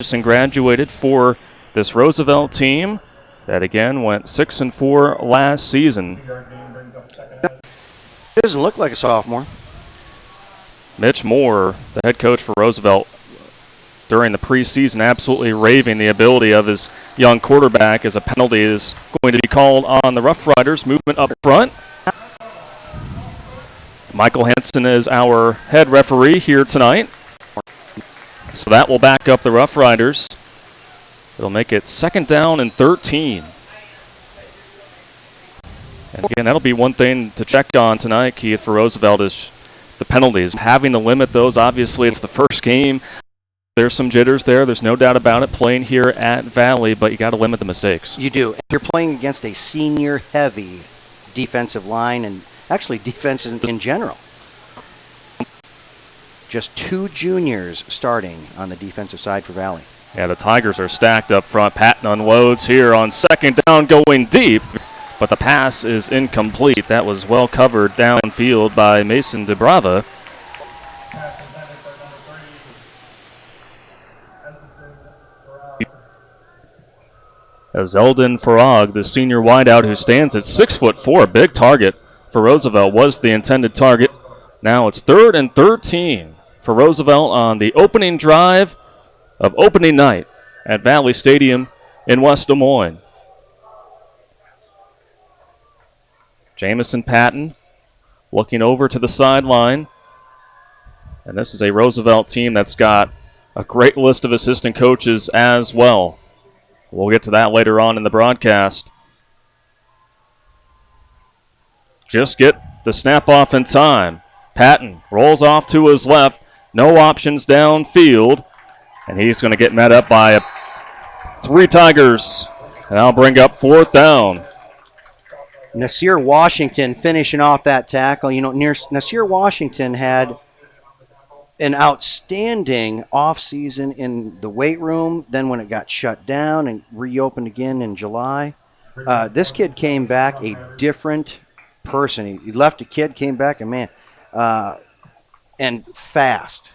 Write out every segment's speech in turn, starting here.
and graduated for this Roosevelt team that again went 6-4 last season. He doesn't look like a sophomore. Mitch Moore, the head coach for Roosevelt, during the preseason absolutely raving the ability of his young quarterback, as a penalty is going to be called on the Rough Riders. Movement up front. Michael Henson is our head referee here tonight. So that will back up the Rough Riders. It'll make it 2nd down and 13. And again, that'll be one thing to check on tonight, Keith, for Roosevelt, is the penalties. Having to limit those. Obviously, it's the first game. There's some jitters there. There's no doubt about it, playing here at Valley, but you got to limit the mistakes. You do. You're playing against a senior-heavy defensive line, and actually defense in general. Just 2 juniors starting on the defensive side for Valley. Yeah, the Tigers are stacked up front. Patton unloads here on 2nd down, going deep, but the pass is incomplete. That was well covered downfield by Mason DeBrava. As Eldon Farag, the senior wideout who stands at 6'4", big target for Roosevelt, was the intended target. Now it's 3rd and 13 for Roosevelt on the opening drive of opening night at Valley Stadium in West Des Moines. Jamison Patton looking over to the sideline. And this is a Roosevelt team that's got a great list of assistant coaches as well. We'll get to that later on in the broadcast. Just get the snap off in time. Patton rolls off to his left. No options downfield. And he's going to get met up by 3 Tigers. And that'll bring up 4th down. Nasir Washington finishing off that tackle. You know, Nasir Washington had an outstanding offseason in the weight room. Then when it got shut down and reopened again in July, this kid came back a different person. He left a kid, came back, and man, and fast.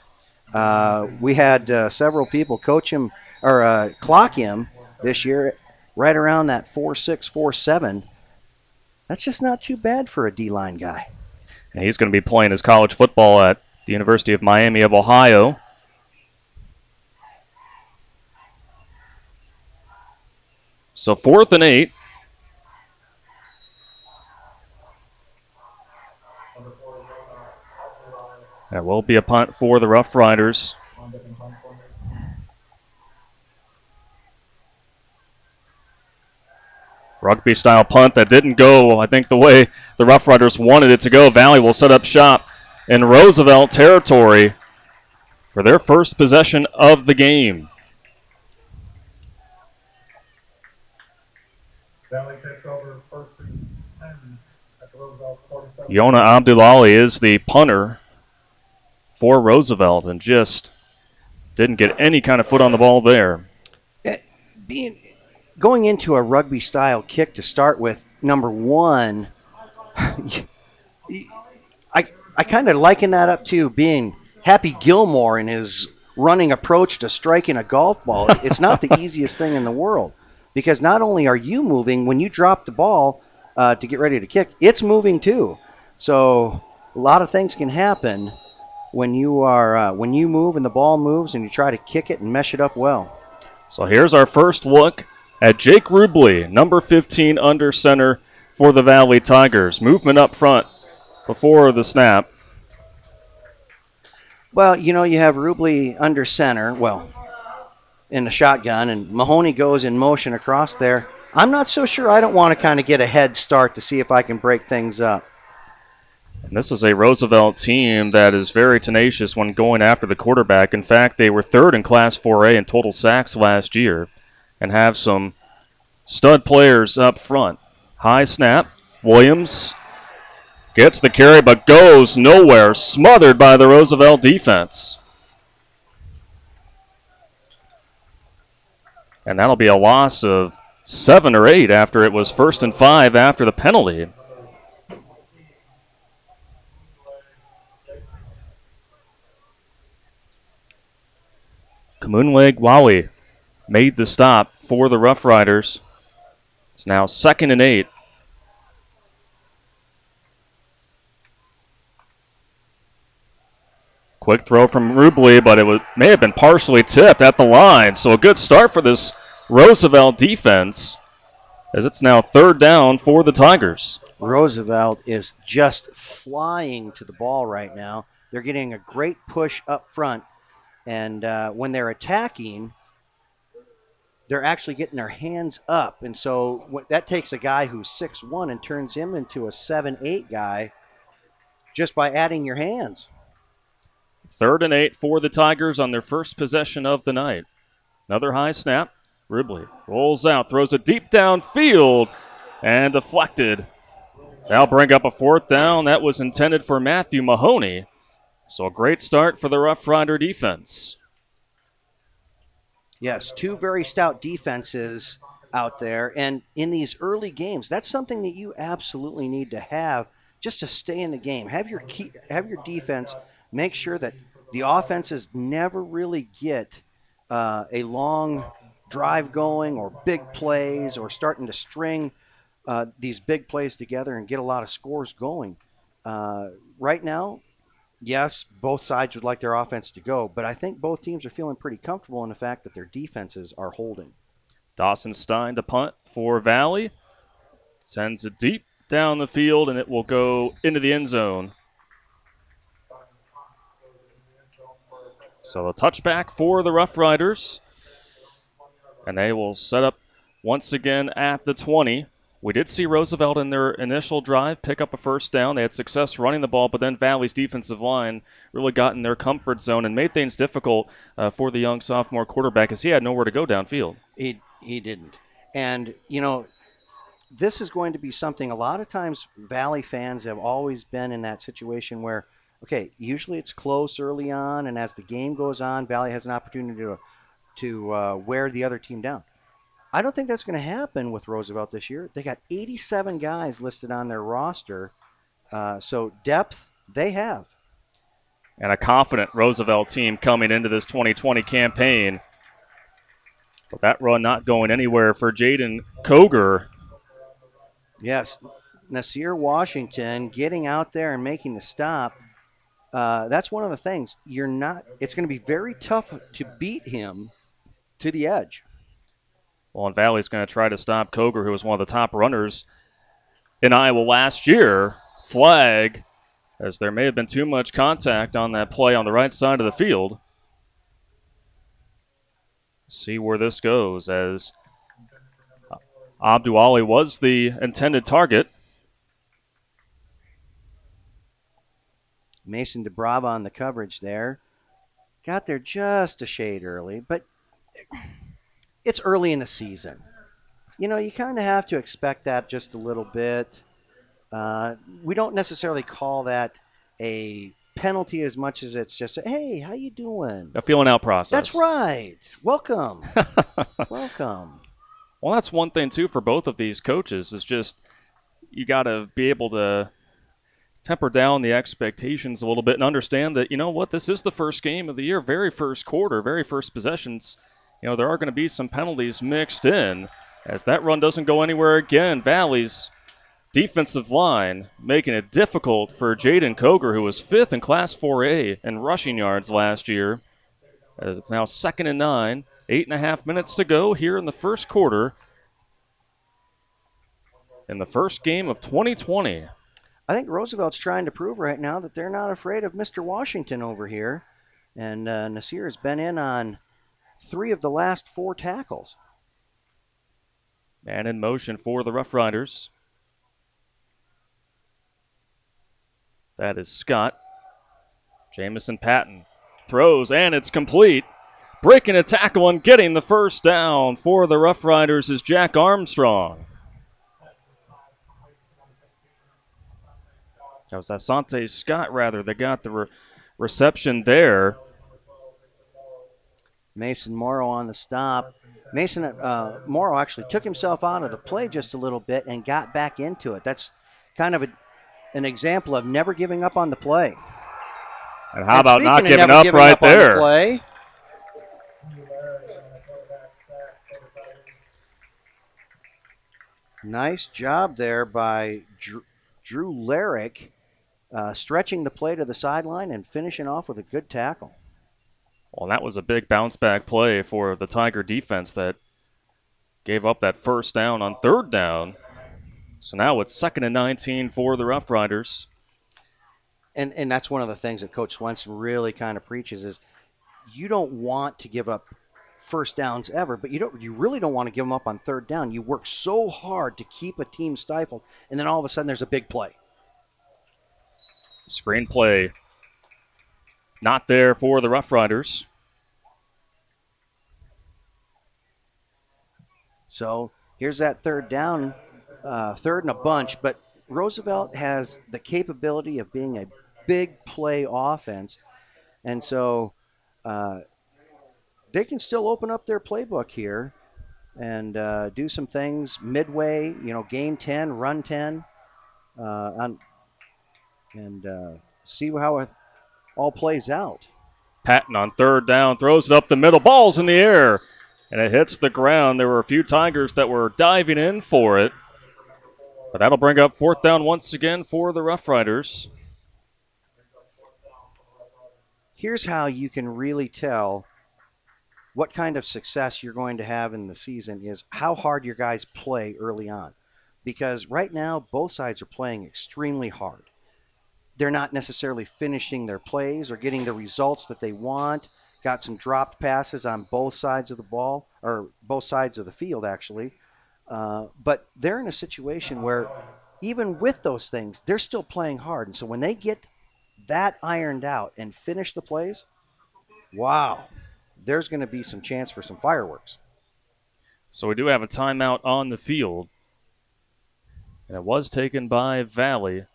We had several people coach him or clock him this year right around that 4.6, 4.7. That's just not too bad for a D-line guy. And he's going to be playing his college football at the University of Miami of Ohio. So 4th and 8. There will be a punt for the Rough Riders. Rugby-style punt that didn't go, I think, the way the Rough Riders wanted it to go. Valley will set up shop in Roosevelt territory for their first possession of the game. Valley takes over first and 10 at the Roosevelt 47. Yona Abdullahi is the punter for Roosevelt and just didn't get any kind of foot on the ball there. Going into a rugby-style kick to start with, number one, I kind of liken that up to being Happy Gilmore in his running approach to striking a golf ball. It's not the easiest thing in the world, because not only are you moving, when you drop the ball to get ready to kick, it's moving too. So a lot of things can happen when you move and the ball moves and you try to kick it and mesh it up well. So here's our first look at Jake Rubley, number 15 under center for the Valley Tigers. Movement up front before the snap. Well, you know, you have Rubley under center, in the shotgun, and Mahoney goes in motion across there. I'm not so sure. I don't want to kind of get a head start to see if I can break things up. And this is a Roosevelt team that is very tenacious when going after the quarterback. In fact, they were 3rd in Class 4A in total sacks last year and have some stud players up front. High snap. Williams gets the carry but goes nowhere. Smothered by the Roosevelt defense. And that'll be a loss of 7 or 8 after it was 1st and 5 after the penalty. Kamunle Gwawi made the stop for the Rough Riders. It's now 2nd and 8. Quick throw from Rubley, but may have been partially tipped at the line. So a good start for this Roosevelt defense, as it's now 3rd down for the Tigers. Roosevelt is just flying to the ball right now. They're getting a great push up front, and when they're attacking, they're actually getting their hands up. And so that takes a guy who's 6'1" and turns him into a 7'8" guy just by adding your hands. 3rd and 8 for the Tigers on their first possession of the night. Another high snap. Rubley rolls out, throws it deep downfield, and deflected. That'll bring up a 4th down. That was intended for Matthew Mahoney. So a great start for the Rough Rider defense. Yes, 2 very stout defenses out there. And in these early games, that's something that you absolutely need to have just to stay in the game. Have your defense make sure that the offenses never really get a long drive going or big plays or starting to string these big plays together and get a lot of scores going. Right now, yes, both sides would like their offense to go, but I think both teams are feeling pretty comfortable in the fact that their defenses are holding. Dawson Stein to punt for Valley. Sends it deep down the field, and it will go into the end zone. So a touchback for the Rough Riders. And they will set up once again at the 20. We did see Roosevelt in their initial drive pick up a 1st down. They had success running the ball, but then Valley's defensive line really got in their comfort zone and made things difficult for the young sophomore quarterback as he had nowhere to go downfield. He didn't. And, this is going to be something a lot of times Valley fans have always been in that situation where, okay, usually it's close early on, and as the game goes on, Valley has an opportunity to wear the other team down. I don't think that's going to happen with Roosevelt this year. They got 87 guys listed on their roster, so depth they have. And a confident Roosevelt team coming into this 2020 campaign. But that run not going anywhere for Jayden Koger. Yes, Nasir Washington getting out there and making the stop. That's one of the things. It's going to be very tough to beat him to the edge. Well, and Valley's going to try to stop Koger, who was one of the top runners in Iowa last year. Flag, as there may have been too much contact on that play on the right side of the field. See where this goes, as Abdu Ali was the intended target. Mason DeBrava on the coverage there. Got there just a shade early, but it's early in the season. You kind of have to expect that just a little bit. We don't necessarily call that a penalty as much as it's just, hey, how you doing? A feeling out process. That's right. Welcome. Welcome. Well, that's one thing, too, for both of these coaches is just you got to be able to temper down the expectations a little bit and understand that, this is the first game of the year, very first quarter, very first possessions. There are going to be some penalties mixed in as that run doesn't go anywhere again. Valley's defensive line making it difficult for Jayden Koger, who was 5th in Class 4A in rushing yards last year, as it's now 2nd and 9. 8.5 minutes to go here in the first quarter in the first game of 2020. I think Roosevelt's trying to prove right now that they're not afraid of Mr. Washington over here. And Nasir has been in on 3 of the last 4 tackles. Man in motion for the Rough Riders. That is Scott. Jamison Patton throws, and it's complete. Breaking a tackle and getting the 1st down for the Rough Riders is Jack Armstrong. That was Asante Scott, that got the reception there. Mason Morrow on the stop. Mason Morrow actually took himself out of the play just a little bit and got back into it. That's kind of an example of never giving up on the play. And how about not giving up right there? Nice job there by Drew Larrick, stretching the play to the sideline and finishing off with a good tackle. Well, that was a big bounce back play for the Tiger defense that gave up that first down on third down. So now it's 2nd and 19 for the Rough Riders. And that's one of the things that Coach Swenson really kind of preaches is you don't want to give up first downs ever, but you really don't want to give them up on third down. You work so hard to keep a team stifled, and then all of a sudden there's a big play. Screen play not there for the Rough Riders. So here's that third down, third and a bunch, but Roosevelt has the capability of being a big play offense, and so they can still open up their playbook here and do some things midway, gain 10, run 10, and see how it all plays out. Patton on third down throws it up the middle. Ball's in the air, and it hits the ground. There were a few Tigers that were diving in for it, but that'll bring up fourth down once again for the Rough Riders. Here's how you can really tell what kind of success you're going to have in the season is how hard your guys play early on. Because right now, both sides are playing extremely hard. They're not necessarily finishing their plays or getting the results that they want. Got some dropped passes on both sides of the ball, or both sides of the field, actually. But they're in a situation where even with those things, they're still playing hard. And so when they get that ironed out and finish the plays, wow, there's going to be some chance for some fireworks. So we do have a timeout on the field. And it was taken by Valley.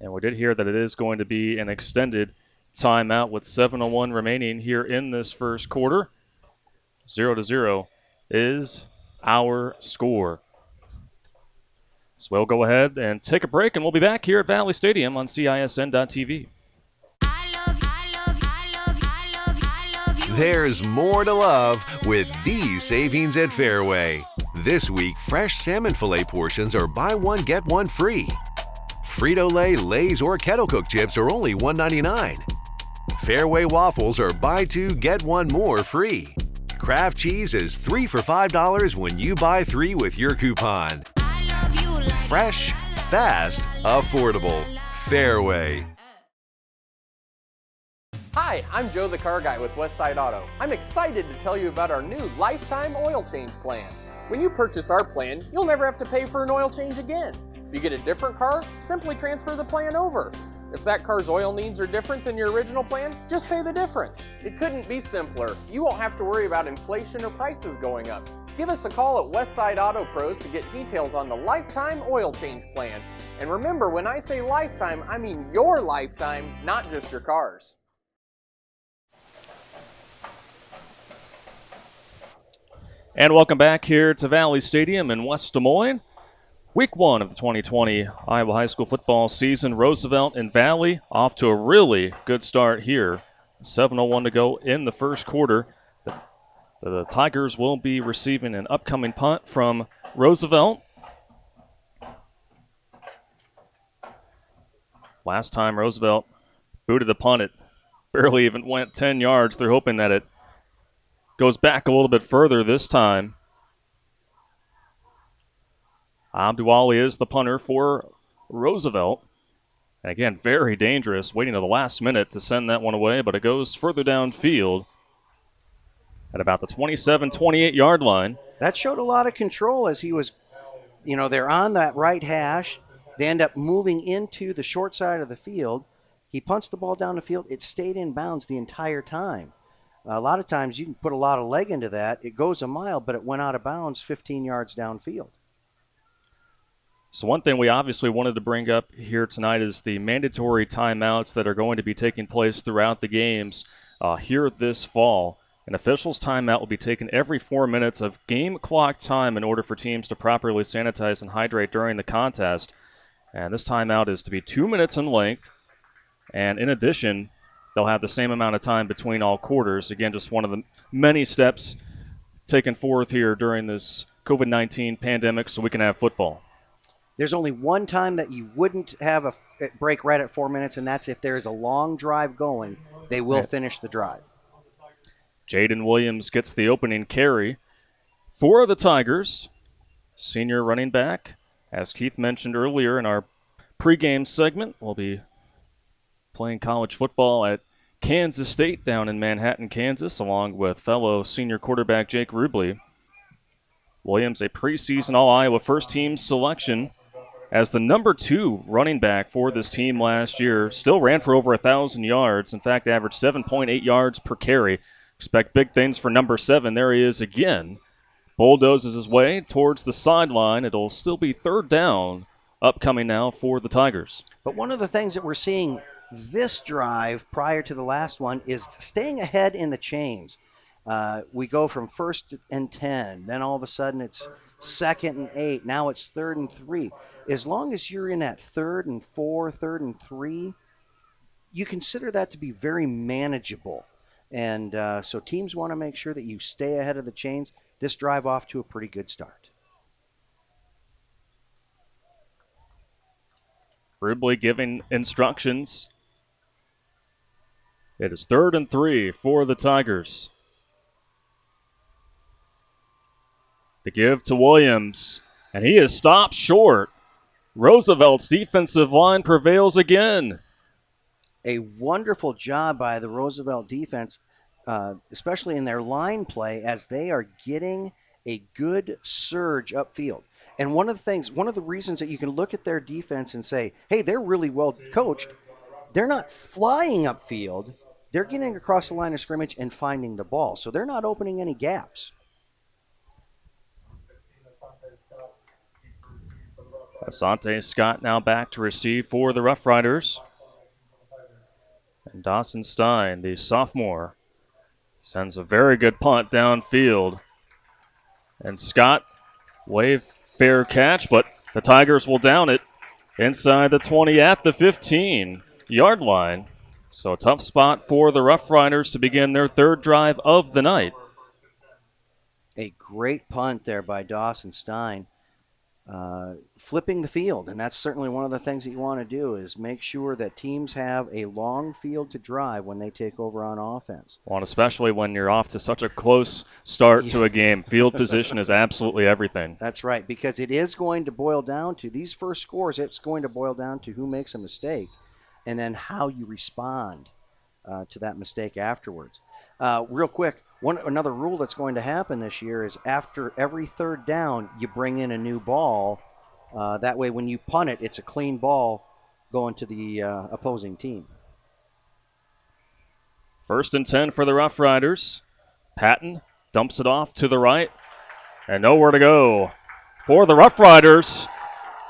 And we did hear that it is going to be an extended timeout with 7:01 remaining here in this first quarter. 0-0 is our score. So we'll go ahead and take a break, and we'll be back here at Valley Stadium on CISN.TV. There's more to love with these savings at Fairway. This week, fresh salmon fillet portions are buy one, get one free. Frito-Lay, Lay's, or Kettle Cook chips are only $1.99. Fairway waffles are buy two, get one more free. Kraft cheese is 3 for $5 when you buy 3 with your coupon. Fresh, fast, affordable. Fairway. Hi, I'm Joe the Car Guy with Westside Auto. I'm excited to tell you about our new lifetime oil change plan. When you purchase our plan, you'll never have to pay for an oil change again. If you get a different car, simply transfer the plan over. If that car's oil needs are different than your original plan, just pay the difference. It couldn't be simpler. You won't have to worry about inflation or prices going up. Give us a call at Westside Auto Pros to get details on the lifetime oil change plan. And remember, when I say lifetime, I mean your lifetime, not just your car's. And welcome back here to Valley Stadium in West Des Moines. Week 1 of the 2020 Iowa High School football season. Roosevelt and Valley off to a really good start here. 7:01 to go in the first quarter. The Tigers will be receiving an upcoming punt from Roosevelt. Last time Roosevelt booted a punt, it barely even went 10 yards. They're hoping that it goes back a little bit further this time. Abduali is the punter for Roosevelt. And again, very dangerous, waiting to the last minute to send that one away, but it goes further downfield at about the 27, 28-yard line. That showed a lot of control as he was, they're on that right hash. They end up moving into the short side of the field. He punts the ball down the field. It stayed in bounds the entire time. A lot of times you can put a lot of leg into that. It goes a mile, but it went out of bounds 15 yards downfield. So one thing we obviously wanted to bring up here tonight is the mandatory timeouts that are going to be taking place throughout the games here this fall. An official's timeout will be taken every 4 minutes of game clock time in order for teams to properly sanitize and hydrate during the contest. And this timeout is to be 2 minutes in length. And in addition, they'll have the same amount of time between all quarters. Again, just one of the many steps taken forth here during this COVID-19 pandemic so we can have football. There's only one time that you wouldn't have a break right at 4 minutes, and that's if there is a long drive going. They will finish the drive. Jayden Williams gets the opening carry for the Tigers. Senior running back, as Keith mentioned earlier in our pregame segment, will be playing college football at Kansas State down in Manhattan, Kansas, along with fellow senior quarterback Jake Rubley. Williams, a preseason All-Iowa first-team selection as the number 2 running back for this team last year. Still ran for over 1,000 yards. In fact, averaged 7.8 yards per carry. Expect big things for number 7. There he is again. Bulldozes his way towards the sideline. It'll still be third down upcoming now for the Tigers. But one of the things that we're seeing this drive prior to the last one is staying ahead in the chains. We go from 1st and 10, then all of a sudden it's 2nd and 8, now it's 3rd and 3. As long as you're in that 3rd and 4, 3rd and 3, you consider that to be very manageable. And so teams want to make sure that you stay ahead of the chains. This drive off to a pretty good start. Rubley giving instructions. It is 3rd and 3 for the Tigers. The give to Williams, and he is stopped short. Roosevelt's defensive line prevails again. A wonderful job by the Roosevelt defense, especially in their line play, as they are getting a good surge upfield. And one of the reasons that you can look at their defense and say, hey, they're really well coached, they're not flying upfield. They're getting across the line of scrimmage and finding the ball. So they're not opening any gaps. Asante Scott now back to receive for the Rough Riders. And Dawson Stein, the sophomore, sends a very good punt downfield. And Scott, fair catch, but the Tigers will down it inside the 20 at the 15-yard line. So a tough spot for the Rough Riders to begin their 3rd drive of the night. A great punt there by Dawson Stein. Flipping the field, and that's certainly one of the things that you want to do is make sure that teams have a long field to drive when they take over on offense. Well, and especially when you're off to such a close start to a game. Field position is absolutely everything. That's right, because it is going to boil down to these first scores. It's going to boil down to who makes a mistake and then how you respond to that mistake afterwards. Real quick, another rule that's going to happen this year is after every 3rd down, you bring in a new ball. That way, when you punt it, it's a clean ball going to the opposing team. 1st and 10 for the Rough Riders. Patton dumps it off to the right, and nowhere to go for the Rough Riders.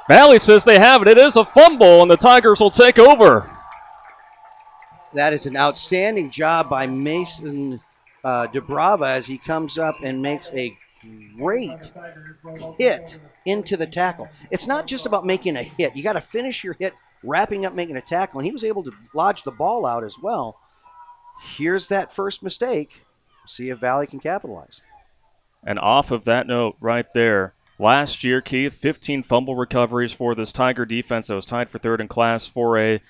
Valley says they have it. It is a fumble, and the Tigers will take over. That is an outstanding job by Mason DeBrava as he comes up and makes a great hit into the tackle. It's not just about making a hit. You got to finish your hit, wrapping up, making a tackle, and he was able to lodge the ball out as well. Here's that first mistake. See if Valley can capitalize. And off of that note right there, last year, Keith, 15 fumble recoveries for this Tiger defense that was tied for 3rd in Class 4A.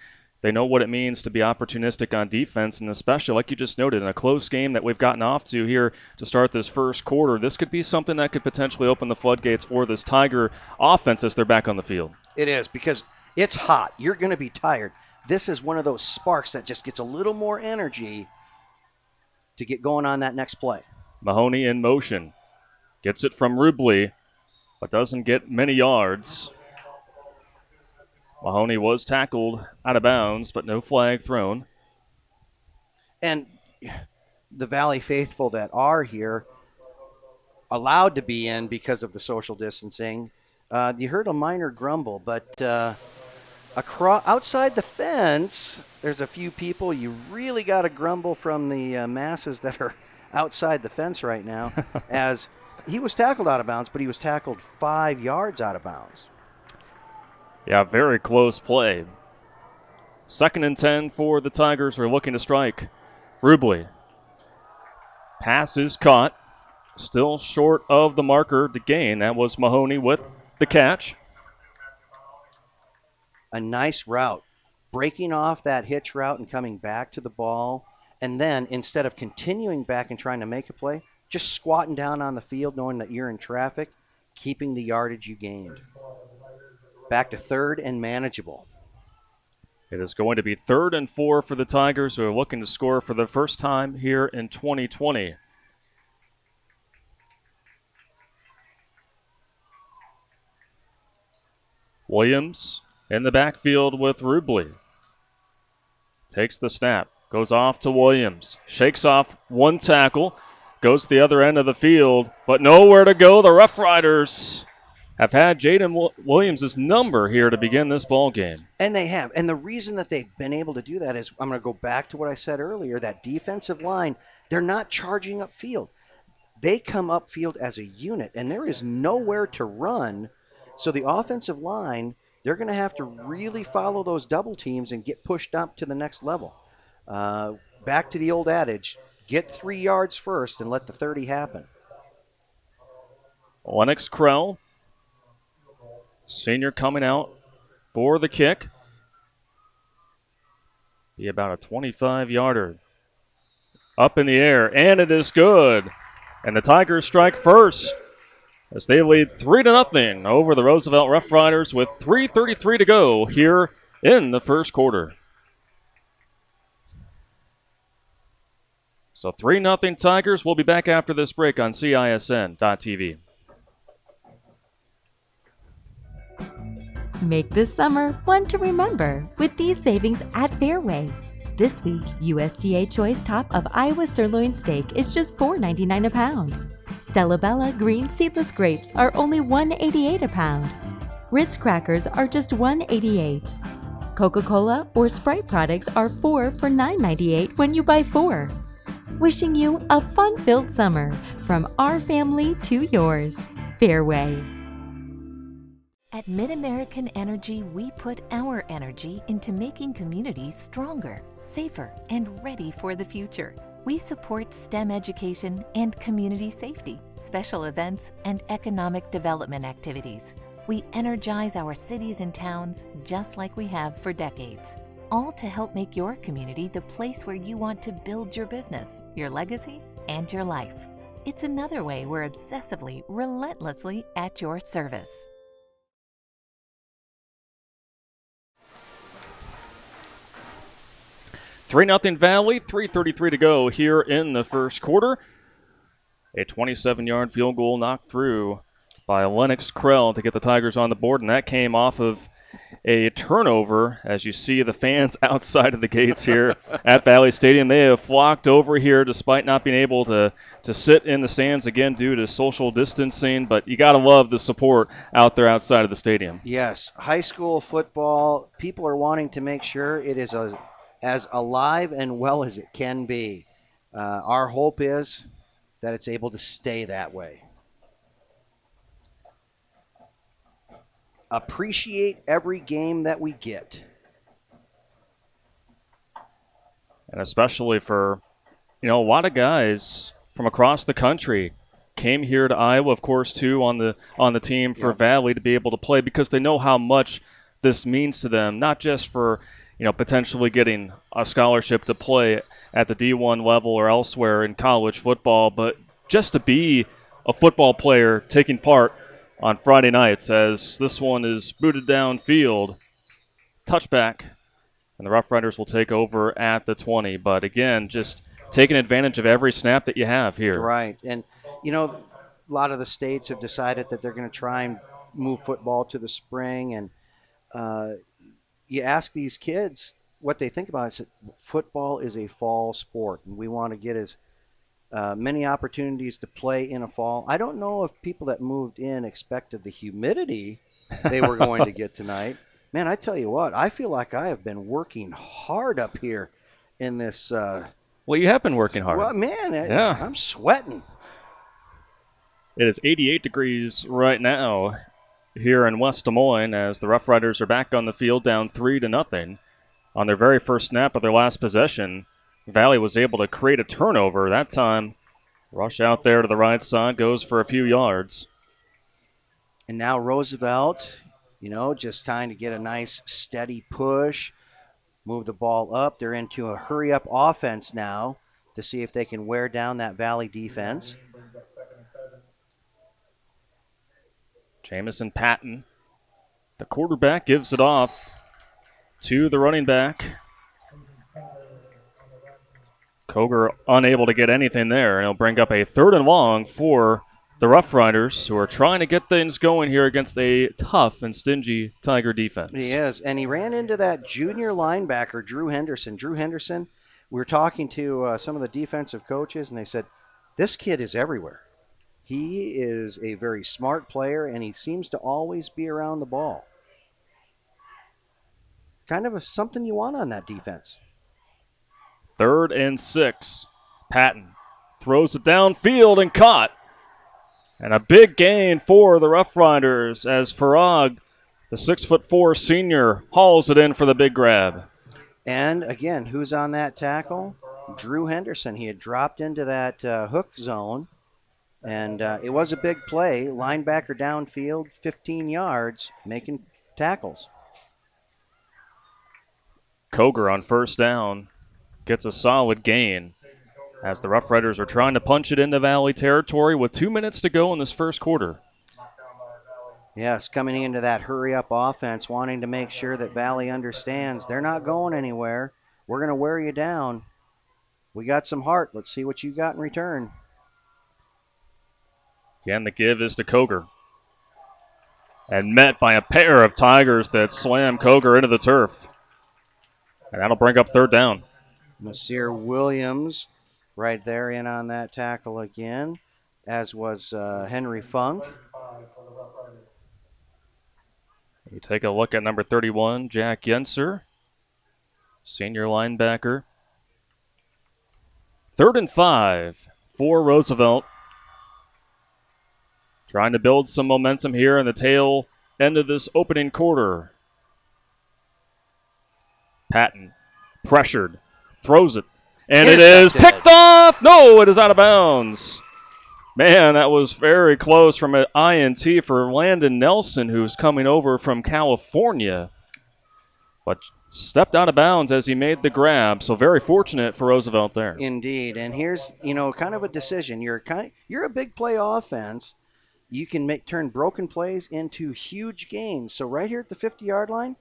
They know what it means to be opportunistic on defense, and especially, like you just noted, in a close game that we've gotten off to here to start this first quarter, this could be something that could potentially open the floodgates for this Tiger offense as they're back on the field. It is, because it's hot. You're going to be tired. This is one of those sparks that just gets a little more energy to get going on that next play. Mahoney in motion. Gets it from Rubley, but doesn't get many yards. Mahoney was tackled out of bounds, but no flag thrown. And the Valley faithful that are here, allowed to be in because of the social distancing, you heard a minor grumble, but outside the fence, there's a few people. You really got to grumble from the masses that are outside the fence right now, as he was tackled out of bounds, but he was tackled 5 yards out of bounds. Yeah, very close play. 2nd and 10 for the Tigers who are looking to strike. Rubley. Pass is caught. Still short of the marker to gain. That was Mahoney with the catch. A nice route. Breaking off that hitch route and coming back to the ball. And then instead of continuing back and trying to make a play, just squatting down on the field knowing that you're in traffic, keeping the yardage you gained. Back to third and manageable. It is going to be 3rd and 4 for the Tigers, who are looking to score for the first time here in 2020. Williams in the backfield with Rubley. Takes the snap, goes off to Williams, shakes off one tackle, goes to the other end of the field, but nowhere to go. The Rough Riders have had Jayden Williams' number here to begin this ball game. And they have. And the reason that they've been able to do that is, I'm going to go back to what I said earlier, that defensive line, they're not charging upfield. They come upfield as a unit, and there is nowhere to run. So the offensive line, they're going to have to really follow those double teams and get pushed up to the next level. Back to the old adage, get 3 yards first and let the 30 happen. Lennox Krell, senior, coming out for the kick. Be about a 25-yarder. Up in the air, and it is good. And the Tigers strike first as they lead 3-0 over the Roosevelt Rough Riders with 3:33 to go here in the first quarter. So 3-0 Tigers. We'll be back after this break on CISN.TV. Make this summer one to remember with these savings at Fairway. This week, USDA Choice Top of Iowa Sirloin Steak is just $4.99 a pound. Stella Bella Green Seedless Grapes are only $1.88 a pound. Ritz Crackers are just $1.88. Coca-Cola or Sprite products are 4 for $9.98 when you buy 4. Wishing you a fun-filled summer from our family to yours. Fairway. At MidAmerican Energy, we put our energy into making communities stronger, safer, and ready for the future. We support STEM education and community safety, special events, and economic development activities. We energize our cities and towns just like we have for decades, all to help make your community the place where you want to build your business, your legacy, and your life. It's another way we're obsessively, relentlessly at your service. 3-0 Valley, 3:33 to go here in the first quarter. A 27-yard field goal knocked through by Lennox Krell to get the Tigers on the board, and that came off of a turnover. As you see the fans outside of the gates here at Valley Stadium, they have flocked over here despite not being able to sit in the stands again due to social distancing, but you got to love the support out there outside of the stadium. Yes, high school football, people are wanting to make sure it is as alive and well as it can be. Our hope is that it's able to stay that way. Appreciate every game that we get. And especially for, a lot of guys from across the country came here to Iowa, of course, too, on the team for Valley to be able to play because they know how much this means to them, not just for potentially getting a scholarship to play at the D1 level or elsewhere in college football, but just to be a football player taking part on Friday nights, as this one is booted downfield, touchback, and the Rough Riders will take over at the 20. But again, just taking advantage of every snap that you have here. Right, and a lot of the states have decided that they're going to try and move football to the spring, and you ask these kids what they think about it. It's football is a fall sport, and we want to get as many opportunities to play in a fall. I don't know if people that moved in expected the humidity they were going to get tonight. Man, I tell you what, I feel like I have been working hard up here in this. Well, you have been working hard. Well, man, I'm sweating. It is 88 degrees right now here in West Des Moines as the Rough Riders are back on the field down 3-0. On their very first snap of their last possession, Valley was able to create a turnover. That time Rush out there to the right side, goes for a few yards. And now Roosevelt, just kind of get a nice steady push, move the ball up. They're into a hurry-up offense now to see if they can wear down that Valley defense. Jamison Patton, the quarterback, gives it off to the running back. Koger unable to get anything there, and he'll bring up a 3rd and long for the Rough Riders, who are trying to get things going here against a tough and stingy Tiger defense. He is, and he ran into that junior linebacker, Drew Henderson. Drew Henderson, we were talking to some of the defensive coaches, and they said, this kid is everywhere. He is a very smart player, and he seems to always be around the ball. Kind of something you want on that defense. 3rd and 6. Patton throws it downfield and caught. And a big gain for the Rough Riders as Farag, the 6'4" senior, hauls it in for the big grab. And again, who's on that tackle? Drew Henderson. He had dropped into that hook zone, and it was a big play. Linebacker downfield, 15 yards, making tackles. Koger on 1st down gets a solid gain as the Rough Riders are trying to punch it into Valley territory with 2 minutes to go in this first quarter. Yes, coming into that hurry-up offense, wanting to make sure that Valley understands they're not going anywhere. We're going to wear you down. We got some heart. Let's see what you got in return. Again, the give is to Koger. And met by a pair of Tigers that slam Koger into the turf. And that'll bring up 3rd down. Nasir Williams right there in on that tackle again, as was Henry Funk. You take a look at number 31, Jack Yenser, senior linebacker. 3rd and 5 for Roosevelt. Trying to build some momentum here in the tail end of this opening quarter. Patton, pressured, throws it, and it is picked off! No, it is out of bounds. Man, that was very close from an INT for Landon Nelson, who's coming over from California, but stepped out of bounds as he made the grab. So very fortunate for Roosevelt there. Indeed, and here's kind of a decision. You're a big play offense. You can turn broken plays into huge gains. So right here at the 50-yard line,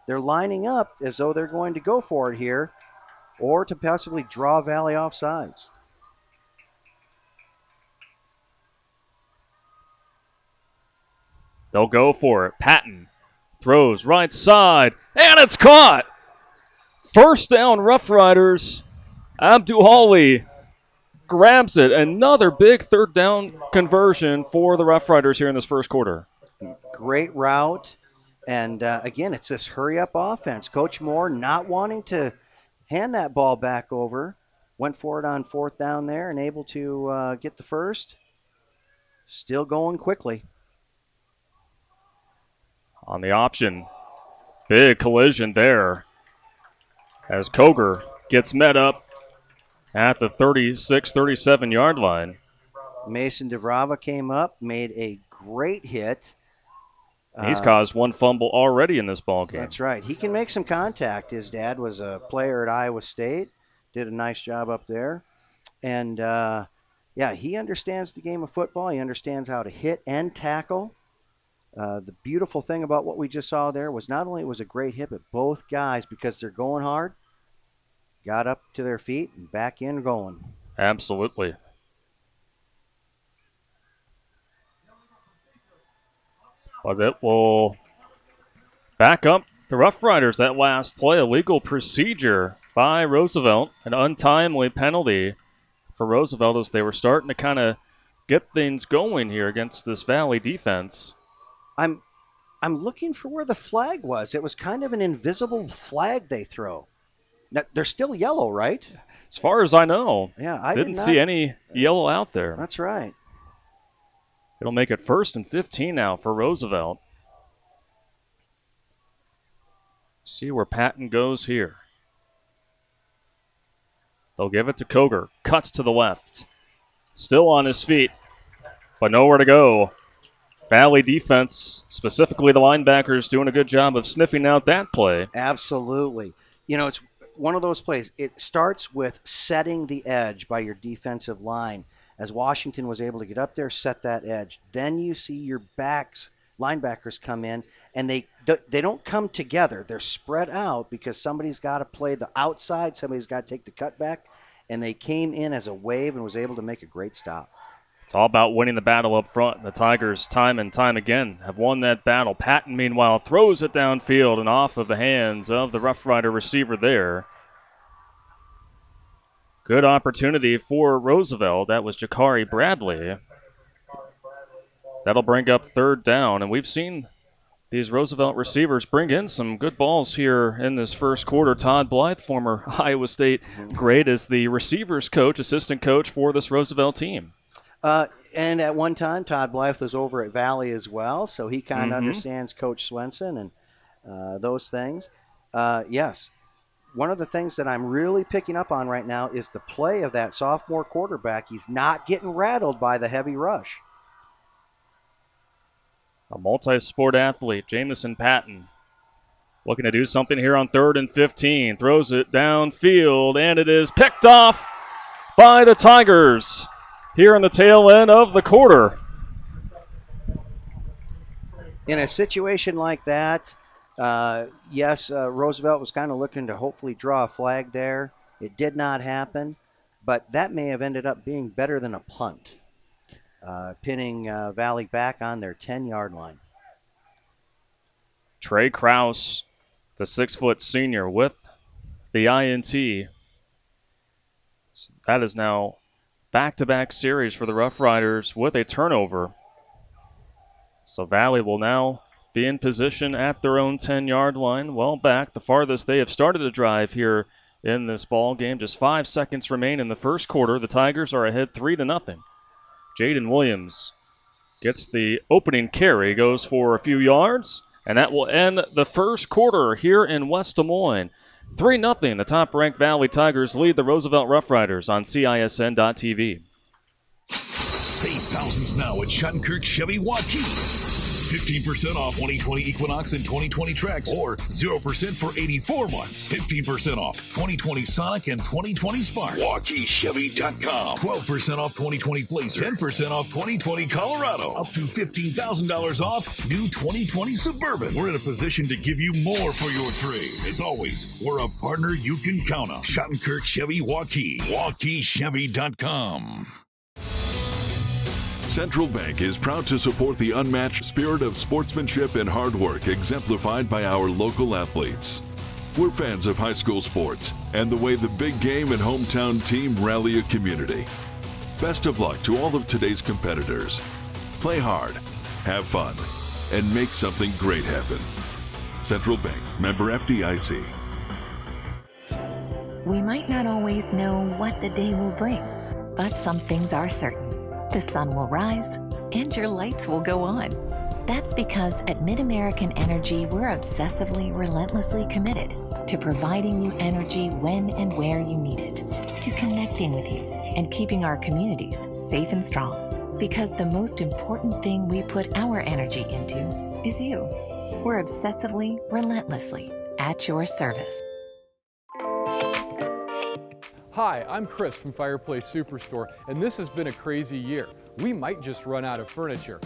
they're lining up as though they're going to go for it here, or to possibly draw Valley off sides. They'll go for it. Patton throws right side, and it's caught. 1st down, Rough Riders. Abduhali grabs it. Another big 3rd down conversion for the Rough Riders here in this first quarter. Great route. And again, it's this hurry-up offense. Coach Moore not wanting to hand that ball back over. Went for it on 4th down there and able to get the first. Still going quickly. On the option, big collision there as Koger gets met up at the 36, 37-yard line. Mason DeVrava came up, made a great hit. He's caused one fumble already in this ball game. That's right. He can make some contact. His dad was a player at Iowa State. Did a nice job up there. And, he understands the game of football. He understands how to hit and tackle. The beautiful thing about what we just saw there was not only it was a great hit, but both guys, because they're going hard, got up to their feet and back in going. Absolutely. But it will back up the Rough Riders. That last play, a legal procedure by Roosevelt, an untimely penalty for Roosevelt as they were starting to kind of get things going here against this Valley defense. I'm looking for where the flag was. It was kind of an invisible flag they throw. Now, they're still yellow, right? As far as I know. Yeah, I didn't see any yellow out there. That's right. It'll make it 1st and 15 now for Roosevelt. See where Patton goes here. They'll give it to Koger. Cuts to the left. still on his feet, but nowhere to go. Valley defense, specifically the linebackers, doing a good job of sniffing out that play. Absolutely. You know, it's one of those plays. It starts with setting the edge by your defensive line. As Washington was able to get up there, set that edge. Then you see your linebackers come in, and they don't come together. They're spread out because somebody's got to play the outside, somebody's got to take the cutback, and they came in as a wave and was able to make a great stop. It's all about winning the battle up front. The Tigers, time and time again, have won that battle. Patton, meanwhile, throws it downfield and off of the hands of the Rough Rider receiver there. Good opportunity for Roosevelt. That was Jakari Bradley. That'll bring up third down, and we've seen these Roosevelt receivers bring in some good balls here in this first quarter. Todd Blythe, former Iowa State great, is the receivers coach, assistant coach for this Roosevelt team. And at one time, Todd Blythe was over at Valley as well, so he kind of understands Coach Swenson and those things. Yes, one of the things that I'm really picking up on right now is the play of that sophomore quarterback. He's not getting rattled by the heavy rush. A multi-sport athlete, Jamison Patton, looking to do something here on 3rd and 15. Throws it downfield, and it is picked off by the Tigers here in the tail end of the quarter. In a situation like that, yes, Roosevelt was kind of looking to hopefully draw a flag there. It did not happen, but that may have ended up being better than a punt, pinning Valley back on their 10-yard line. Trey Krause, the 6-foot senior, with the INT. So that is now back-to-back series for the Rough Riders with a turnover. So Valley will now be in position at their own 10-yard line, well back, the farthest they have started a drive here in this ball game. Just 5 seconds remain in the first quarter. The Tigers are ahead 3-0. Jayden Williams gets the opening carry, goes for a few yards, and that will end the first quarter here in West Des Moines. 3-0, the top-ranked Valley Tigers lead the Roosevelt Rough Riders on CISN.TV. Save thousands now at Schottenkirk Chevy Waukee. 15% off 2020 Equinox and 2020 Trax, or 0% for 84 months. 15% off 2020 Sonic and 2020 Spark. WaukeeChevy.com. 12% off 2020 Blazer. 10% off 2020 Colorado. Up to $15,000 off new 2020 Suburban. We're in a position to give you more for your trade. As always, we're a partner you can count on. Schottenkirk Chevy Waukee. WaukeeChevy.com. Central Bank is proud to support the unmatched spirit of sportsmanship and hard work exemplified by our local athletes. We're fans of high school sports and the way the big game and hometown team rally a community. Best of luck to all of today's competitors. Play hard, have fun, and make something great happen. Central Bank, member FDIC. We might not always know what the day will bring, but some things are certain. The sun will rise and your lights will go on. That's because at MidAmerican Energy, we're obsessively, relentlessly committed to providing you energy when and where you need it, to connecting with you and keeping our communities safe and strong. Because the most important thing we put our energy into is you. We're obsessively, relentlessly at your service. Hi, I'm Chris from Fireplace Superstore, and this has been a crazy year. We might just run out of furniture,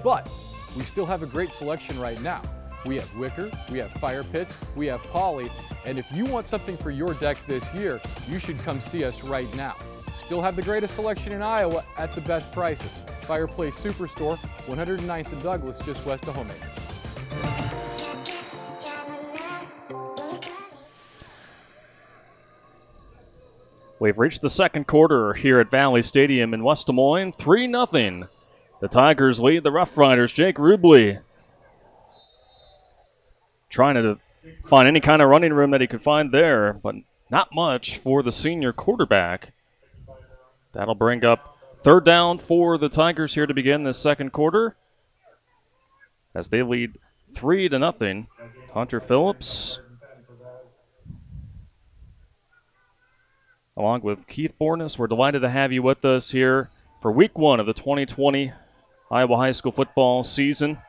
but we still have a great selection right now. We have wicker, we have fire pits, we have poly, and if you want something for your deck this year, you should come see us right now. Still have the greatest selection in Iowa at the best prices. Fireplace Superstore, 109th and Douglas, just west of Homemaker. We've reached the second quarter here at Valley Stadium in West Des Moines, 3-0. The Tigers lead the Rough Riders. Jake Rubley trying to find any kind of running room that he could find there, but not much for the senior quarterback. That'll bring up third down for the Tigers here to begin this second quarter as they lead 3-0. Hunter Phillips along with Keith Borness. We're delighted to have you with us here for week 1 of the 2020 Iowa high school football season.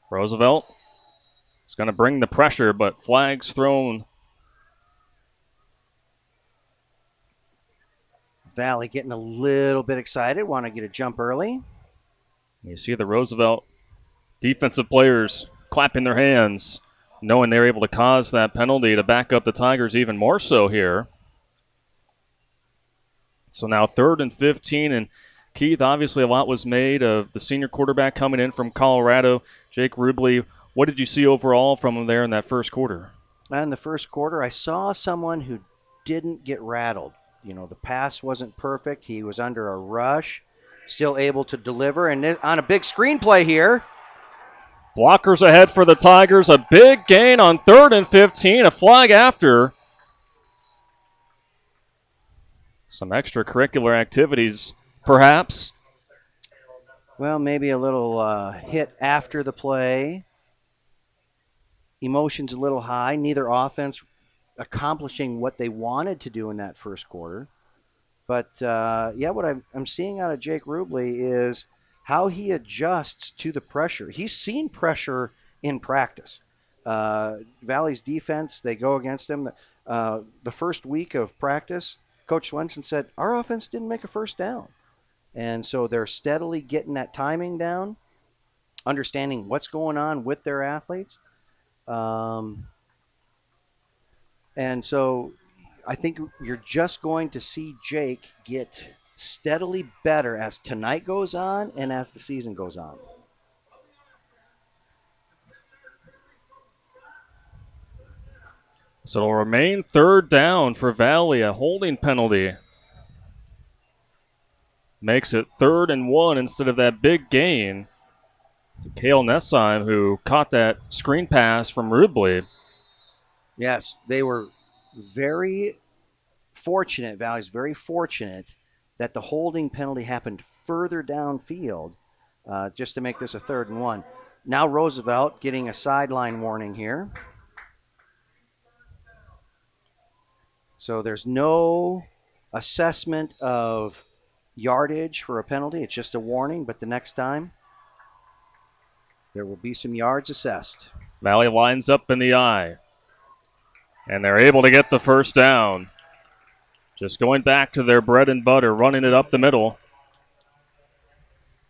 Roosevelt is going to bring the pressure, but flags thrown. Valley getting a little bit excited, want to get a jump early. You see the Roosevelt defensive players clapping their hands, knowing they're able to cause that penalty to back up the Tigers even more so here. So now 3rd and 15, and Keith, obviously a lot was made of the senior quarterback coming in from Colorado, Jake Rubley. What did you see overall from him there in that first quarter? In the first quarter, I saw someone who didn't get rattled. You know, the pass wasn't perfect. He was under a rush, still able to deliver. And on a big screenplay here. Blockers ahead for the Tigers. A big gain on 3rd and 15. A flag after. Some extracurricular activities, perhaps. Well, maybe a little hit after the play. Emotions a little high. Neither offense accomplishing what they wanted to do in that first quarter. But, what I'm seeing out of Jake Rubley is how he adjusts to the pressure. He's seen pressure in practice. Valley's defense, they go against him. The first week of practice, Coach Swenson said, our offense didn't make a first down. And so they're steadily getting that timing down, understanding what's going on with their athletes. And so I think you're just going to see Jake get steadily better as tonight goes on and as the season goes on. So it'll remain 3rd down for Valley, a holding penalty. Makes it 3rd and 1 instead of that big gain to Cale Nessheim, who caught that screen pass from Rubley. Yes, they were very fortunate. Valley's very fortunate that the holding penalty happened further downfield just to make this a 3rd and 1. Now Roosevelt getting a sideline warning here. So there's no assessment of yardage for a penalty. It's just a warning, but the next time there will be some yards assessed. Valley lines up in the eye, and they're able to get the first down. Just going back to their bread and butter, running it up the middle.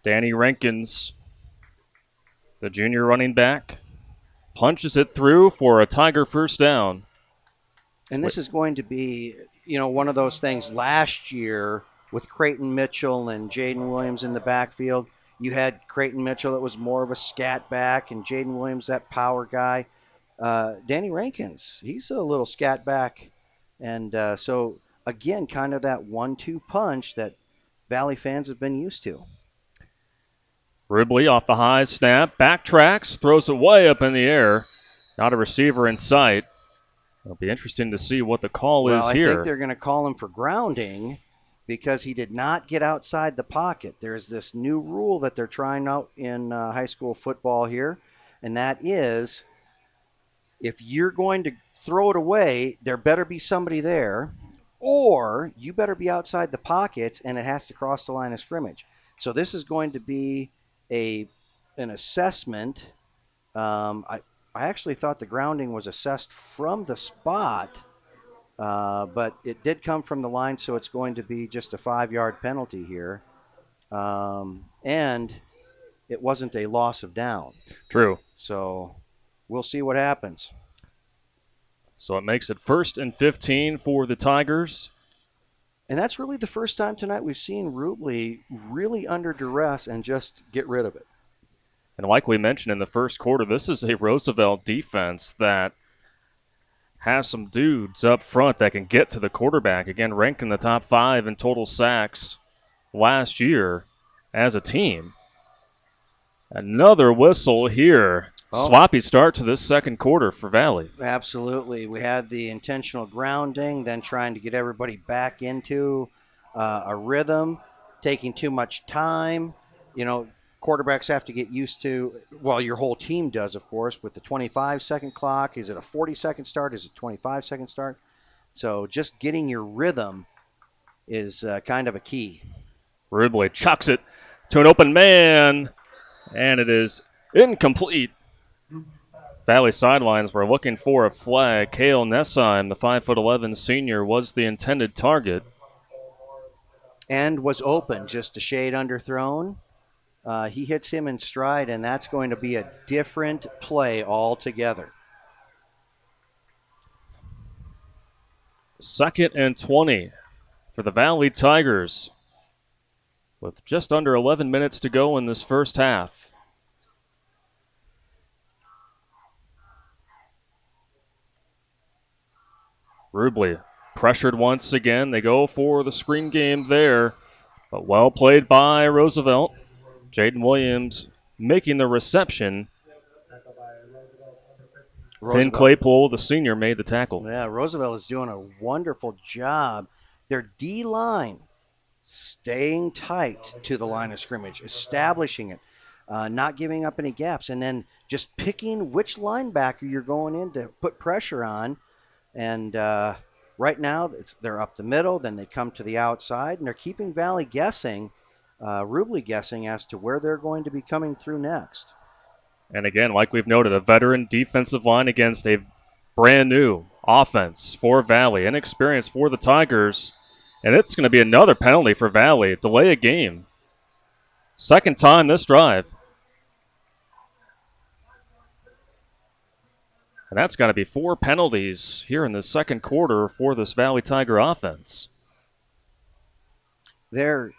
Danny Rankins, the junior running back, punches it through for a Tiger first down. And this is going to be, one of those things. Last year with Creighton Mitchell and Jayden Williams in the backfield, you had Creighton Mitchell that was more of a scat back and Jayden Williams that power guy. Danny Rankins, he's a little scat back. And so, again, kind of that 1-2 punch that Valley fans have been used to. Rubley off the high snap, backtracks, throws it way up in the air. Not a receiver in sight. It'll be interesting to see what the call is here. I think they're going to call him for grounding because he did not get outside the pocket. There's this new rule that they're trying out in high school football here, and that is if you're going to throw it away, there better be somebody there, or you better be outside the pockets and it has to cross the line of scrimmage. So this is going to be an assessment. I actually thought the grounding was assessed from the spot, but it did come from the line, so it's going to be just a 5-yard penalty here. And it wasn't a loss of down. True. So we'll see what happens. So it makes it 1st and 15 for the Tigers. And that's really the first time tonight we've seen Rubley really under duress and just get rid of it. And like we mentioned in the first quarter, this is a Roosevelt defense that has some dudes up front that can get to the quarterback. Again, ranked in the top 5 in total sacks last year as a team. Another whistle here. Oh. Sloppy start to this second quarter for Valley. Absolutely. We had the intentional grounding, then trying to get everybody back into a rhythm, taking too much time. Quarterbacks have to get used to, well, your whole team does, of course, with the 25-second clock. Is it a 40-second start? Is it a 25-second start? So just getting your rhythm is kind of a key. Rubley chucks it to an open man, and it is incomplete. Valley sidelines were looking for a flag. Kale Nessheim, the 5'11" senior, was the intended target. And was open, just a shade underthrown. He hits him in stride, and that's going to be a different play altogether. 2nd and 20 for the Valley Tigers with just under 11 minutes to go in this first half. Rubley pressured once again. They go for the screen game there, but well played by Roosevelt. Jayden Williams making the reception. Finn Claypool, the senior, made the tackle. Yeah, Roosevelt is doing a wonderful job. Their D-line staying tight to the line of scrimmage, establishing it, not giving up any gaps, and then just picking which linebacker you're going in to put pressure on. And right now, they're up the middle, then they come to the outside, and they're keeping Valley guessing, Rubley guessing as to where they're going to be coming through next. And again, like we've noted, a veteran defensive line against a brand new offense for Valley. Inexperience for the Tigers. And it's going to be another penalty for Valley. Delay a game. Second time this drive. And that's got to be 4 penalties here in the second quarter for this Valley Tiger offense. There's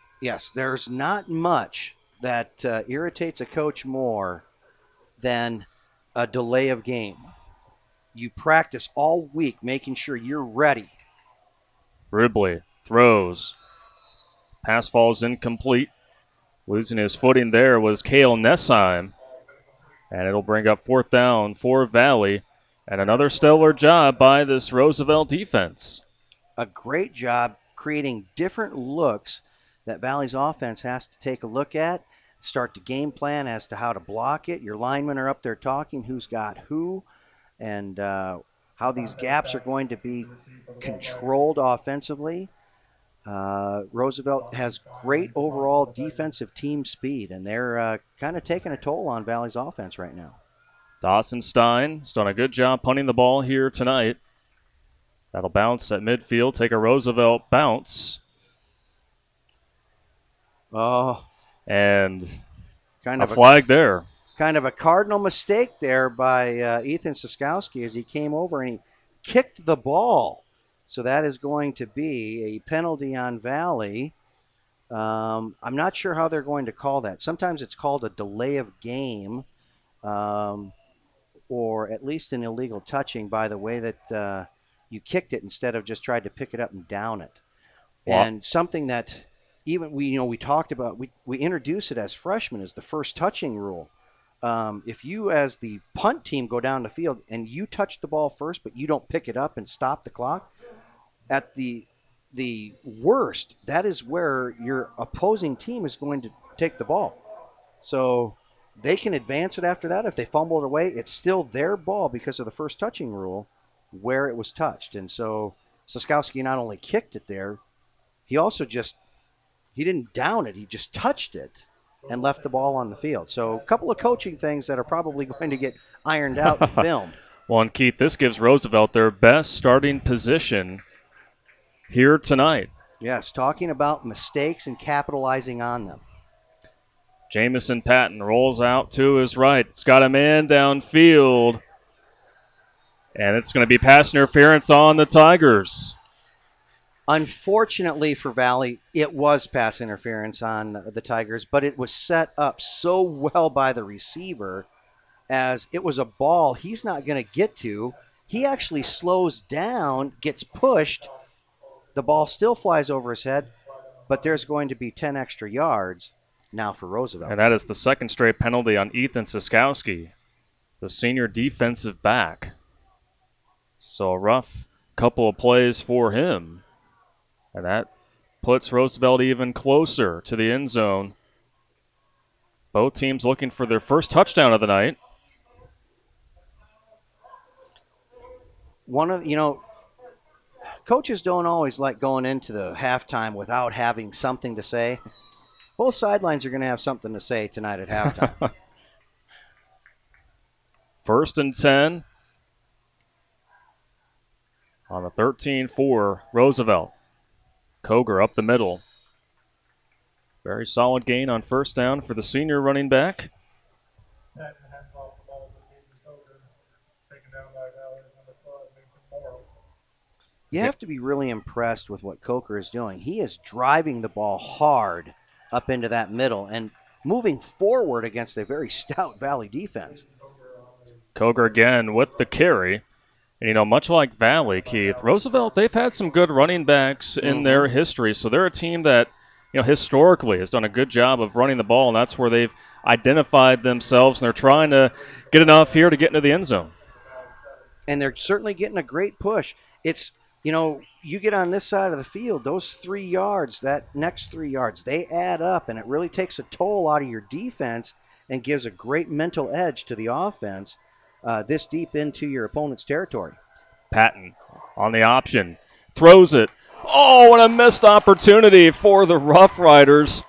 not much that irritates a coach more than a delay of game. You practice all week making sure you're ready. Rubley throws. Pass falls incomplete. Losing his footing there was Kale Nessheim. And it'll bring up 4th down for Valley. And another stellar job by this Roosevelt defense. A great job creating different looks that Valley's offense has to take a look at. Start the game plan as to how to block it. Your linemen are up there talking who's got who and how these gaps are going to be controlled offensively. Roosevelt has great overall defensive team speed, and they're kind of taking a toll on Valley's offense right now. Dawson Stein's done a good job punting the ball here tonight. That'll bounce at midfield, take a Roosevelt bounce. Oh. And kind a of flag there. Kind of a cardinal mistake there by Ethan Siskowski as he came over and he kicked the ball. So that is going to be a penalty on Valley. I'm not sure how they're going to call that. Sometimes it's called a delay of game or at least an illegal touching by the way that you kicked it instead of just tried to pick it up and down it. Wow. And something that even we talked about, we introduced it as freshmen as the first touching rule. If you as the punt team go down the field and you touch the ball first, but you don't pick it up and stop the clock, at the worst, that is where your opposing team is going to take the ball. So they can advance it after that. If they fumble it away, it's still their ball because of the first touching rule where it was touched. And so Siskowski not only kicked it there, he also he didn't down it. He just touched it and left the ball on the field. So a couple of coaching things that are probably going to get ironed out and filmed. Well, and Keith, this gives Roosevelt their best starting position here tonight. Yes, talking about mistakes and capitalizing on them. Jamison Patton rolls out to his right. It's got a man downfield. And it's going to be pass interference on the Tigers. Unfortunately for Valley, it was pass interference on the Tigers, but it was set up so well by the receiver as it was a ball he's not going to get to. He actually slows down, gets pushed. The ball still flies over his head, but there's going to be 10 extra yards now for Roosevelt. And that is the second straight penalty on Ethan Siskowski, the senior defensive back. So a rough couple of plays for him. And that puts Roosevelt even closer to the end zone. Both teams looking for their first touchdown of the night. coaches don't always like going into the halftime without having something to say. Both sidelines are going to have something to say tonight at halftime. 1st and 10 on the 13-4 Roosevelt. Koger up the middle. Very solid gain on 1st down for the senior running back. Patton hands off the ball to Jayden Williams, taken down by Valley number 12, Nathan Morrow. You have to be really impressed with what Coker is doing. He is driving the ball hard up into that middle and moving forward against a very stout Valley defense. Koger again with the carry. And, much like Valley, Keith, Roosevelt, they've had some good running backs in their history. So they're a team that, historically has done a good job of running the ball, and that's where they've identified themselves, and they're trying to get enough here to get into the end zone. And they're certainly getting a great push. It's, you get on this side of the field, those 3 yards, that next 3 yards, they add up, and it really takes a toll out of your defense and gives a great mental edge to the offense this deep into your opponent's territory. Patton on the option, throws it. Oh, what a missed opportunity for the Rough Riders.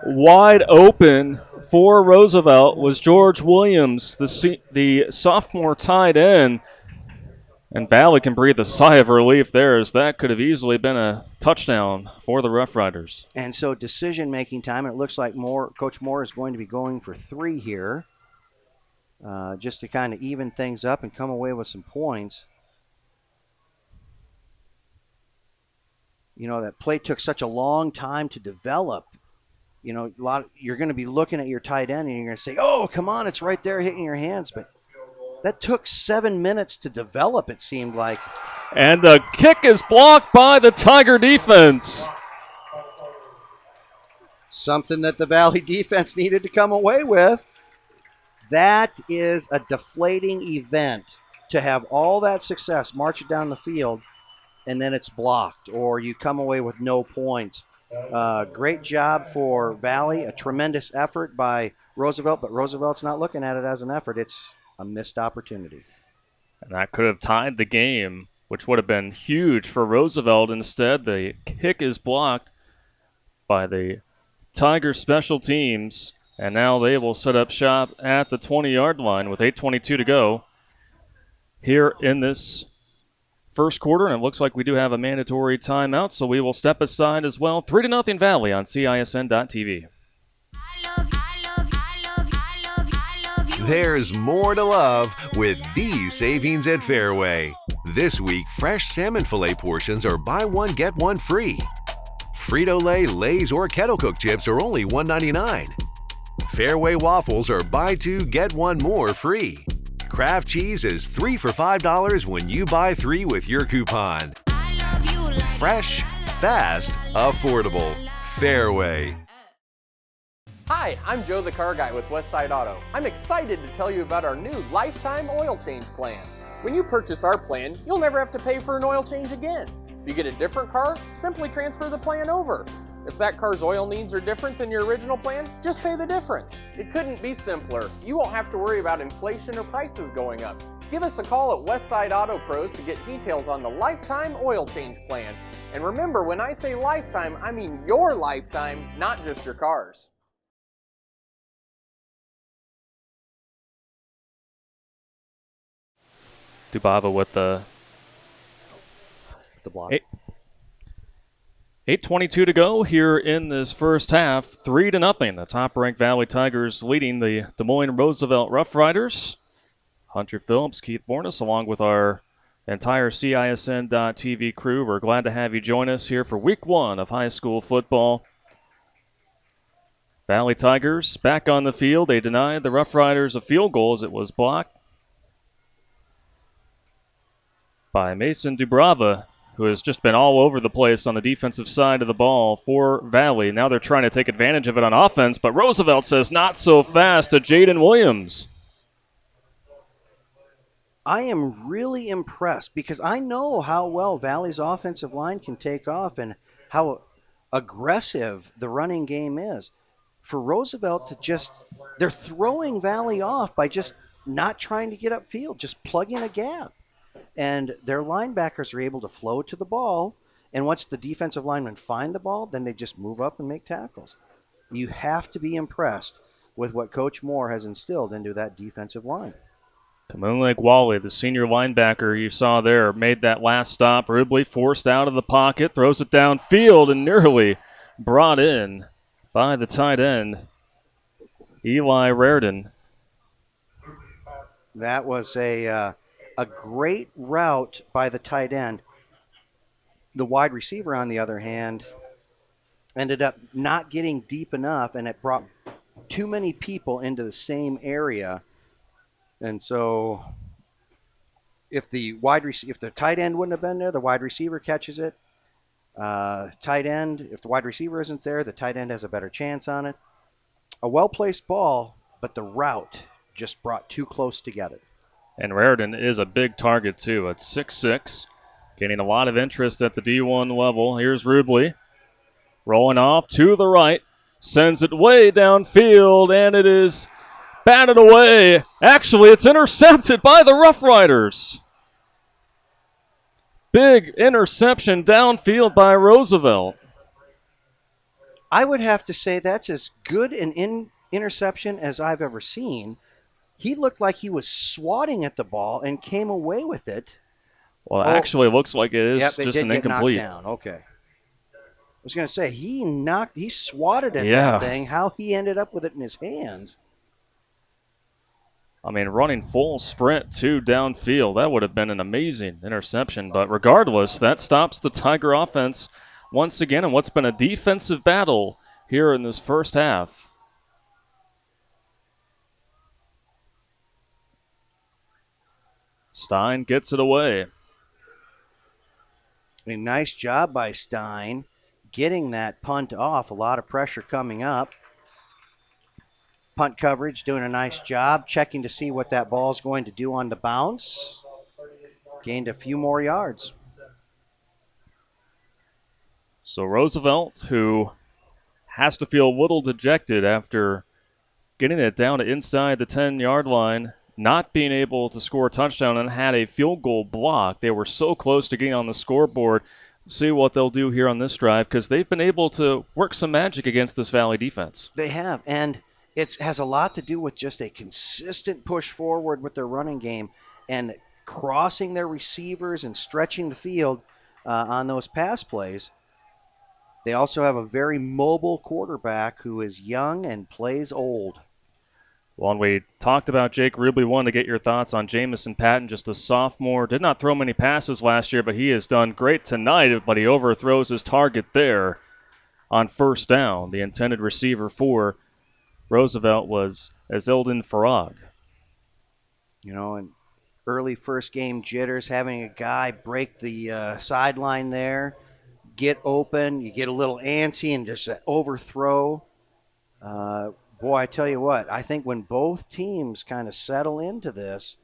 Wide open for Roosevelt was George Williams, the sophomore tight end. And Valley can breathe a sigh of relief there, as that could have easily been a touchdown for the Rough Riders. And so decision-making time, and it looks like Coach Moore is going to be going for 3 here, just to kind of even things up and come away with some points. That play took such a long time to develop. You're going to be looking at your tight end and you're going to say, oh, come on, it's right there hitting your hands. But that took 7 minutes to develop, it seemed like. And the kick is blocked by the Tiger defense. Something that the Valley defense needed to come away with. That is a deflating event, to have all that success marching down the field, and then it's blocked, or you come away with no points. Great job for Valley, a tremendous effort by Roosevelt, but Roosevelt's not looking at it as an effort. It's a missed opportunity. And that could have tied the game, which would have been huge for Roosevelt. Instead, the kick is blocked by the Tiger special teams, and now they will set up shop at the 20-yard line with 8:22 to go here in this first quarter, and it looks like we do have a mandatory timeout, so we will step aside as well. 3-0 Valley on CISN.TV. There's more to love with these savings at Fairway. This week, fresh salmon fillet portions are buy one, get one free. Frito-Lay, Lay's, or Kettle Cook chips are only $1.99. Fairway waffles are buy two, get one more free. Kraft cheese is 3 for $5 when you buy 3 with your coupon. Fresh, fast, affordable. Fairway. Hi, I'm Joe the Car Guy with Westside Auto. I'm excited to tell you about our new lifetime oil change plan. When you purchase our plan, you'll never have to pay for an oil change again. If you get a different car, simply transfer the plan over. If that car's oil needs are different than your original plan, just pay the difference. It couldn't be simpler. You won't have to worry about inflation or prices going up. Give us a call at Westside Auto Pros to get details on the lifetime oil change plan. And remember, when I say lifetime, I mean your lifetime, not just your car's. Dubava with the block. 8:22 to go here in this first half. 3-0. The top-ranked Valley Tigers leading the Des Moines Roosevelt Rough Riders. Hunter Phillips, Keith Bornas, along with our entire CISN.TV crew. We're glad to have you join us here for week 1 of high school football. Valley Tigers back on the field. They denied the Rough Riders a field goal as it was blocked by Mason Dubrava, who has just been all over the place on the defensive side of the ball for Valley. Now they're trying to take advantage of it on offense, but Roosevelt says not so fast to Jayden Williams. I am really impressed because I know how well Valley's offensive line can take off and how aggressive the running game is. For Roosevelt to just, they're throwing Valley off by just not trying to get upfield, just plugging a gap. and their linebackers are able to flow to the ball. And once the defensive linemen find the ball, then they just move up and make tackles. You have to be impressed with what Coach Moore has instilled into that defensive line. Kamunle Gwale, the senior linebacker you saw there, made that last stop. Rubley forced out of the pocket, throws it downfield, and nearly brought in by the tight end, Eli Raridan. That was a great route by the tight end. The wide receiver, on the other hand, ended up not getting deep enough, and it brought too many people into the same area. And so if the tight end wouldn't have been there, the wide receiver catches it. Tight end, if the wide receiver isn't there, the tight end has a better chance on it. A well-placed ball, but the route just brought too close together. And Raridan is a big target, too, at 6'6", getting a lot of interest at the D1 level. Here's Rubley, rolling off to the right, sends it way downfield, and it is batted away. Actually, it's intercepted by the Rough Riders. Big interception downfield by Roosevelt. I would have to say that's as good an interception as I've ever seen. He looked like he was swatting at the ball and came away with it. Well, it actually looks like it is just an incomplete. Knocked down. Okay. I was going to say, he swatted at that thing. How he ended up with it in his hands. I mean, running full sprint, too, downfield. That would have been an amazing interception. But regardless, that stops the Tiger offense once again in what's been a defensive battle here in this first half. Stein gets it away. A nice job by Stein getting that punt off. A lot of pressure coming up. Punt coverage doing a nice job, checking to see what that ball is going to do on the bounce. Gained a few more yards. So Roosevelt, who has to feel a little dejected after getting it down to inside the 10-yard line, not being able to score a touchdown, and had a field goal block. They were so close to getting on the scoreboard. See what they'll do here on this drive, because they've been able to work some magic against this Valley defense. They have, and it has a lot to do with just a consistent push forward with their running game and crossing their receivers and stretching the field on those pass plays. They also have a very mobile quarterback who is young and plays old. Well, and we talked about Jake Rubley. Wanted to get your thoughts on Jamison Patton, just a sophomore. Did not throw many passes last year, but he has done great tonight. But he overthrows his target there on first down. The intended receiver for Roosevelt was Azildin Farag. You know, in early first game jitters, having a guy break the sideline there, get open, you get a little antsy and just an overthrow. Boy, I tell you what, I think when both teams kind of settle into this,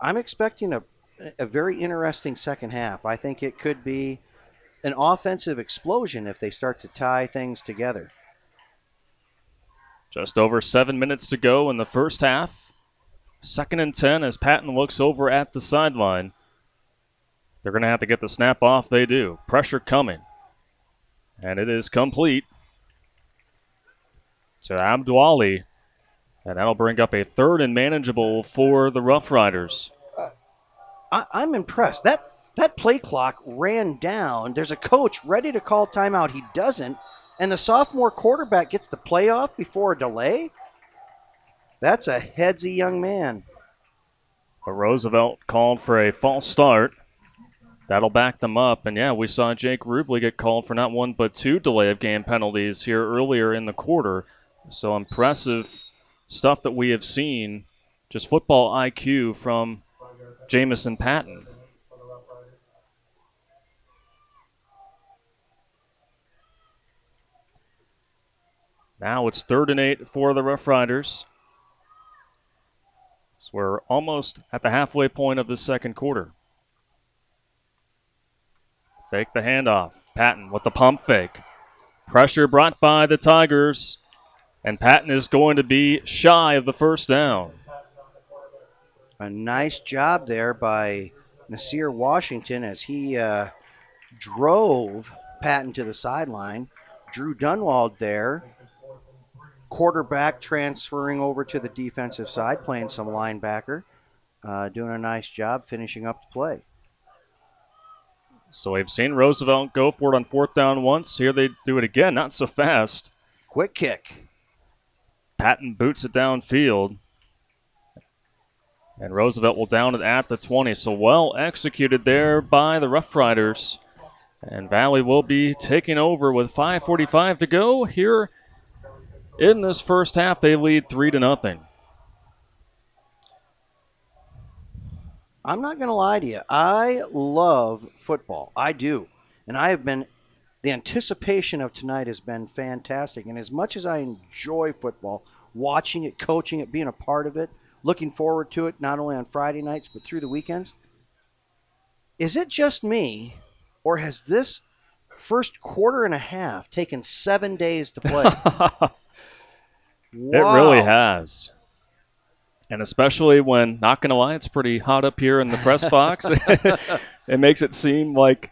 I'm expecting a very interesting second half. I think it could be an offensive explosion if they start to tie things together. Just over 7 minutes to go in the first half. 2nd and 10 as Patton looks over at the sideline. They're going to have to get the snap off. They do. Pressure coming. And it is complete to Abduali. And that'll bring up a 3rd and manageable for the Rough Riders. I'm impressed. That play clock ran down. There's a coach ready to call timeout. He doesn't. And the sophomore quarterback gets the play off before a delay? That's a headsy young man. But Roosevelt called for a false start. That'll back them up. And, yeah, we saw Jake Rubley get called for not 1 but 2 delay of game penalties here earlier in the quarter. So impressive stuff that we have seen. Just football IQ from Jamison Patton. Now it's 3rd and 8 for the Rough Riders. So we're almost at the halfway point of the second quarter. Fake the handoff. Patton with the pump fake. Pressure brought by the Tigers. And Patton is going to be shy of the first down. A nice job there by Nasir Washington as he drove Patton to the sideline. Drew Dunwald there. Quarterback transferring over to the defensive side, playing some linebacker. Doing a nice job finishing up the play. So we've seen Roosevelt go for it on 4th down once. Here they do it again, not so fast. Quick kick. Patton boots it downfield. And Roosevelt will down it at the 20. So well executed there by the Rough Riders. And Valley will be taking over with 5:45 to go. Here in this first half, they lead 3-0. I'm not going to lie to you. I love football. I do. And the anticipation of tonight has been fantastic. And as much as I enjoy football, watching it, coaching it, being a part of it, looking forward to it, not only on Friday nights, but through the weekends, is it just me, or has this first quarter and a half taken 7 days to play? It really has. And especially when, not going to lie, it's pretty hot up here in the press box. It makes it seem like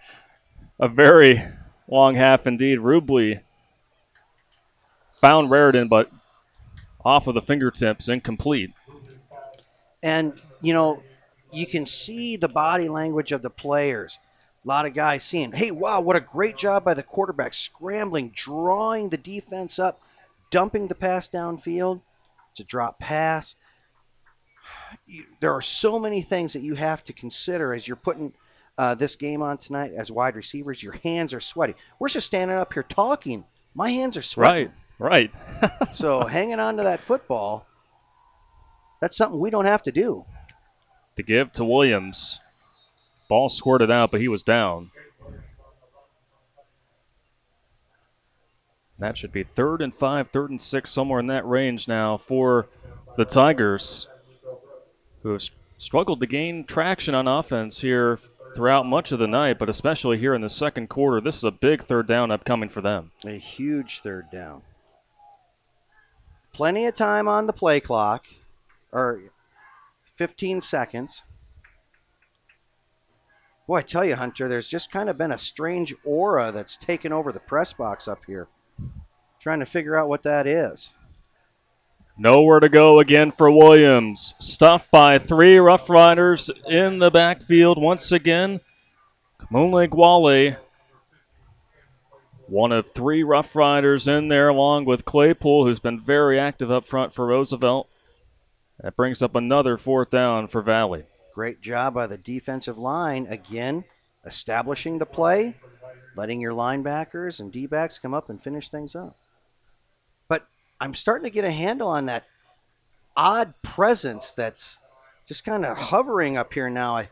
a very long half indeed. Rubley found Raritan, but off of the fingertips, incomplete. And, you can see the body language of the players. A lot of guys seeing, hey, wow, what a great job by the quarterback, scrambling, drawing the defense up, dumping the pass downfield. It's a drop pass. There are so many things that you have to consider as you're putting this game on tonight as wide receivers. Your hands are sweaty. We're just standing up here talking. My hands are sweating. Right. So hanging on to that football, that's something we don't have to do. The give to Williams. Ball squirted out, but he was down. That should be 3rd and 5, 3rd and 6, somewhere in that range now for the Tigers, who have struggled to gain traction on offense here throughout much of the night, but especially here in the second quarter. This is a big 3rd down upcoming for them. A huge 3rd down. Plenty of time on the play clock, or 15 seconds. Boy, I tell you, Hunter, there's just kind of been a strange aura that's taken over the press box up here. Trying to figure out what that is. Nowhere to go again for Williams. Stuffed by 3 Rough Riders in the backfield once again. Kamunle Gwale, one of 3 Rough Riders in there, along with Claypool, who's been very active up front for Roosevelt. That brings up another 4th down for Valley. Great job by the defensive line, again, establishing the play, letting your linebackers and D-backs come up and finish things up. But I'm starting to get a handle on that odd presence that's just kind of hovering up here now. I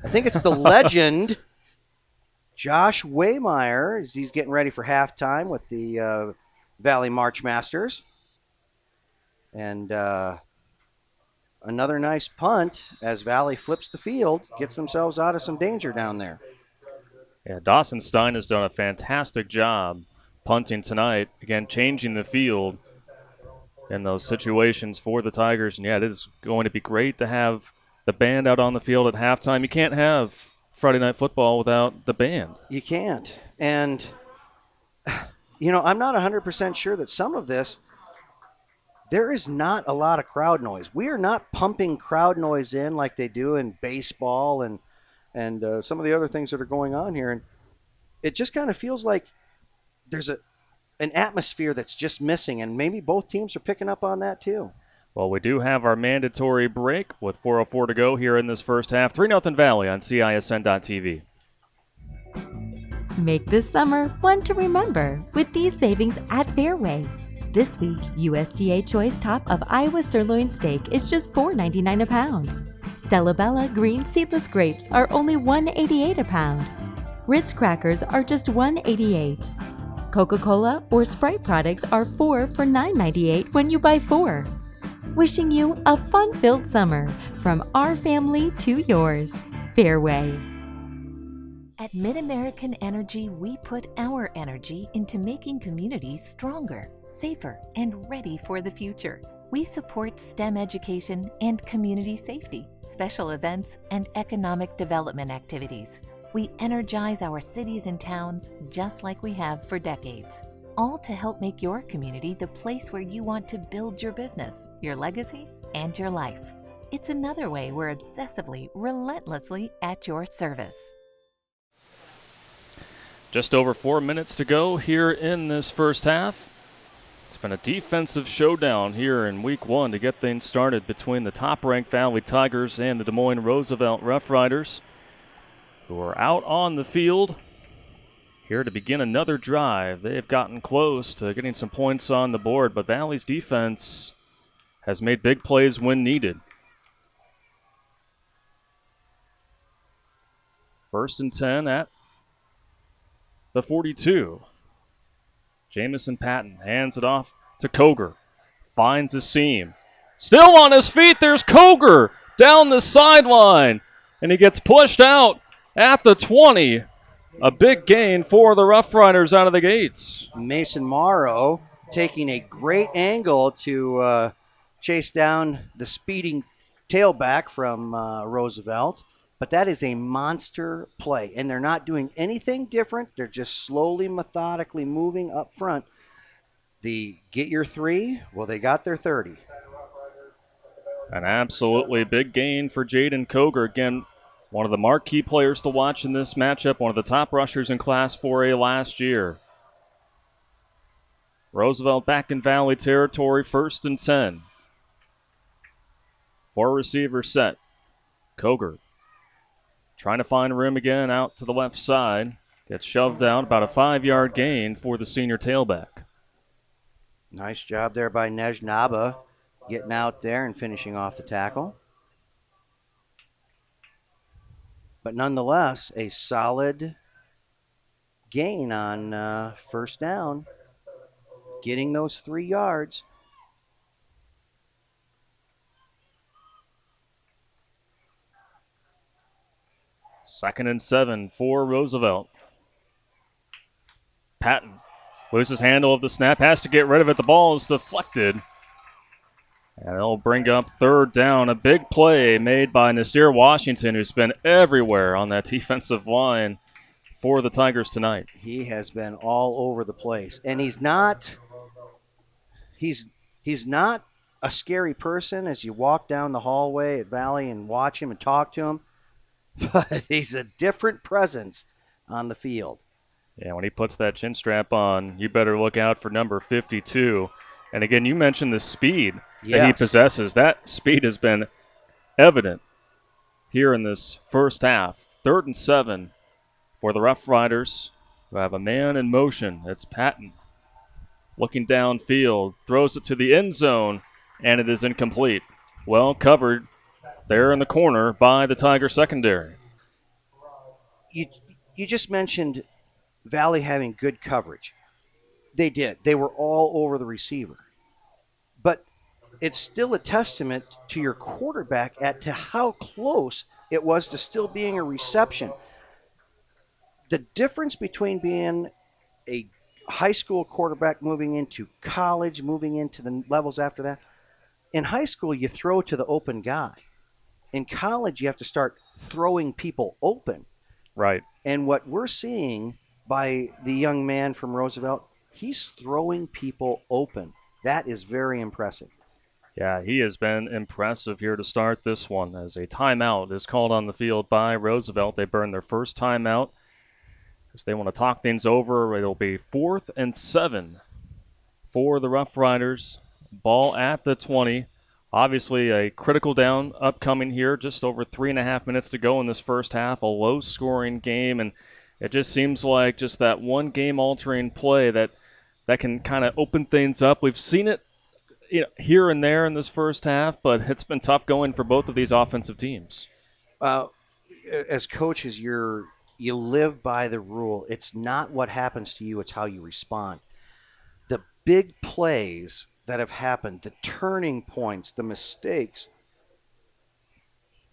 think it's the legend, Josh Waymeyer, as he's getting ready for halftime with the Valley March Masters. And another nice punt as Valley flips the field, gets themselves out of some danger down there. Yeah, Dawson Stein has done a fantastic job punting tonight. Again, changing the field in those situations for the Tigers. And, yeah, it is going to be great to have the band out on the field at halftime. You can't have Friday Night Football without the band. You can't. And, I'm not 100% sure that some of this, there is not a lot of crowd noise. We are not pumping crowd noise in like they do in baseball and some of the other things that are going on here. And it just kind of feels like there's an atmosphere that's just missing, and maybe both teams are picking up on that too. Well, we do have our mandatory break with 4:04 to go here in this first half. 3-0 Valley on CISN.TV. Make this summer one to remember with these savings at Fairway. This week, USDA Choice Top of Iowa Sirloin Steak is just $4.99 a pound. Stella Bella Green Seedless Grapes are only $1.88 a pound. Ritz Crackers are just $1.88. Coca-Cola or Sprite products are 4 for $9.98 when you buy 4. Wishing you a fun-filled summer from our family to yours. Fairway. At MidAmerican Energy, we put our energy into making communities stronger, safer, and ready for the future. We support STEM education and community safety, special events, and economic development activities. We energize our cities and towns just like we have for decades, all to help make your community the place where you want to build your business, your legacy, and your life. It's another way we're obsessively, relentlessly at your service. Just over 4 minutes to go here in this first half. It's been a defensive showdown here in week 1 to get things started between the top-ranked Valley Tigers and the Des Moines Roosevelt Rough Riders, who are out on the field here to begin another drive. They have gotten close to getting some points on the board, but Valley's defense has made big plays when needed. 1st and 10 at the 42. Jamison Patton hands it off to Koger. Finds a seam. Still on his feet, there's Koger down the sideline. And he gets pushed out at the 20. A big gain for the Rough Riders out of the gates. Mason Morrow taking a great angle to chase down the speeding tailback from Roosevelt. But that is a monster play, and they're not doing anything different. They're just slowly, methodically moving up front. The get your 3, well, they got their 30. An absolutely big gain for Jayden Koger. Again, one of the marquee players to watch in this matchup, one of the top rushers in Class 4A last year. Roosevelt back in Valley territory, 1st and 10. 4 receivers set. Koger trying to find room again out to the left side. Gets shoved out, about a 5-yard gain for the senior tailback. Nice job there by Nejnaba getting out there and finishing off the tackle. But nonetheless, a solid gain on 1st down, getting those 3 yards. Second and 7 for Roosevelt. Patton loses handle of the snap, has to get rid of it. The ball is deflected. And it'll bring up 3rd down. A big play made by Nasir Washington, who's been everywhere on that defensive line for the Tigers tonight. He has been all over the place. And he's not a scary person as you walk down the hallway at Valley and watch him and talk to him. But he's a different presence on the field. Yeah, when he puts that chin strap on, you better look out for number 52. And again, you mentioned the speed that he possesses. That speed has been evident here in this first half. 3rd and 7 for the Rough Riders, who have a man in motion. It's Patton looking downfield, throws it to the end zone, and it is incomplete. Well covered there in the corner by the Tiger secondary. You just mentioned Valley having good coverage. They did. They were all over the receiver. But it's still a testament to your quarterback as to how close it was to still being a reception. The difference between being a high school quarterback moving into college, moving into the levels after that, in high school you throw to the open guy. In college, you have to start throwing people open. Right. And what we're seeing by the young man from Roosevelt, he's throwing people open. That is very impressive. Yeah, he has been impressive here to start this one as a timeout is called on the field by Roosevelt. They burn their first timeout because they want to talk things over. It'll be 4th and 7 for the Rough Riders. Ball at the 20. Obviously, a critical down upcoming here. Just over 3.5 minutes to go in this first half. A low-scoring game, and it just seems like just that one game-altering play that can kind of open things up. We've seen it here and there in this first half, but it's been tough going for both of these offensive teams. As coaches, you live by the rule. It's not what happens to you, it's how you respond. The big plays that have happened, the turning points, the mistakes,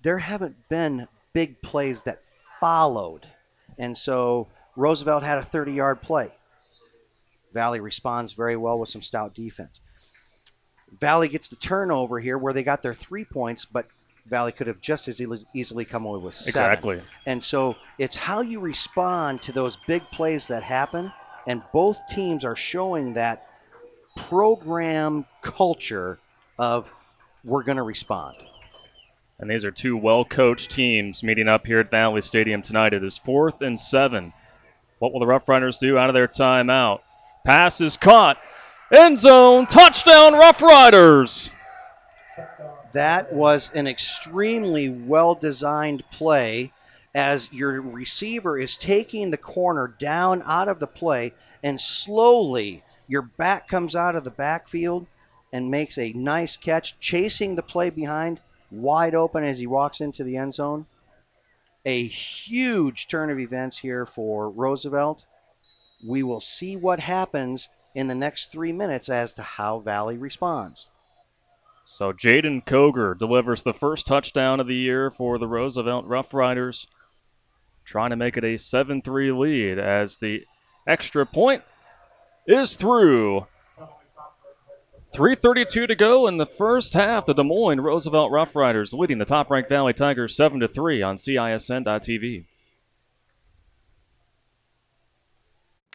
there haven't been big plays that followed. And so Roosevelt had a 30-yard play. Valley responds very well with some stout defense. Valley gets the turnover here where they got their 3 points, but Valley could have just as easily come away with 7. Exactly. And so it's how you respond to those big plays that happen, and both teams are showing that program culture of we're going to respond. And these are two well-coached teams meeting up here at Valley Stadium tonight. It is 4th and 7. What will the Rough Riders do out of their timeout? Pass is caught. End zone. Touchdown, Rough Riders. That was an extremely well-designed play as your receiver is taking the corner down out of the play, and slowly your back comes out of the backfield and makes a nice catch, chasing the play behind, wide open as he walks into the end zone. A huge turn of events here for Roosevelt. We will see what happens in the next 3 minutes as to how Valley responds. So Jayden Koger delivers the first touchdown of the year for the Roosevelt Rough Riders, trying to make it a 7-3 lead as the extra point is through. 3:32 to go in the first half. The Des Moines Roosevelt Rough Riders leading the top-ranked Valley Tigers 7-3 on CISN.TV.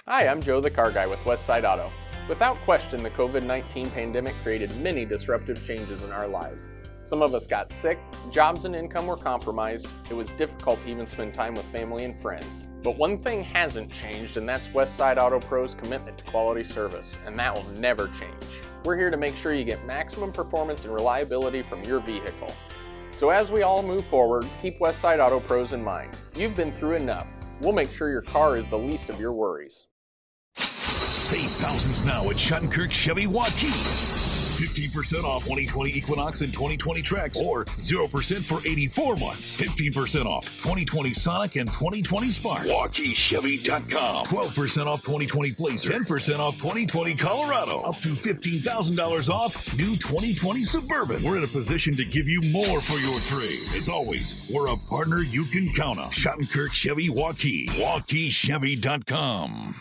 Hi, I'm Joe the Car Guy with Westside Auto. Without question, the COVID-19 pandemic created many disruptive changes in our lives. Some of us got sick, jobs and income were compromised, it was difficult to even spend time with family and friends. But one thing hasn't changed, and that's Westside Auto Pro's commitment to quality service, and that will never change. We're here to make sure you get maximum performance and reliability from your vehicle. So as we all move forward, keep Westside Auto Pros in mind. You've been through enough. We'll make sure your car is the least of your worries. Save thousands now at Shattenkirk Chevy Waukee. 15% off 2020 Equinox and 2020 Trax, or 0% for 84 months. 15% off 2020 Sonic and 2020 Spark. WaukeeChevy.com. 12% off 2020 Blazer. 10% off 2020 Colorado. Up to $15,000 off new 2020 Suburban. We're in a position to give you more for your trade. As always, we're a partner you can count on. Shattenkirk Chevy Waukee. WaukeeChevy.com.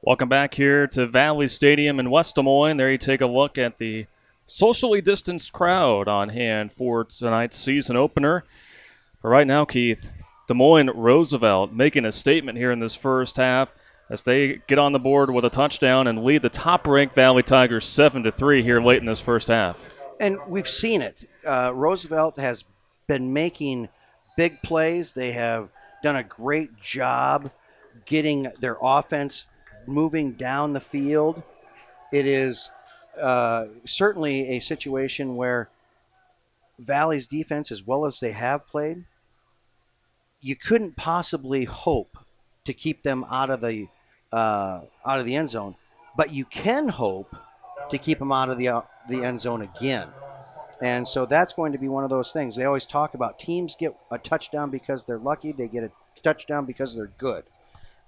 Welcome back here to Valley Stadium in West Des Moines. There you take a look at the socially distanced crowd on hand for tonight's season opener. But right now, Keith, Des Moines Roosevelt making a statement here in this first half as they get on the board with a touchdown and lead the top-ranked Valley Tigers 7-3 here late in this first half. And we've seen it. Roosevelt has been making big plays. They have done a great job getting their offense moving down the field. It is certainly a situation where Valley's defense, as well as they have played, you couldn't possibly hope to keep them out of the end zone, but you can hope to keep them out of the end zone again. And so that's going to be one of those things. They always talk about teams get a touchdown because they're lucky. They get a touchdown because they're good.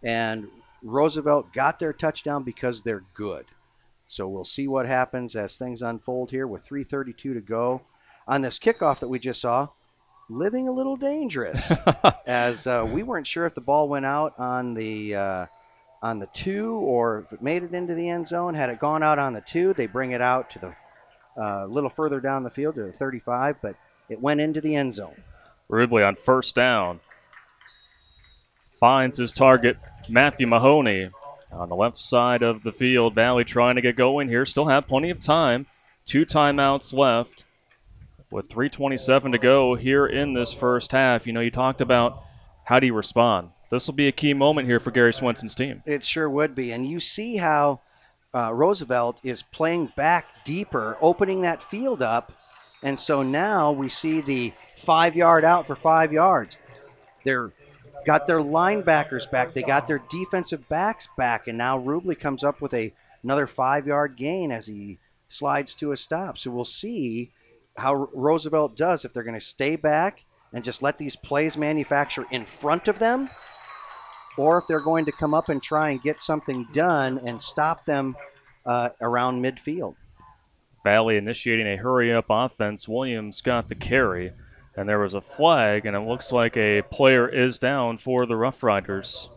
And Roosevelt got their touchdown because they're good. So we'll see what happens as things unfold here with 3:32 to go. On this kickoff that we just saw, living a little dangerous as we weren't sure if the ball went out on the 2 or if it made it into the end zone. Had it gone out on the 2, they bring it out to the little further down the field to the 35, but it went into the end zone. Rubley on first down finds his target, Matthew Mahoney, on the left side of the field. Valley trying to get going here. Still have plenty of time. 2 timeouts left with 3:27 to go here in this first half. You know, you talked about how do you respond. This will be a key moment here for Gary Swenson's team. It sure would be. And you see how Roosevelt is playing back deeper, opening that field up. And so now we see the 5-yard out for 5 yards. They're got their linebackers back. They got their defensive backs back. And now Rubley comes up with another 5-yard gain as he slides to a stop. So we'll see how Roosevelt does, if they're going to stay back and just let these plays manufacture in front of them, or if they're going to come up and try and get something done and stop them around midfield. Valley initiating a hurry-up offense. Williams got the carry, and there was a flag, and it looks like a player is down for the Rough Riders.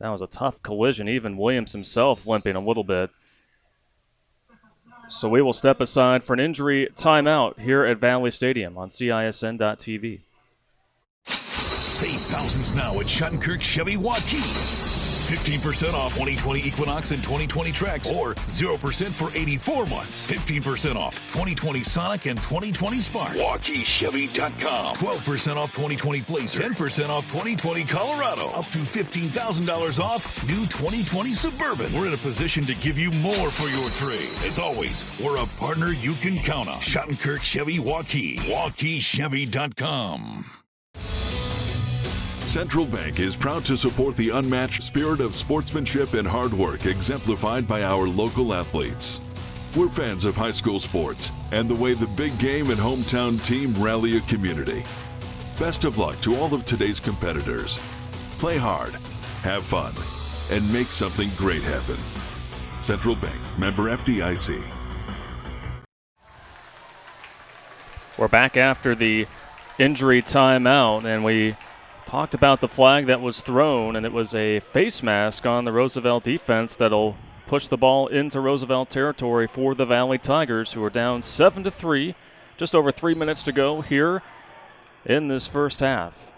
That was a tough collision. Even Williams himself limping a little bit. So we will step aside for an injury timeout here at Valley Stadium on CISN.TV. Save thousands now at Shattenkirk Chevy Waukee. 15% off 2020 Equinox and 2020 Trax, or 0% for 84 months. 15% off 2020 Sonic and 2020 Spark. WaukeeChevy.com. 12% off 2020 Blazer. 10% off 2020 Colorado. Up to $15,000 off new 2020 Suburban. We're in a position to give you more for your trade. As always, we're a partner you can count on. Shattenkirk Chevy Waukee. WaukeeChevy.com. Central Bank is proud to support the unmatched spirit of sportsmanship and hard work exemplified by our local athletes. We're fans of high school sports and the way the big game and hometown team rally a community. Best of luck to all of today's competitors. Play hard, have fun, and make something great happen. Central Bank, member FDIC. We're back after the injury timeout, and we talked about the flag that was thrown, and it was a face mask on the Roosevelt defense that'll push the ball into Roosevelt territory for the Valley Tigers, who are down 7-3, just over 3 minutes to go here in this first half.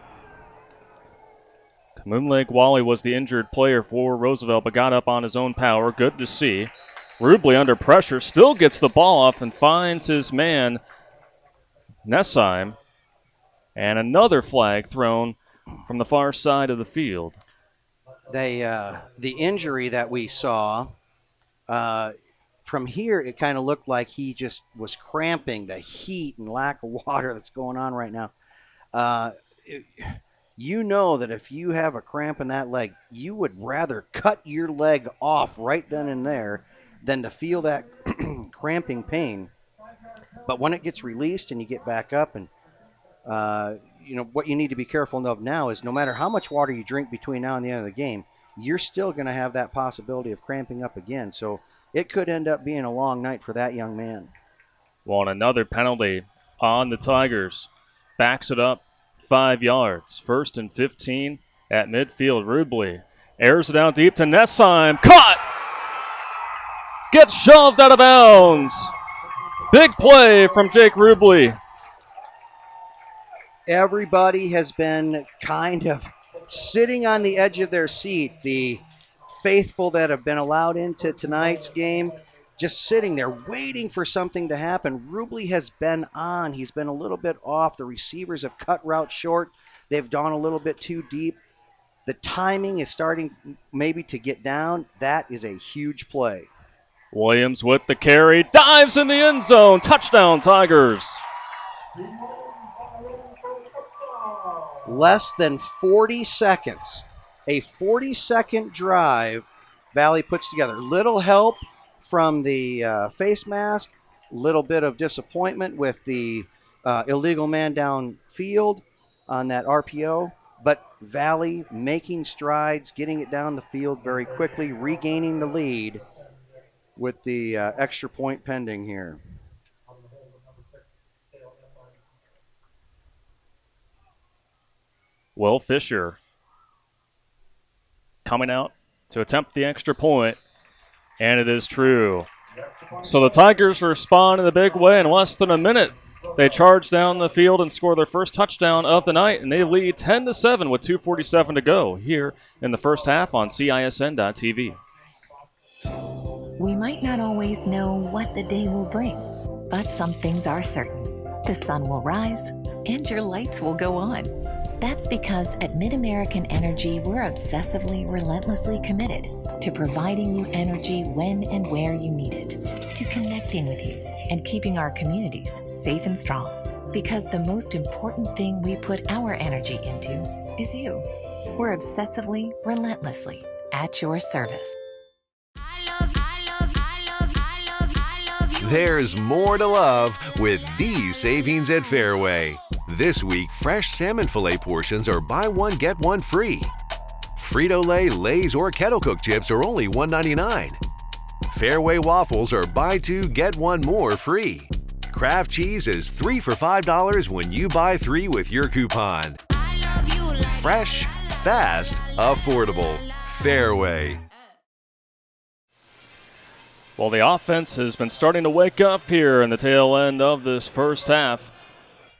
Moonlake Wally was the injured player for Roosevelt, but got up on his own power. Good to see. Rubley under pressure, still gets the ball off and finds his man, Nessheim, and another flag thrown from the far side of the field. The injury that we saw, from here, it kind of looked like he just was cramping. The heat and lack of water that's going on right now. You know that if you have a cramp in that leg, you would rather cut your leg off right then and there than to feel that cramping pain. But when it gets released and you get back up, and what you need to be careful of now is no matter how much water you drink between now and the end of the game, you're still going to have that possibility of cramping up again. So it could end up being a long night for that young man. Well, and another penalty on the Tigers. Backs it up 5 yards. 1st and 15 at midfield. Rubley airs it out deep to Nessheim. Caught! Gets shoved out of bounds. Big play from Jake Rubley. Everybody has been kind of sitting on the edge of their seat. The faithful that have been allowed into tonight's game, just sitting there waiting for something to happen. Rubley has been on. He's been a little bit off. The receivers have cut routes short. They've gone a little bit too deep. The timing is starting maybe to get down. That is a huge play. Williams with the carry. Dives in the end zone. Touchdown, Tigers. Less than 40 seconds. A 40-second drive Valley puts together. Little help from the face mask. Little bit of disappointment with the illegal man downfield on that RPO. But Valley making strides, getting it down the field very quickly, regaining the lead with the extra point pending here. Will Fisher coming out to attempt the extra point, and it is true. So the Tigers respond in a big way. In less than a minute, they charge down the field and score their first touchdown of the night, and they lead 10-7 with 2:47 to go here in the first half on CISN.TV. We might not always know what the day will bring, but some things are certain. The sun will rise and your lights will go on. That's because at MidAmerican Energy, we're obsessively, relentlessly committed to providing you energy when and where you need it, to connecting with you and keeping our communities safe and strong. Because the most important thing we put our energy into is you. We're obsessively, relentlessly at your service. There's more to love with these savings at Fairway. This week, fresh salmon fillet portions are buy one, get one free. Frito-Lay, Lay's, or Kettle Cook chips are only $1.99. Fairway waffles are buy two, get one more free. Kraft cheese is 3 for $5 when you buy 3 with your coupon. Fresh, fast, affordable. Fairway. Well, the offense has been starting to wake up here in the tail end of this first half.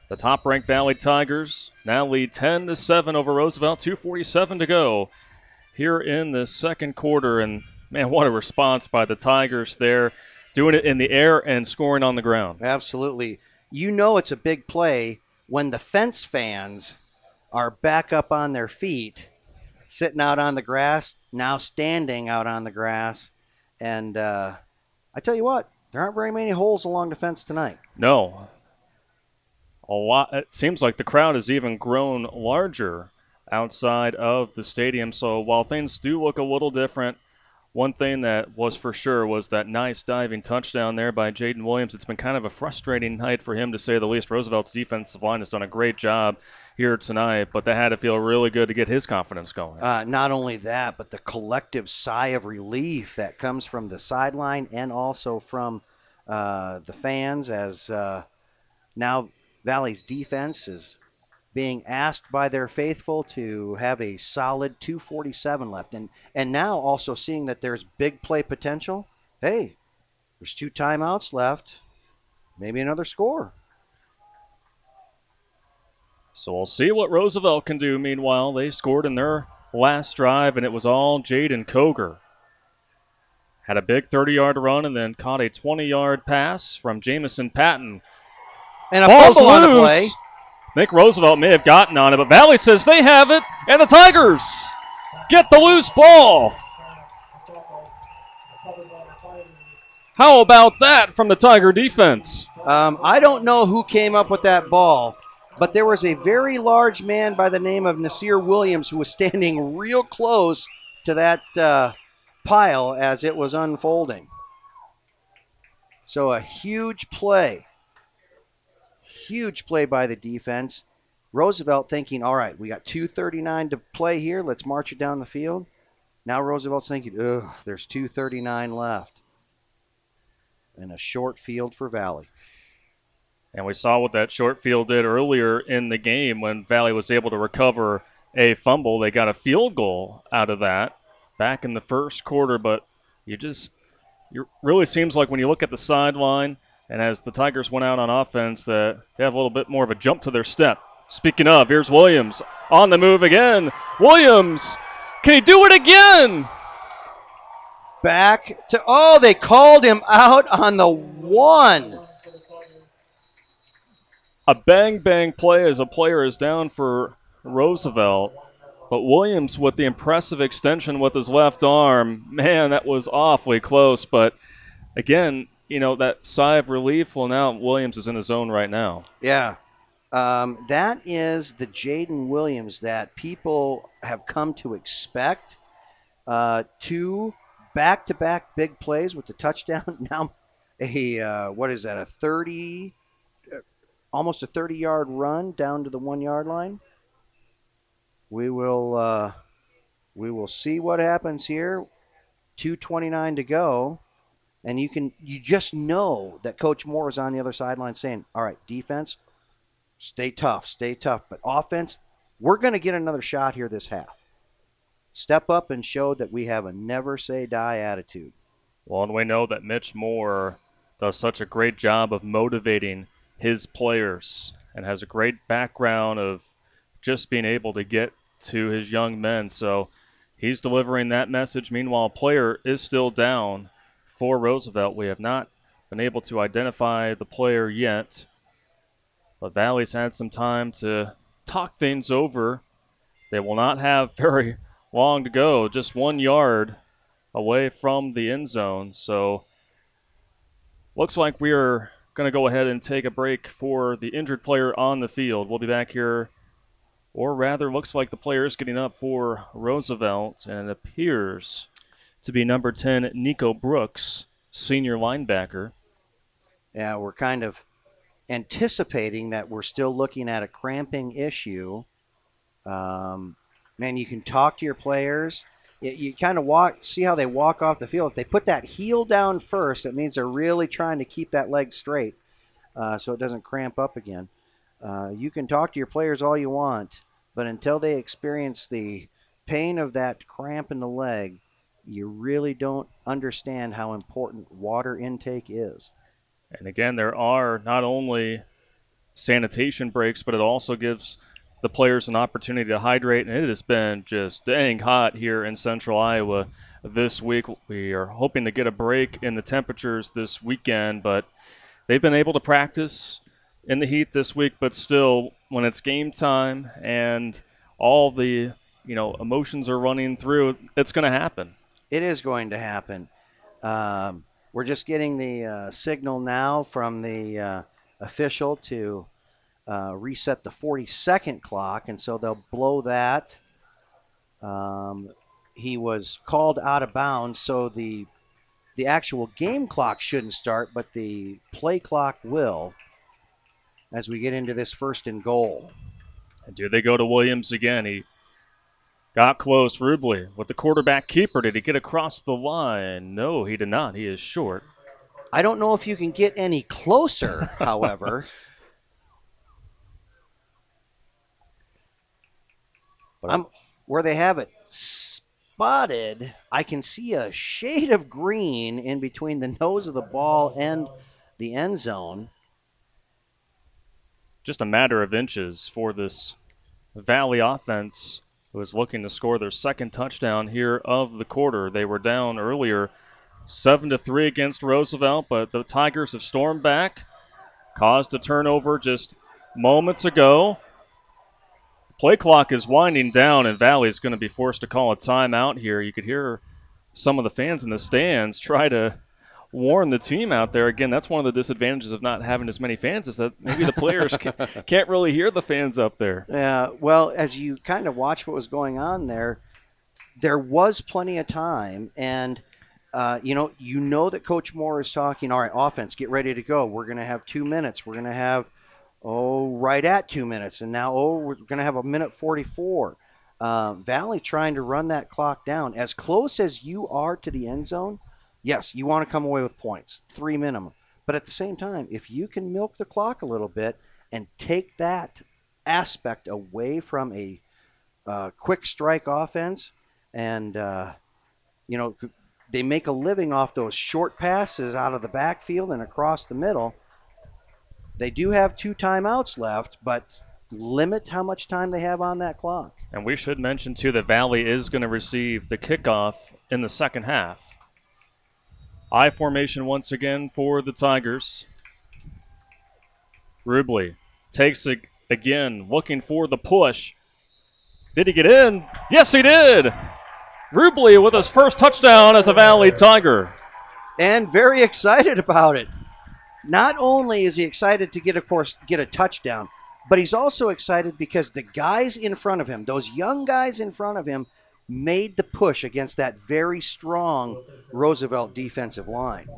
The top-ranked Valley Tigers now lead 10-7 over Roosevelt, 2:47 to go here in the second quarter. And, man, what a response by the Tigers there, doing it in the air and scoring on the ground. Absolutely. You know it's a big play when the fence fans are back up on their feet, sitting out on the grass, now standing out on the grass. And I tell you what, there aren't very many holes along the fence tonight. No. A lot. It seems like the crowd has even grown larger outside of the stadium. So while things do look a little different, one thing that was for sure was that nice diving touchdown there by Jayden Williams. It's been kind of a frustrating night for him, to say the least. Roosevelt's defensive line has done a great job here tonight, but they had to feel really good to get his confidence going. Not only that, but the collective sigh of relief that comes from the sideline and also from the fans, as now Valley's defense is being asked by their faithful to have a solid 2:47 left. And now also seeing that there's big play potential. Hey, there's 2 timeouts left. Maybe another score. So we'll see what Roosevelt can do. Meanwhile, they scored in their last drive, and it was all Jayden Coger. Had a big 30-yard run and then caught a 20-yard pass from Jamison Patton. And a Ball's fumble on the loose. play. I think Roosevelt may have gotten on it, but Valley says they have it, and the Tigers get the loose ball. How about that from the Tiger defense? I don't know who came up with that ball, but there was a very large man by the name of Nasir Williams who was standing real close to that pile as it was unfolding. So a huge play. Huge play by the defense. Roosevelt thinking, all right, we got 2:39 to play here. Let's march it down the field. Now Roosevelt's thinking, there's 2:39 left. And a short field for Valley. And we saw what that short field did earlier in the game when Valley was able to recover a fumble. They got a field goal out of that back in the first quarter, but it really seems like when you look at the sideline and as the Tigers went out on offense that they have a little bit more of a jump to their step. Speaking of, here's Williams on the move again. Williams, can he do it again? Back to, they called him out on the 1. A bang-bang play as a player is down for Roosevelt. But Williams with the impressive extension with his left arm, man, that was awfully close. But again, that sigh of relief, well, now Williams is in his zone right now. Yeah. That is the Jayden Williams that people have come to expect. 2 back-to-back big plays with the touchdown. Now almost a 30-yard run down to the 1-yard line. We will see what happens here. 2:29 to go. And you just know that Coach Moore is on the other sideline saying, all right, defense, stay tough. But offense, we're going to get another shot here this half. Step up and show that we have a never-say-die attitude. Well, and we know that Mitch Moore does such a great job of motivating his players and has a great background of just being able to get to his young men. So he's delivering that message. Meanwhile, a player is still down for Roosevelt. We have not been able to identify the player yet, but Valley's had some time to talk things over. They will not have very long to go, just 1 yard away from the end zone. So looks like we are going to go ahead and take a break for the injured player on the field. We'll be back here, or rather looks like the player is getting up for Roosevelt, and it appears to be number 10, Nico Brooks, senior linebacker. Yeah, we're kind of anticipating that we're still looking at a cramping issue. Man, you can talk to your players. You kind of see how they walk off the field. If they put that heel down first, it means they're really trying to keep that leg straight so it doesn't cramp up again. You can talk to your players all you want, but until they experience the pain of that cramp in the leg, you really don't understand how important water intake is. And again, there are not only sanitation breaks, but it also gives the players an opportunity to hydrate. And it has been just dang hot here in central Iowa this week. We are hoping to get a break in the temperatures this weekend, but they've been able to practice in the heat this week. But still, when it's game time and all the emotions are running through, it's going to happen. It is going to happen. We're just getting the signal now from the official to reset the 40-second clock, and so they'll blow that. He was called out of bounds, so the actual game clock shouldn't start, but the play clock will as we get into this 1st and goal. And do they go to Williams again? He got close. Rubley with the quarterback keeper. Did he get across the line? No, he did not. He is short. I don't know if you can get any closer, however. But where they have it spotted, I can see a shade of green in between the nose of the ball and the end zone. Just a matter of inches for this Valley offense, who is looking to score their 2nd touchdown here of the quarter. They were down earlier 7-3 against Roosevelt, but the Tigers have stormed back, caused a turnover just moments ago. The play clock is winding down, and Valley is going to be forced to call a timeout here. You could hear some of the fans in the stands try to warn the team out there. Again, that's one of the disadvantages of not having as many fans, is that maybe the players can't really hear the fans up there. Yeah, well, as you kind of watch what was going on there was plenty of time, and you know that Coach Moore is talking, all right, offense, get ready to go. We're going to have 2 minutes. We're going to have, right at 2 minutes, and now, we're going to have a minute 44. Valley trying to run that clock down. As close as you are to the end zone, yes, you want to come away with points, 3 minimum. But at the same time, if you can milk the clock a little bit and take that aspect away from a quick strike offense, and, they make a living off those short passes out of the backfield and across the middle. They do have 2 timeouts left, but limit how much time they have on that clock. And we should mention, too, that Valley is going to receive the kickoff in the 2nd half. I formation once again for the Tigers. Rubley takes it again, looking for the push. Did he get in? Yes, he did! Rubley with his first touchdown as a Valley Tiger. And very excited about it. Not only is he excited to get a touchdown, but he's also excited because the guys in front of him, those young guys in front of him, made the push against that very strong Roosevelt defensive line.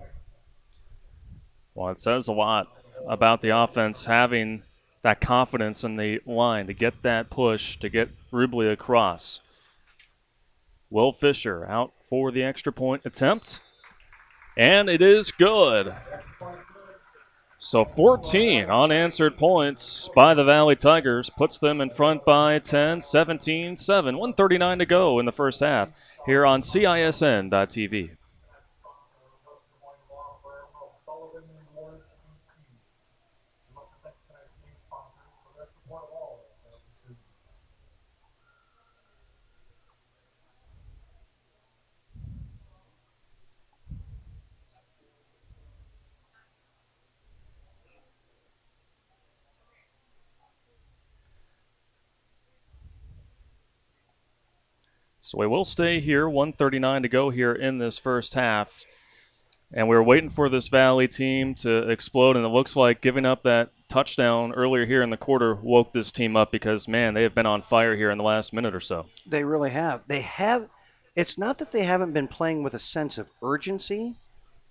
Well, it says a lot about the offense having that confidence in the line to get that push, to get Rubley across. Will Fisher out for the extra point attempt, and it is good. So 14 unanswered points by the Valley Tigers puts them in front by 10, 17-7, 1:39 to go in the first half here on CISN.TV. So we will stay here, 1:39 to go here in this first half. And we're waiting for this Valley team to explode, and it looks like giving up that touchdown earlier here in the quarter woke this team up because, man, they have been on fire here in the last minute or so. They really have. It's not that they haven't been playing with a sense of urgency,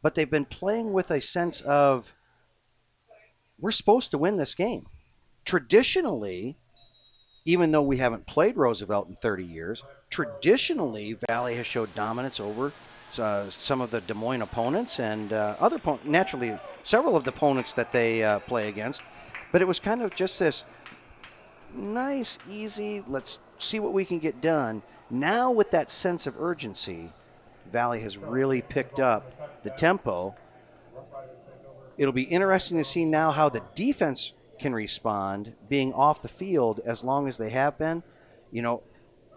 but they've been playing with a sense of, we're supposed to win this game. Traditionally, even though we haven't played Roosevelt in 30 years, traditionally Valley has showed dominance over some of the Des Moines opponents and naturally several of the opponents that they play against. But it was kind of just this nice, easy, let's see what we can get done. Now with that sense of urgency, Valley has really picked up the tempo. It'll be interesting to see now how the defense can respond being off the field as long as they have been.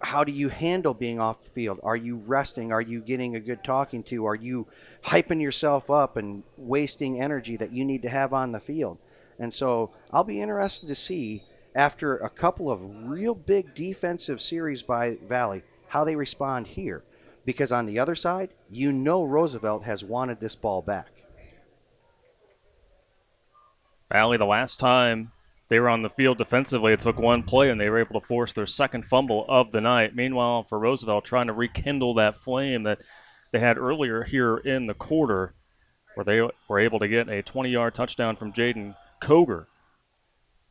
How do you handle being off the field? Are you resting? Are you getting a good talking to? Are you hyping yourself up and wasting energy that you need to have on the field? And so I'll be interested to see, after a couple of real big defensive series by Valley, how they respond here. Because on the other side, Roosevelt has wanted this ball back. Valley, the last time they were on the field defensively, it took one play, and they were able to force their second fumble of the night. Meanwhile, for Roosevelt, trying to rekindle that flame that they had earlier here in the quarter, where they were able to get a 20-yard touchdown from Jayden Koger.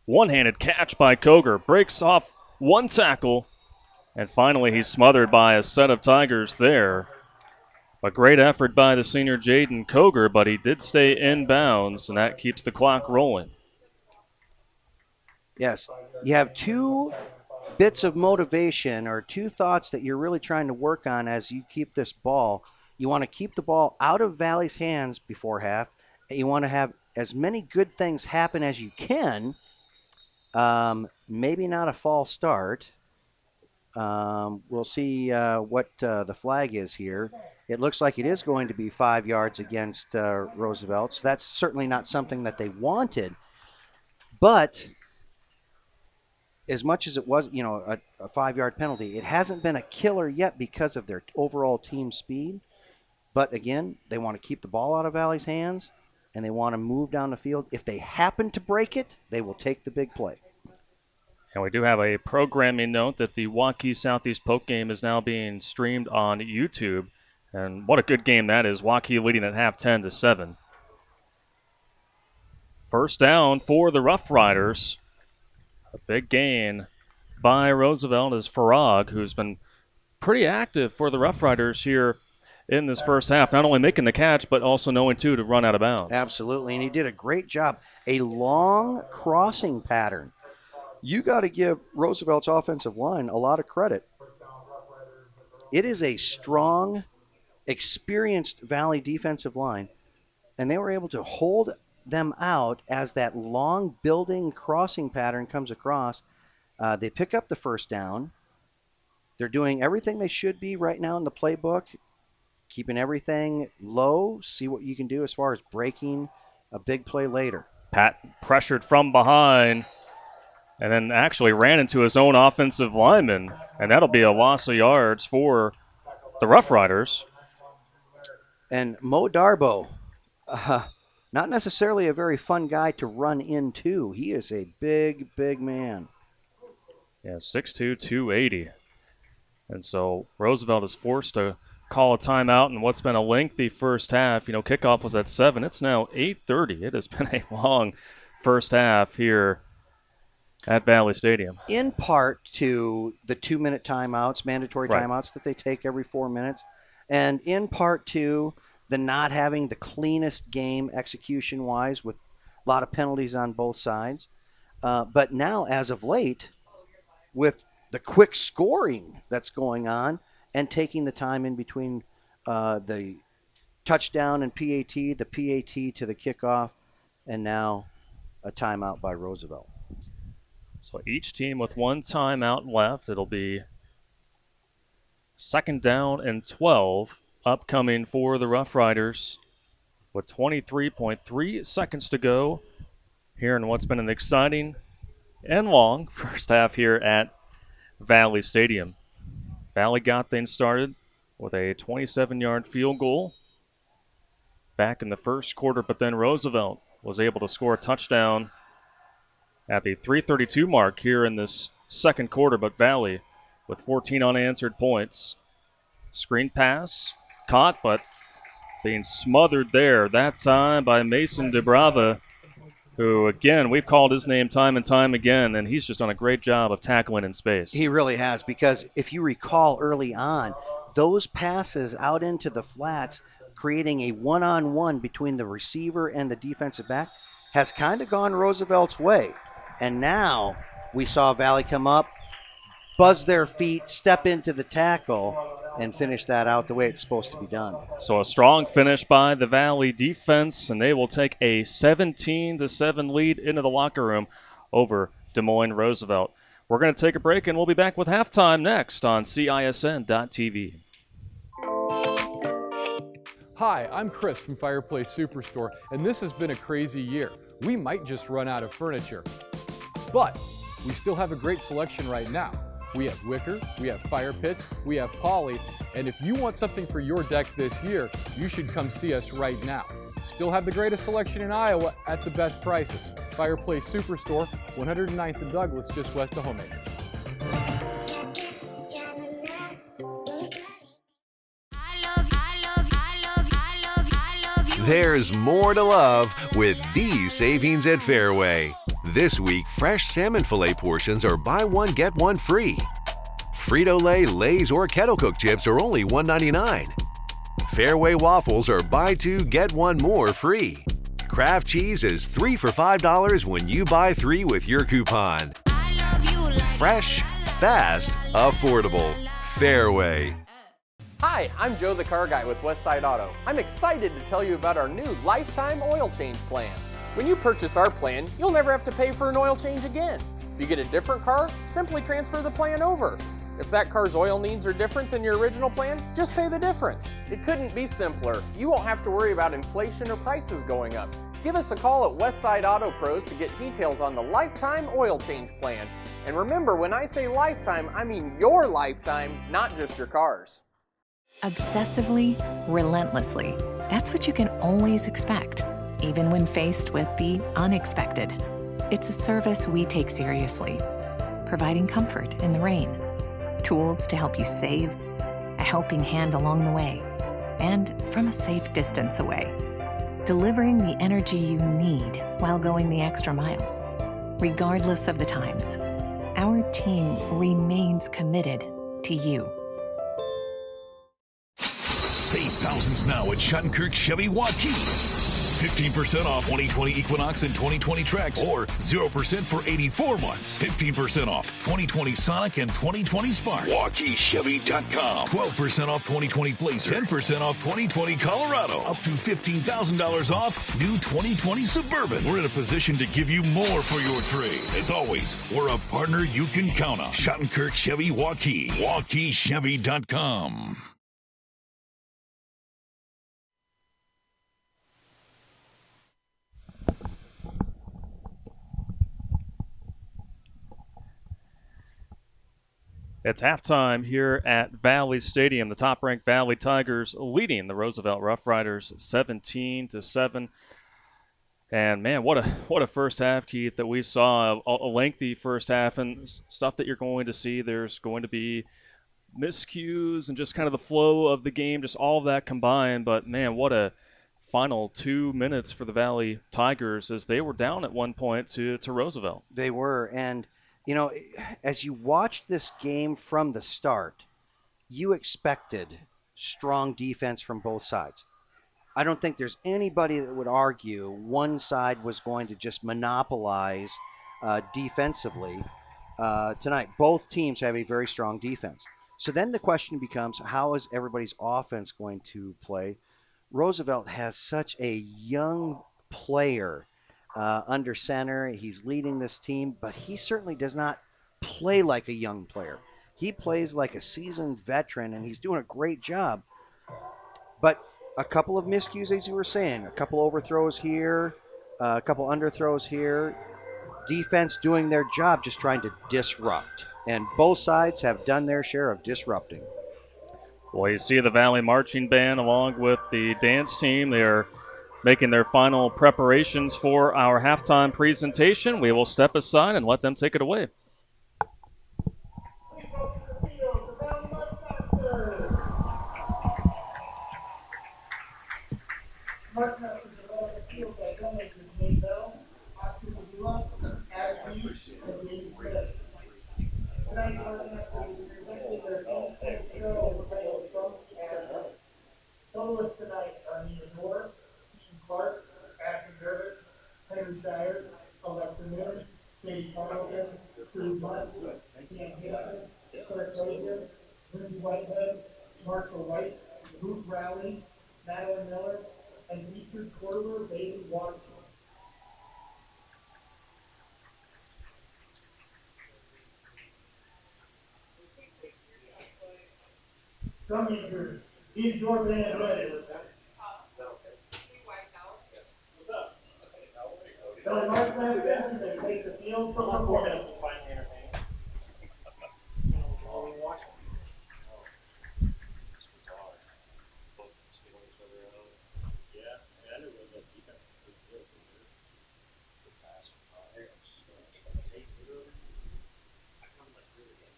One-handed catch by Koger, breaks off one tackle, and finally he's smothered by a set of Tigers there. A great effort by the senior Jayden Koger, but he did stay in bounds, and that keeps the clock rolling. Yes. You have two bits of motivation or two thoughts that you're really trying to work on as you keep this ball. You want to keep the ball out of Valley's hands before half. You want to have as many good things happen as you can. Maybe not a false start. We'll see what the flag is here. It looks like it is going to be 5 yards against Roosevelt. So that's certainly not something that they wanted. But as much as it was, a 5-yard penalty, it hasn't been a killer yet because of their overall team speed. But again, they want to keep the ball out of Valley's hands, and they want to move down the field. If they happen to break it, they will take the big play. And we do have a programming note that the Waukee Southeast Polk game is now being streamed on YouTube. And what a good game that is. Waukee leading at half 10-7. First down for the Rough Riders. A big gain by Roosevelt is Farag, who's been pretty active for the Rough Riders here in this first half, not only making the catch, but also knowing, too, to run out of bounds. Absolutely, and he did a great job. A long crossing pattern. You got to give Roosevelt's offensive line a lot of credit. It is a strong, experienced Valley defensive line, and they were able to hold them out as that long building crossing pattern comes across. They pick up the first down. They're doing everything they should be right now in the playbook, keeping everything low, see what you can do as far as breaking a big play later. Pat pressured from behind and then actually ran into his own offensive lineman, and that'll be a loss of yards for the Rough Riders. And Mo Darbo, not necessarily a very fun guy to run into. He is a big, big man. Yeah, 6'2", 280. And so Roosevelt is forced to call a timeout in what's been a lengthy first half. Kickoff was at 7. It's now 8:30. It has been a long first half here at Valley Stadium. In part to the 2-minute timeouts, mandatory timeouts that they take every 4 minutes, and in part to the not having the cleanest game execution-wise with a lot of penalties on both sides. But now, as of late, with the quick scoring that's going on and taking the time in between the touchdown and PAT, the PAT to the kickoff, and now a timeout by Roosevelt. So each team with one timeout left. It'll be 2nd down and 12 upcoming for the Rough Riders with 23.3 seconds to go here in what's been an exciting and long first half here at Valley Stadium. Valley got things started with a 27-yard field goal back in the first quarter, but then Roosevelt was able to score a touchdown at the 3:32 mark here in this second quarter, but Valley with 14 unanswered points. Screen pass, caught, but being smothered there that time by Mason DeBrava, who, again, we've called his name time and time again, and he's just done a great job of tackling in space. He really has, because if you recall early on, those passes out into the flats, creating a one-on-one between the receiver and the defensive back, has kind of gone Roosevelt's way. And now we saw Valley come up, buzz their feet, step into the tackle, and finish that out the way it's supposed to be done. So a strong finish by the Valley defense, and they will take a 17-7 lead into the locker room over Des Moines Roosevelt. We're going to take a break, and we'll be back with halftime next on CISN.TV. Hi, I'm Chris from Fireplace Superstore, and this has been a crazy year. We might just run out of furniture, but we still have a great selection right now. We have wicker, we have fire pits, we have poly, and if you want something for your deck this year, you should come see us right now. Still have the greatest selection in Iowa at the best prices. Fireplace Superstore, 109th and Douglas, just west of Homemaker. There's more to love with these savings at Fairway. This week, fresh salmon fillet portions are buy one, get one free. Frito-Lay, Lay's, or Kettle Cook chips are only $1.99. Fairway waffles are buy two, get one more free. Kraft cheese is 3 for $5 when you buy 3 with your coupon. Fresh, fast, affordable. Fairway. Hi, I'm Joe the Car Guy with Westside Auto. I'm excited to tell you about our new lifetime oil change plan. When you purchase our plan, you'll never have to pay for an oil change again. If you get a different car, simply transfer the plan over. If that car's oil needs are different than your original plan, just pay the difference. It couldn't be simpler. You won't have to worry about inflation or prices going up. Give us a call at Westside Auto Pros to get details on the lifetime oil change plan. And remember, when I say lifetime, I mean your lifetime, not just your car's. Obsessively, relentlessly. That's what you can always expect, even when faced with the unexpected. It's a service we take seriously, providing comfort in the rain, tools to help you save, a helping hand along the way, and from a safe distance away. Delivering the energy you need while going the extra mile. Regardless of the times, our team remains committed to you. Save thousands now at Schottenkirk Chevy Waukee. 15% off 2020 Equinox and 2020 Trax, or 0% for 84 months. 15% off 2020 Sonic and 2020 Spark. WaukeeChevy.com. 12% off 2020 Blazer. 10% off 2020 Colorado. Up to $15,000 off new 2020 Suburban. We're in a position to give you more for your trade. As always, we're a partner you can count on. Schottenkirk Chevy Waukee. WaukeeChevy.com. It's halftime here at Valley Stadium. The top-ranked Valley Tigers leading the Roosevelt Rough Riders 17-7. And man, what a first half, Keith, that we saw. A lengthy first half, and stuff that you're going to see. There's going to be miscues and just kind of the flow of the game, just all of that combined. But man, what a final 2 minutes for the Valley Tigers, as they were down at one point to Roosevelt. They were, and you know, as you watched this game from the start, you expected strong defense from both sides. I don't think there's anybody that would argue one side was going to just monopolize defensively tonight. Both teams have a very strong defense. So then the question becomes, how is everybody's offense going to play? Roosevelt has such a young player under center. He's leading this team, but he certainly does not play like a young player. He plays like a seasoned veteran, and he's doing a great job. But a couple of miscues, as you were saying, a couple overthrows here, a couple underthrows here. Defense doing their job, just trying to disrupt. And both sides have done their share of disrupting. Well, you see the Valley Marching Band along with the dance team. They are making their final preparations for our halftime presentation. We will step aside and let them take it away. Soloists tonight are Nina Moore, Keaton Clark, Ashton Durbin, Henry Shires, Alexa Moon, Katie Carlton, Cruz Martin, Sam Hanson, Claire Crozier, Lindsay Whitehead, Mark water. Drum major, is your band ready? What's up? They'll mark last yesterday, take the field from the Last 4 floor. minutes was finally entertaining. While we were watching. It's bizarre. Both stealing each other out. Yeah, I knew it was like defense was good. Good pass. There it goes. I come like through the game.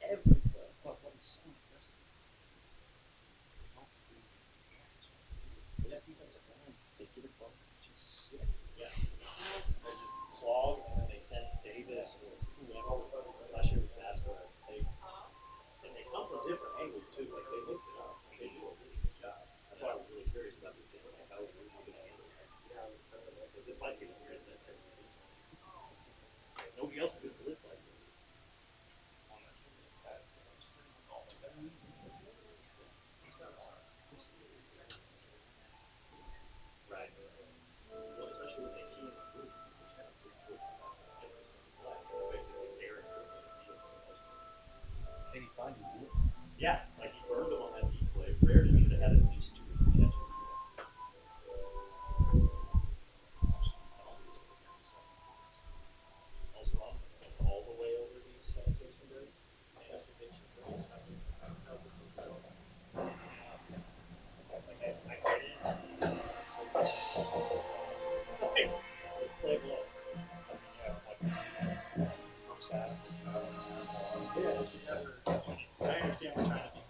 Every play. What is so impressive? That defensive line, they get it both, just sit. Yeah. They just clog, and then they send Davis or whoever. Last year was Vasquez. And they come from different angles too. Like they mix it up. And they do a really good job. That's why I was really curious about this game. Like how was really going to handle it? But this might be the greatest that SEC. Like, nobody else is going to blitz like this. Right. Well, especially when they key in the group, which have a pretty good every single play. Basically, Aaron Griffin in the field for the most part. And he finally did. Yeah, like he burned him on that deep play. Raritan should have had at least 2 or 3 catches. Also, I'm all the way over these sanitation breaks. Sanitization breaks. I get it. Like, let's play blow. I mean, yeah, like, first half. Yeah, I understand we're trying to be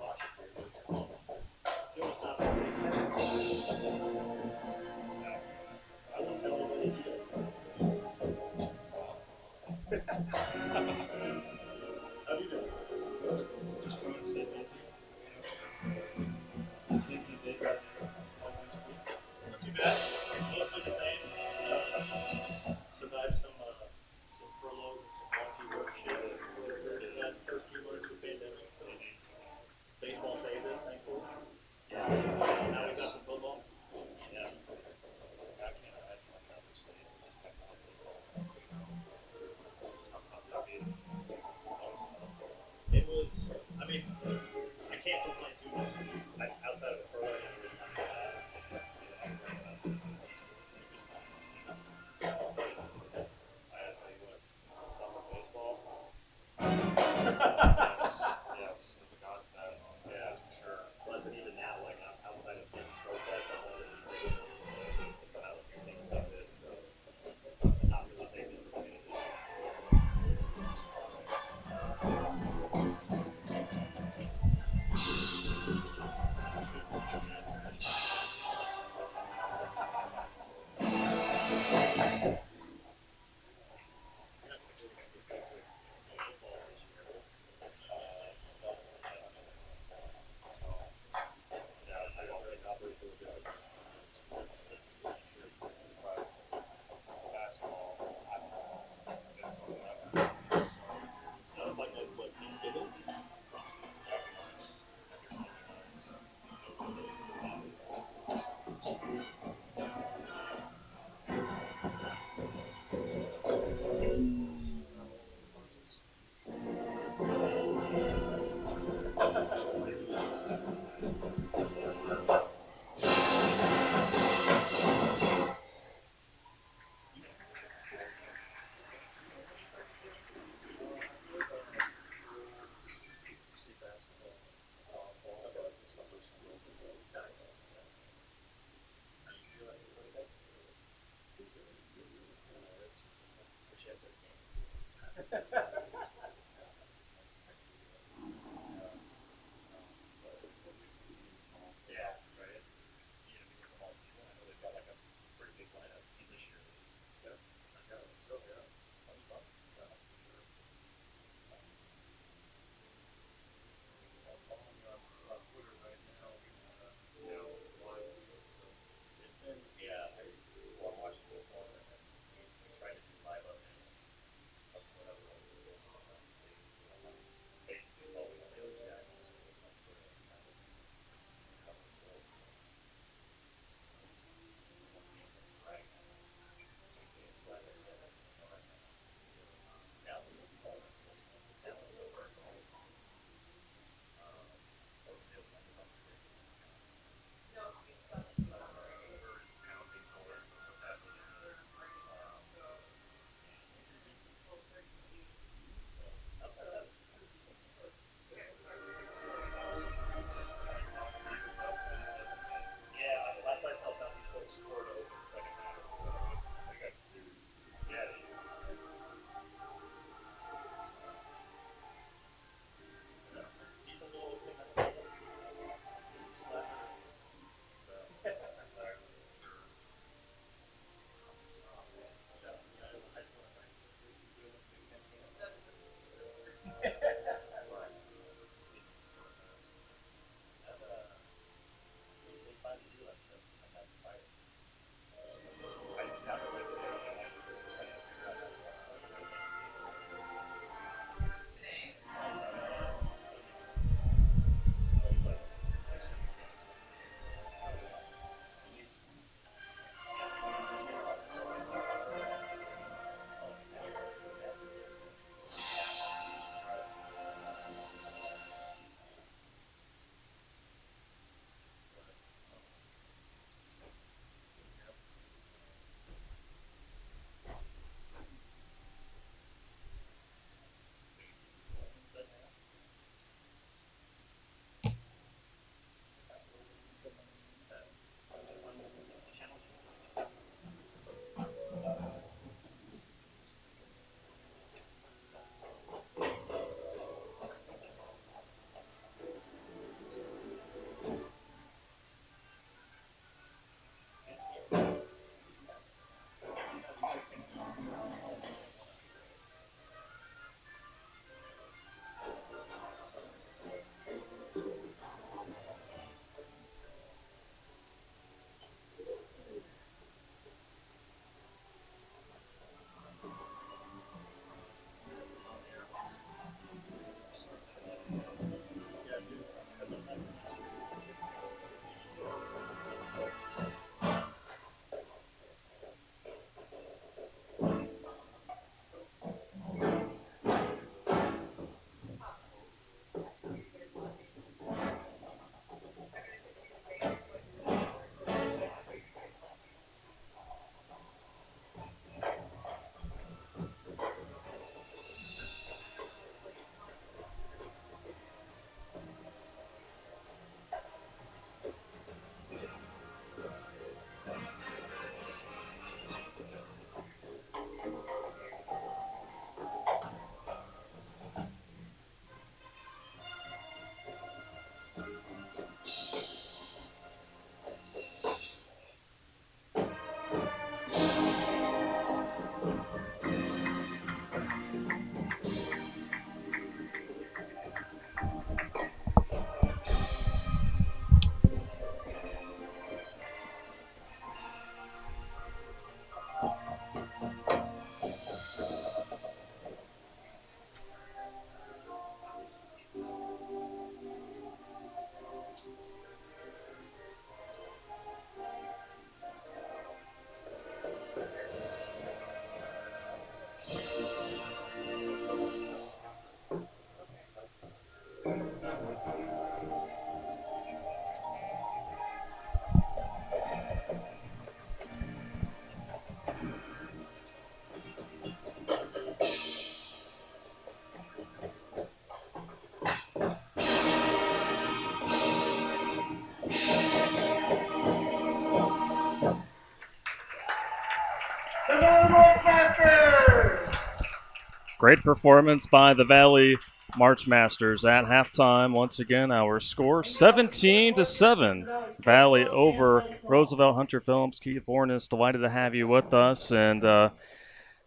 Great performance by the Valley March Masters at halftime. Once again, our score 17-7. Valley over Roosevelt. Hunter Phillips, Keith Bornis, delighted to have you with us. And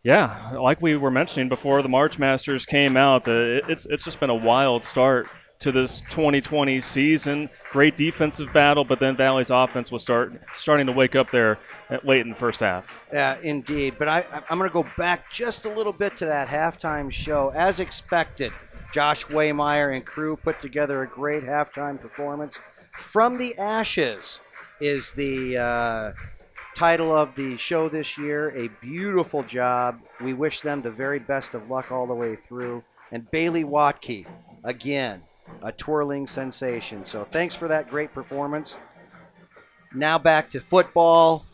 yeah, like we were mentioning before the March Masters came out, it's just been a wild start to this 2020 season. Great defensive battle, but then Valley's offense was starting to wake up there late in the first half. Yeah, indeed. But I'm going to go back just a little bit to that halftime show. As expected, Josh Waymeyer and crew put together a great halftime performance. From the Ashes is the title of the show this year. A beautiful job. We wish them the very best of luck all the way through. And Bailey Watke, again, a twirling sensation. So thanks for that great performance. Now back to football.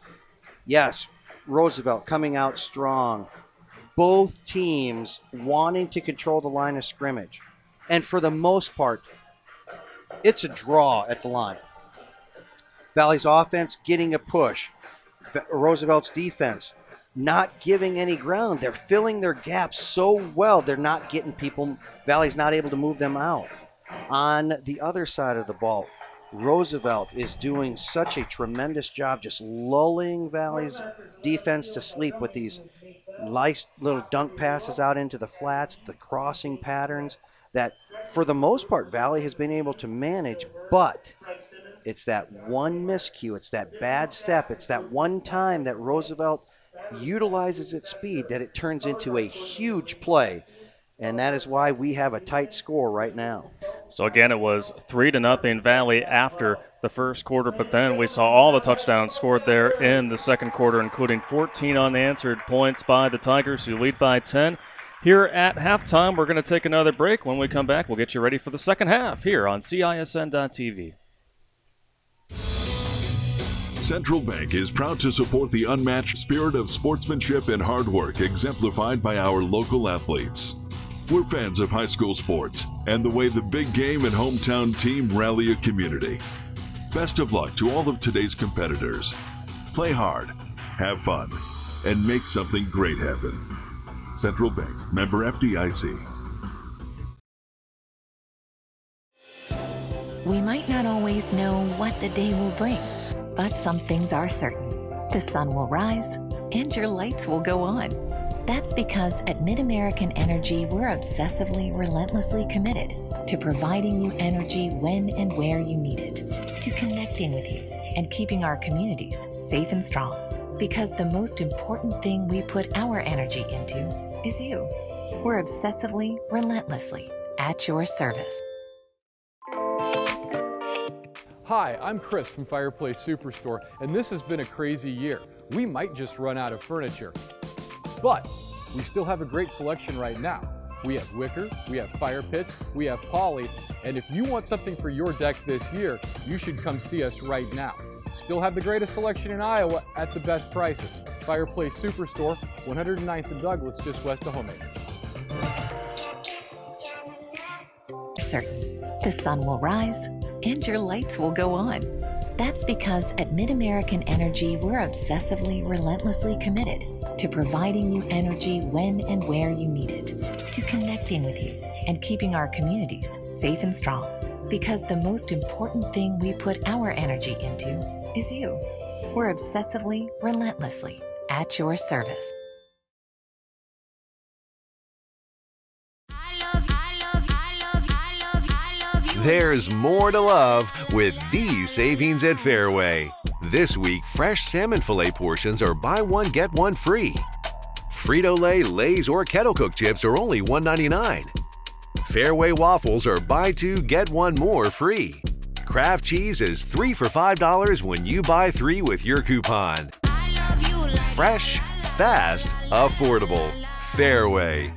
Yes, Roosevelt coming out strong. Both teams wanting to control the line of scrimmage. And for the most part, it's a draw at the line. Valley's offense getting a push. Roosevelt's defense not giving any ground. They're filling their gaps so well, they're not getting people. Valley's not able to move them out. On the other side of the ball, Roosevelt is doing such a tremendous job just lulling Valley's defense to sleep with these nice little dunk passes out into the flats, the crossing patterns that, for the most part, Valley has been able to manage, but it's that one miscue, it's that bad step, it's that one time that Roosevelt utilizes its speed that it turns into a huge play, and that is why we have a tight score right now. So again, it was 3-0 Valley after the first quarter, but then we saw all the touchdowns scored there in the second quarter, including 14 unanswered points by the Tigers, who lead by 10. Here at halftime, we're going to take another break. When we come back, we'll get you ready for the second half here on CISN.TV. Central Bank is proud to support the unmatched spirit of sportsmanship and hard work exemplified by our local athletes. We're fans of high school sports and the way the big game and hometown team rally a community. Best of luck to all of today's competitors. Play hard, have fun, and make something great happen. Central Bank, member FDIC. We might not always know what the day will bring, but some things are certain. The sun will rise and your lights will go on. That's because at MidAmerican Energy, we're obsessively, relentlessly committed to providing you energy when and where you need it, to connecting with you and keeping our communities safe and strong. Because the most important thing we put our energy into is you. We're obsessively, relentlessly at your service. Hi, I'm Chris from Fireplace Superstore, and this has been a crazy year. We might just run out of furniture, but we still have a great selection right now. We have wicker, we have fire pits, we have poly, and if you want something for your deck this year, you should come see us right now. Still have the greatest selection in Iowa at the best prices. Fireplace Superstore, 109th and Douglas, just west of Homemaker. Certain. The sun will rise and your lights will go on. That's because at MidAmerican Energy, we're obsessively, relentlessly committed to providing you energy when and where you need it, to connecting with you and keeping our communities safe and strong. Because the most important thing we put our energy into is you. We're obsessively, relentlessly at your service. There's more to love with these savings at Fairway. This week, fresh salmon fillet portions are buy one, get one free. Frito-Lay, Lay's, or Kettle Cook chips are only $1.99. Fairway waffles are buy two, get one more free. Kraft cheese is 3 for $5 when you buy 3 with your coupon. Fresh, fast, affordable. Fairway.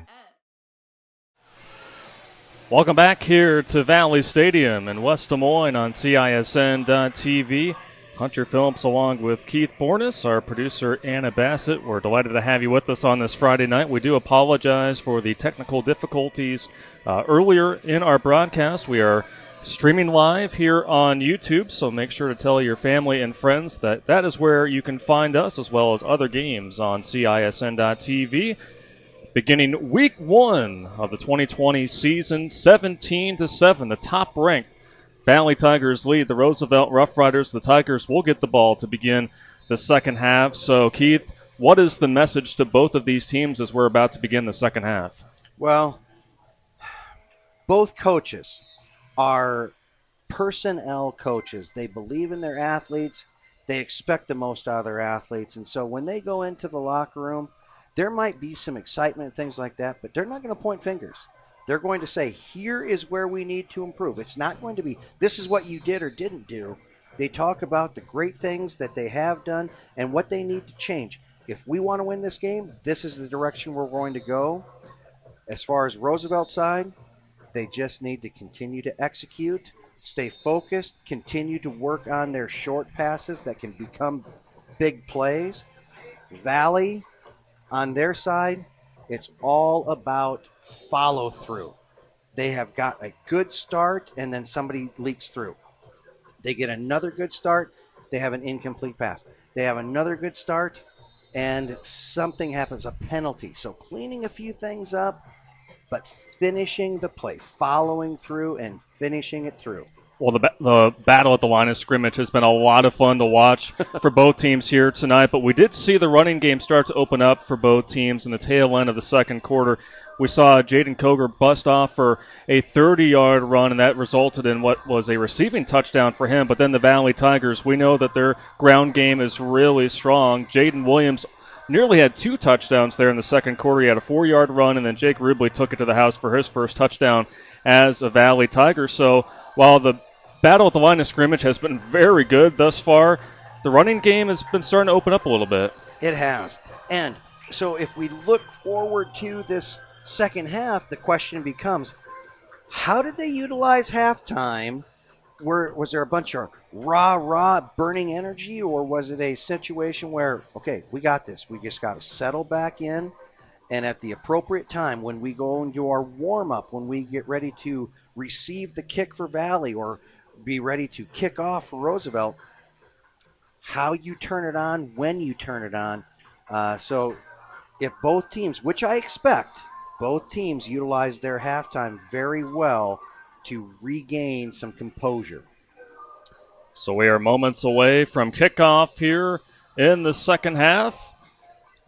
Welcome back here to Valley Stadium in West Des Moines on CISN.TV. Hunter Phillips along with Keith Bornis, our producer Anna Bassett. We're delighted to have you with us on this Friday night. We do apologize for the technical difficulties earlier in our broadcast. We are streaming live here on YouTube, so make sure to tell your family and friends that that is where you can find us, as well as other games on CISN.TV. Beginning week 1 of the 2020 season, 17-7, the top-ranked Valley Tigers lead the Roosevelt Rough Riders. The Tigers will get the ball to begin the second half. So, Keith, what is the message to both of these teams as we're about to begin the second half? Well, both coaches are personnel coaches. They believe in their athletes. They expect the most out of their athletes. And so when they go into the locker room, there might be some excitement and things like that, but they're not going to point fingers. They're going to say, here is where we need to improve. It's not going to be, this is what you did or didn't do. They talk about the great things that they have done and what they need to change. If we want to win this game, this is the direction we're going to go. As far as Roosevelt's side, they just need to continue to execute, stay focused, continue to work on their short passes that can become big plays. Valley, on their side, it's all about follow through. They have got a good start and then somebody leaks through. They get another good start, they have an incomplete pass. They have another good start and something happens, a penalty. So cleaning a few things up, but finishing the play, following through and finishing it through. Well, the battle at the line of scrimmage has been a lot of fun to watch for both teams here tonight, but we did see the running game start to open up for both teams in the tail end of the second quarter. We saw Jayden Koger bust off for a 30-yard run, and that resulted in what was a receiving touchdown for him. But then the Valley Tigers, we know that their ground game is really strong. Jayden Williams nearly had 2 touchdowns there in the second quarter. He had a 4-yard run, and then Jake Rubley took it to the house for his first touchdown as a Valley Tiger. So while the battle at the line of scrimmage has been very good thus far, the running game has been starting to open up a little bit. It has. And so if we look forward to this second half, the question becomes, how did they utilize halftime? Was there a bunch of rah burning energy, or was it a situation where, okay, we got this. We just got to settle back in, and at the appropriate time when we go into our warm-up, when we get ready to receive the kick for Valley or be ready to kick off for Roosevelt, how you turn it on, when you turn it on. So if both teams, which I expect, both teams utilize their halftime very well to regain some composure. So we are moments away from kickoff here in the second half.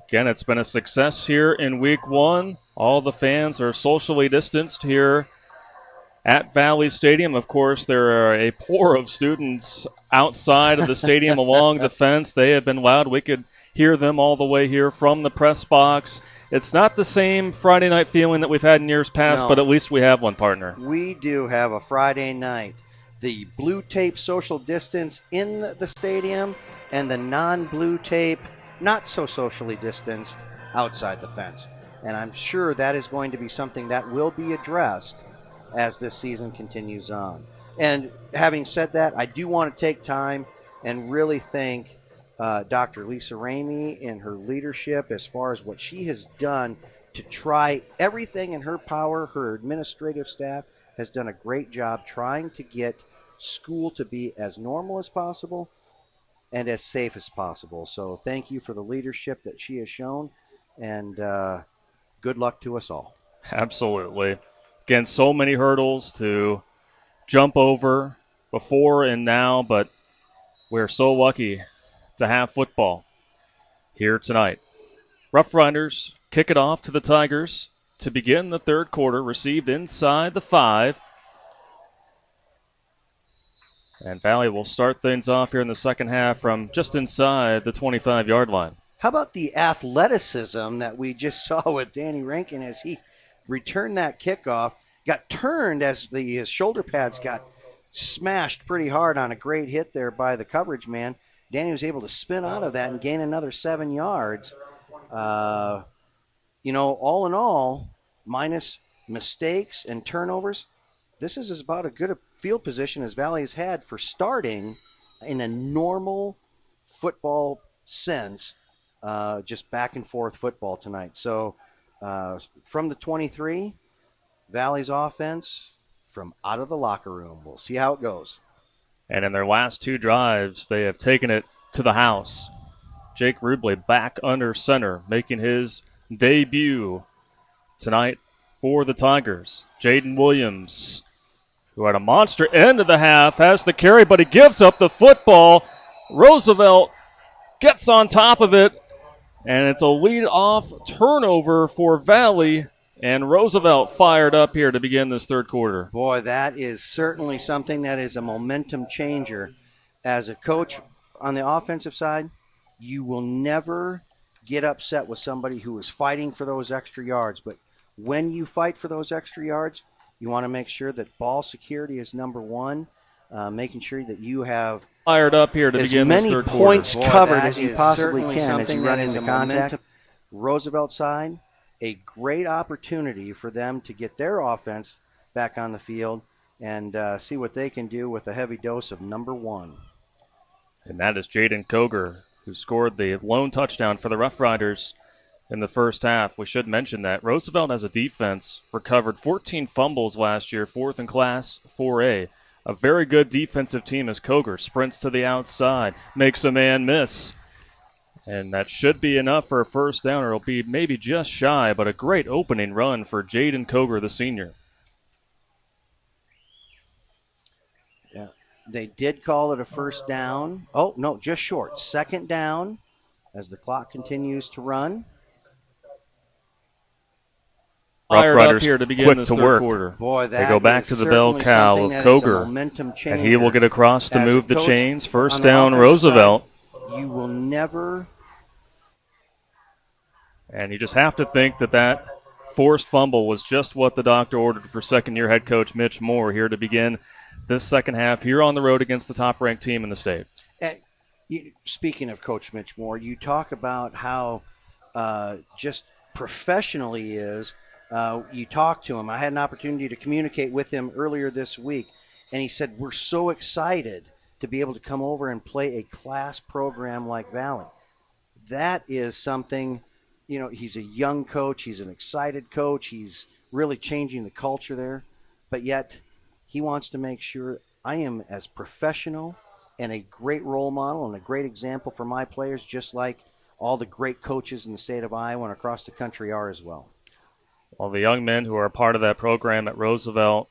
Again, it's been a success here in week 1. All the fans are socially distanced here at Valley Stadium. Of course, there are a pour of students outside of the stadium along the fence. They have been loud. We could hear them all the way here from the press box. It's not the same Friday night feeling that we've had in years past, No. but at least we have one, partner. We do have a Friday night. The blue tape social distance in the stadium and the non-blue tape not so socially distanced outside the fence. And I'm sure that is going to be something that will be addressed as this season continues on. And having said that, I do want to take time and really thank Dr. Lisa Ramey and her leadership as far as what she has done to try everything in her power. Her administrative staff has done a great job trying to get school to be as normal as possible and as safe as possible. So thank you for the leadership that she has shown, and good luck to us all. Absolutely. Again, so many hurdles to jump over before and now, but we're so lucky to have football here tonight. Rough Riders kick it off to the Tigers to begin the third quarter, received inside the 5. And Valley will start things off here in the second half from just inside the 25-yard line. How about the athleticism that we just saw with Danny Rankin as he returned that kickoff, got turned as his shoulder pads got smashed pretty hard on a great hit there by the coverage man. Danny was able to spin out of that and gain another 7 yards. All in all, minus mistakes and turnovers, this is about as good a field position as Valley has had for starting in a normal football sense, just back and forth football tonight. So from the 23, Valley's offense from out of the locker room. We'll see how it goes. And in their last 2 drives, they have taken it to the house. Jake Rubley back under center, making his debut tonight for the Tigers. Jayden Williams, who had a monster end of the half, has the carry, but he gives up the football. Roosevelt gets on top of it, and it's a lead-off turnover for Valley, and Roosevelt fired up here to begin this third quarter. Boy, that is certainly something that is a momentum changer. As a coach on the offensive side, you will never get upset with somebody who is fighting for those extra yards. But when you fight for those extra yards, you want to make sure that ball security is number one, making sure that you have fired up here to as begin this many third points quarter. covered that as you is possibly certainly can as something you that run is into a contact. momentum. Roosevelt side, a great opportunity for them to get their offense back on the field and see what they can do with a heavy dose of number one. And that is Jaden Koger, who scored the lone touchdown for the Rough Riders in the first half. We should mention that Roosevelt as a defense recovered 14 fumbles last year, fourth in Class 4A. A very good defensive team as Koger sprints to the outside, makes a man miss. And that should be enough for a first down, or it'll be maybe just shy, but a great opening run for Jayden Koger, the senior. Yeah, they did call it a first down. Oh, no, just short. Second down as the clock continues to run. Rough Riders here to begin quick this to third work. quarter. Boy, they that go back is to the bell certainly cow something of that is a Koger, momentum and he will changer. get across to As a move the coach chains. on First the down, offensive Roosevelt. side, you will never. And you just have to think that forced fumble was just what the doctor ordered for second-year head coach Mitch Moore here to begin this second half here on the road against the top-ranked team in the state. Speaking of Coach Mitch Moore, you talk about how just professional he is. You talk to him. I had an opportunity to communicate with him earlier this week, and he said, we're so excited to be able to come over and play a class program like Valley. That is something, he's a young coach. He's an excited coach. He's really changing the culture there. But yet he wants to make sure I am as professional and a great role model and a great example for my players, just like all the great coaches in the state of Iowa and across the country are as well. Well, the young men who are part of that program at Roosevelt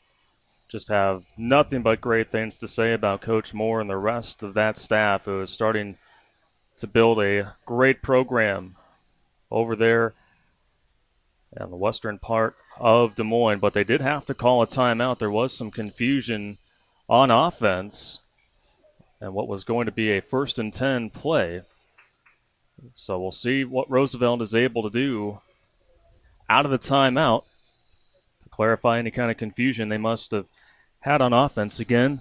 just have nothing but great things to say about Coach Moore and the rest of that staff, who is starting to build a great program over there in the western part of Des Moines. But they did have to call a timeout. There was some confusion on offense and what was going to be a 1st and 10 play. So we'll see what Roosevelt is able to do out of the timeout to clarify any kind of confusion they must have had on offense. Again,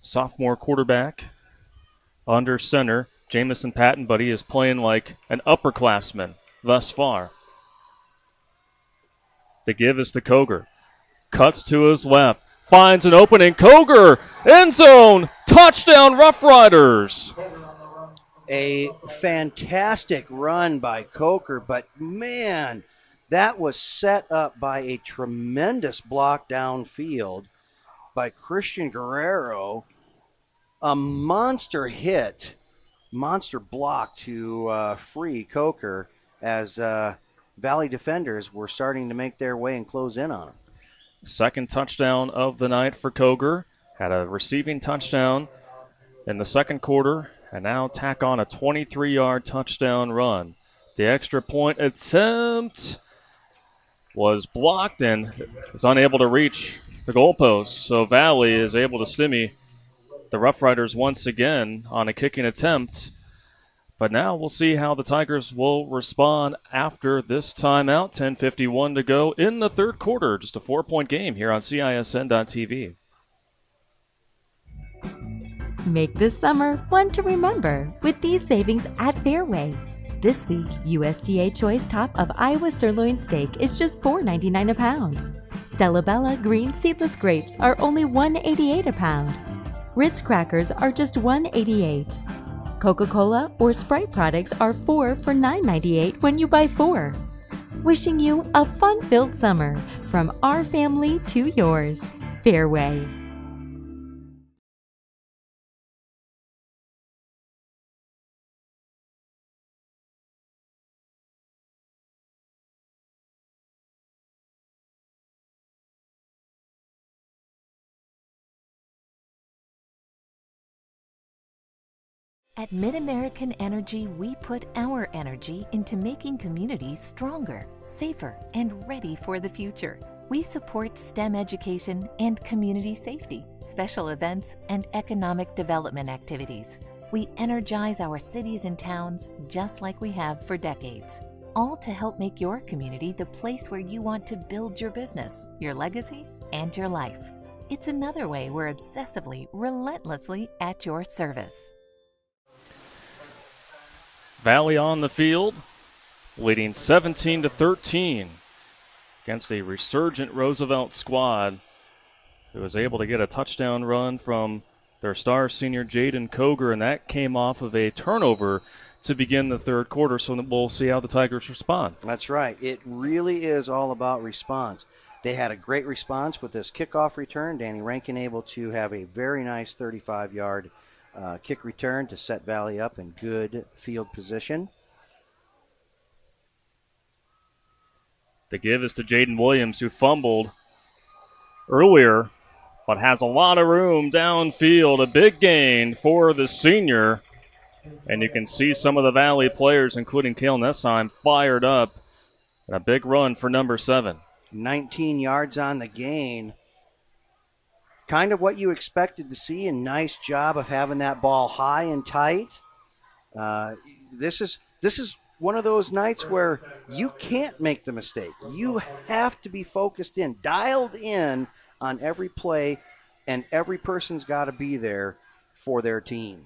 sophomore quarterback under center, Jamison Patton, but he is playing like an upperclassman thus far. The give is to Koger. Cuts to his left. Finds an opening. Koger, end zone, touchdown Rough Riders. A fantastic run by Coker, but man, that was set up by a tremendous block downfield by Christian Guerrero. A monster hit, monster block to free Coker as Valley defenders were starting to make their way and close in on him. Second touchdown of the night for Koger. Had a receiving touchdown in the second quarter, and now tack on a 23-yard touchdown run. The extra point attempt was blocked and is unable to reach the goalpost. So Valley is able to stymie the Rough Riders once again on a kicking attempt. But now we'll see how the Tigers will respond after this timeout. 10:51 to go in the third quarter. Just a 4-point game here on CISN.TV. Make this summer one to remember with these savings at Fairway. This week, USDA Choice Top of Iowa Sirloin Steak is just $4.99 a pound. Stella Bella green seedless grapes are only $1.88 a pound. Ritz crackers are just $1.88. Coca-Cola or Sprite products are 4 for $9.98 when you buy 4. Wishing you a fun-filled summer from our family to yours. Fairway. At MidAmerican Energy, we put our energy into making communities stronger, safer, and ready for the future. We support STEM education and community safety, special events, and economic development activities. We energize our cities and towns just like we have for decades, all to help make your community the place where you want to build your business, your legacy, and your life. It's another way we're obsessively, relentlessly at your service. Valley on the field, leading 17-13 against a resurgent Roosevelt squad who was able to get a touchdown run from their star senior Jayden Koger, and that came off of a turnover to begin the third quarter, so we'll see how the Tigers respond. That's right. It really is all about response. They had a great response with this kickoff return. Danny Rankin able to have a very nice 35-yard kick return to set Valley up in good field position. The give is to Jayden Williams, who fumbled earlier, but has a lot of room downfield. A big gain for the senior. And you can see some of the Valley players, including Kale Nessheim, fired up. And a big run for number 7. 19 yards on the gain. Kind of what you expected to see, a nice job of having that ball high and tight. This is one of those nights where you can't make the mistake. You have to be focused in, dialed in on every play, and every person's got to be there for their team.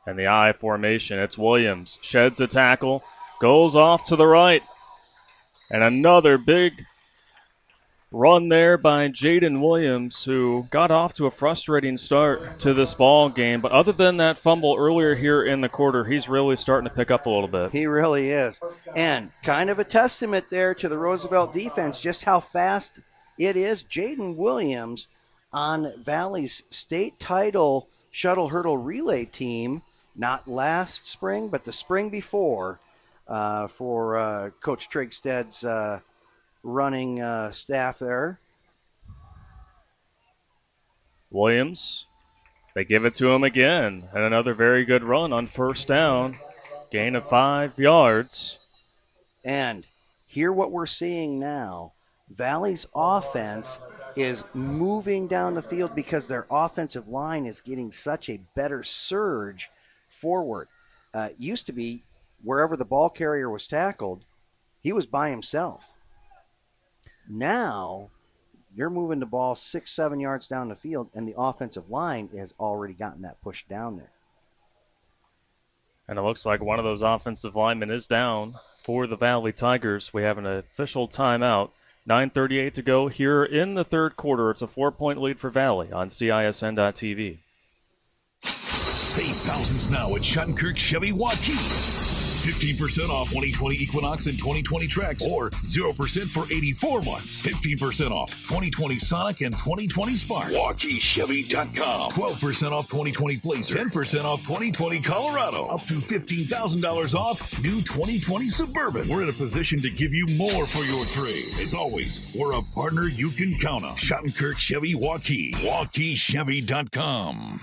And the I formation, it's Williams. Sheds a tackle, goes off to the right. And another big run there by Jayden Williams, who got off to a frustrating start to this ball game. But other than that fumble earlier here in the quarter, he's really starting to pick up a little bit. He really is. And kind of a testament there to the Roosevelt defense, just how fast it is. Jayden Williams on Valley's state title shuttle hurdle relay team, not last spring, but the spring before, for Coach Trigsted's running staff there. Williams, they give it to him again. And another very good run on first down. Gain of 5 yards. And here what we're seeing now, Valley's offense is moving down the field because their offensive line is getting such a better surge forward. Used to be wherever the ball carrier was tackled, he was by himself. Now, you're moving the ball 6-7 yards down the field, and the offensive line has already gotten that push down there. And it looks like one of those offensive linemen is down for the Valley Tigers. We have an official timeout. 9:38 to go here in the third quarter. It's a 4-point lead for Valley on CISN.TV. Save thousands now at Schottenkirk Chevy Waukee. 15% off 2020 Equinox and 2020 Trax, or 0% for 84 months. 15% off 2020 Sonic and 2020 Spark. WaukeeChevy.com. 12% off 2020 Blazer. 10% off 2020 Colorado. Up to $15,000 off new 2020 Suburban. We're in a position to give you more for your trade. As always, we're a partner you can count on. Schottenkirk Chevy Waukee. WaukeeChevy.com.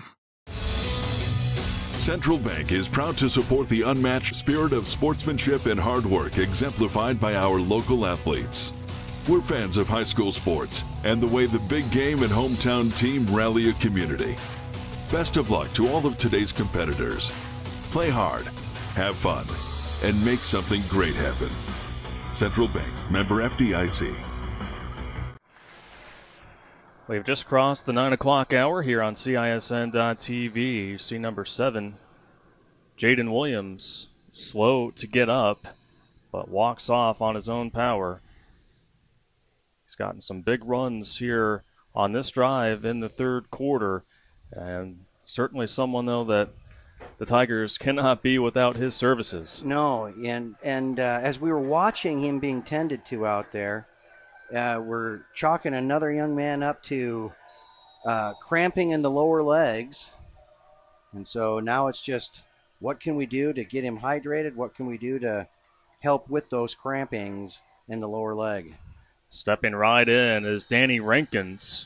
Central Bank is proud to support the unmatched spirit of sportsmanship and hard work exemplified by our local athletes. We're fans of high school sports and the way the big game and hometown team rally a community. Best of luck to all of today's competitors. Play hard, have fun, and make something great happen. Central Bank, member FDIC. We've just crossed the 9 o'clock hour here on CISN.TV. You see number 7, Jayden Williams, slow to get up, but walks off on his own power. He's gotten some big runs here on this drive in the third quarter, and certainly someone, though, that the Tigers cannot be without his services. No, and as we were watching him being tended to out there, we're chalking another young man up to cramping in the lower legs. And so now it's just, what can we do to get him hydrated? What can we do to help with those crampings in the lower leg? Stepping right in is Danny Rankins,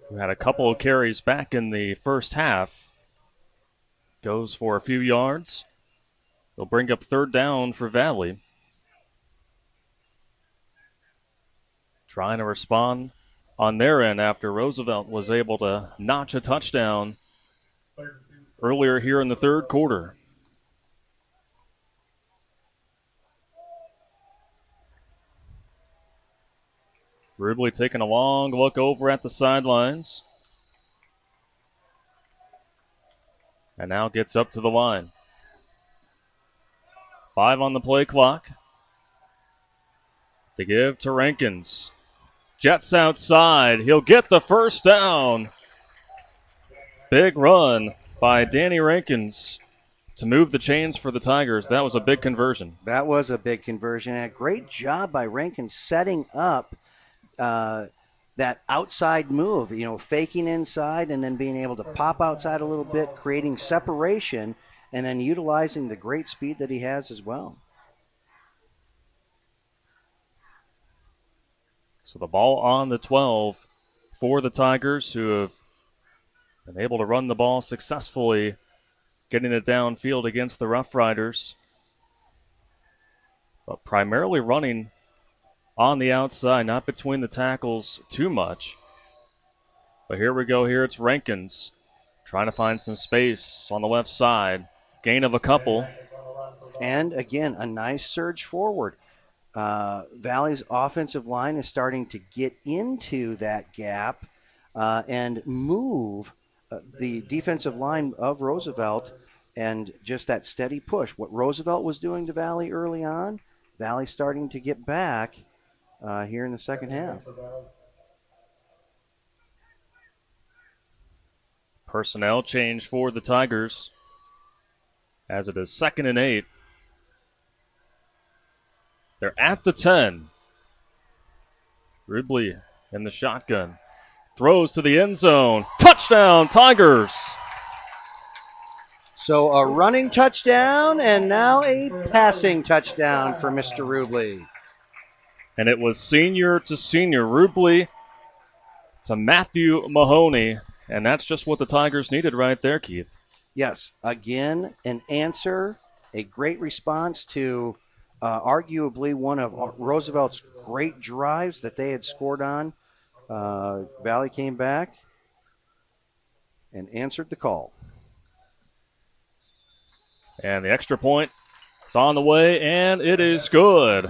who had a couple of carries back in the first half. Goes for a few yards. They'll bring up third down for Valley. Trying to respond on their end after Roosevelt was able to notch a touchdown earlier here in the third quarter. Rubley taking a long look over at the sidelines. And now gets up to the line. 5 on the play clock. To give to Rankins. Jets outside. He'll get the first down. Big run by Danny Rankins to move the chains for the Tigers. That was a big conversion. That was a big conversion. And a great job by Rankins setting up that outside move, faking inside and then being able to pop outside a little bit, creating separation, and then utilizing the great speed that he has as well. So the ball on the 12 for the Tigers, who have been able to run the ball successfully, getting it downfield against the Rough Riders, but primarily running on the outside, not between the tackles too much. But here we go. Here it's Rankins trying to find some space on the left side. Gain of a couple. And again, a nice surge forward. Valley's offensive line is starting to get into that gap and move the defensive line of Roosevelt, and just that steady push. What Roosevelt was doing to Valley early on, Valley's starting to get back here in the second half. Personnel change for the Tigers as it is 2nd and 8. They're at the 10. Rubley in the shotgun. Throws to the end zone. Touchdown, Tigers! So a running touchdown and now a passing touchdown for Mr. Rubley. And it was senior to senior. Rubley to Matthew Mahoney. And that's just what the Tigers needed right there, Keith. Yes, again, an answer, a great response to arguably one of Roosevelt's great drives that they had scored on. Valley came back and answered the call. And the extra point is on the way, and it is good.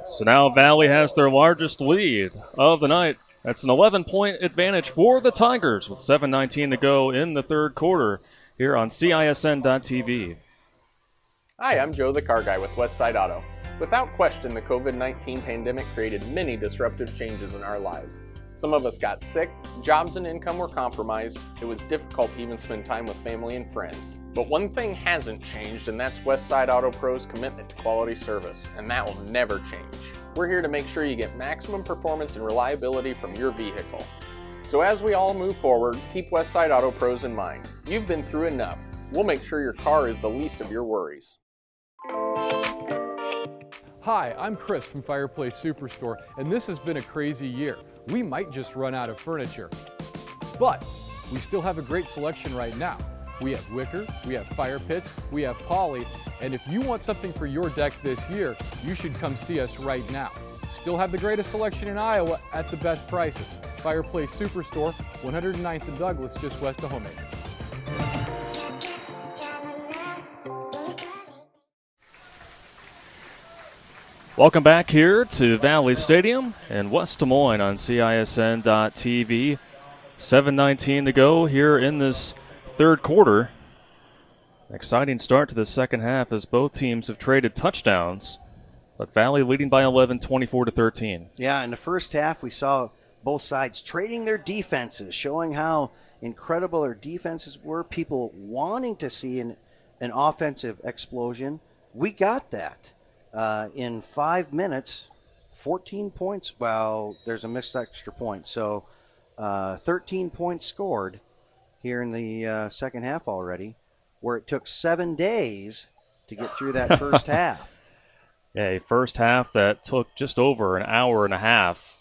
So now Valley has their largest lead of the night. That's an 11-point advantage for the Tigers with 7:19 to go in the third quarter here on CISN.TV. Hi, I'm Joe the Car Guy with Westside Auto. Without question, the COVID-19 pandemic created many disruptive changes in our lives. Some of us got sick, jobs and income were compromised, it was difficult to even spend time with family and friends. But one thing hasn't changed, and that's Westside Auto Pro's commitment to quality service, and that will never change. We're here to make sure you get maximum performance and reliability from your vehicle. So as we all move forward, keep Westside Auto Pros in mind. You've been through enough. We'll make sure your car is the least of your worries. Hi, I'm Chris from Fireplace Superstore, and this has been a crazy year. We might just run out of furniture, but we still have a great selection right now. We have wicker, we have fire pits, we have poly, and if you want something for your deck this year, you should come see us right now. Still have the greatest selection in Iowa at the best prices. Fireplace Superstore, 109th and Douglas, just west of Homemaker. Welcome back here to Valley Stadium in West Des Moines on CISN.TV. 7:19 to go here in this third quarter. Exciting start to the second half as both teams have traded touchdowns, but Valley leading by 11, 24-13. Yeah, in the first half we saw both sides trading their defenses, showing how incredible their defenses were, people wanting to see an offensive explosion. We got that. In 5 minutes, 14 points. Well, there's a missed extra point. So 13 points scored here in the second half already, where it took 7 days to get through that first half. Yeah, a first half that took just over an hour and a half.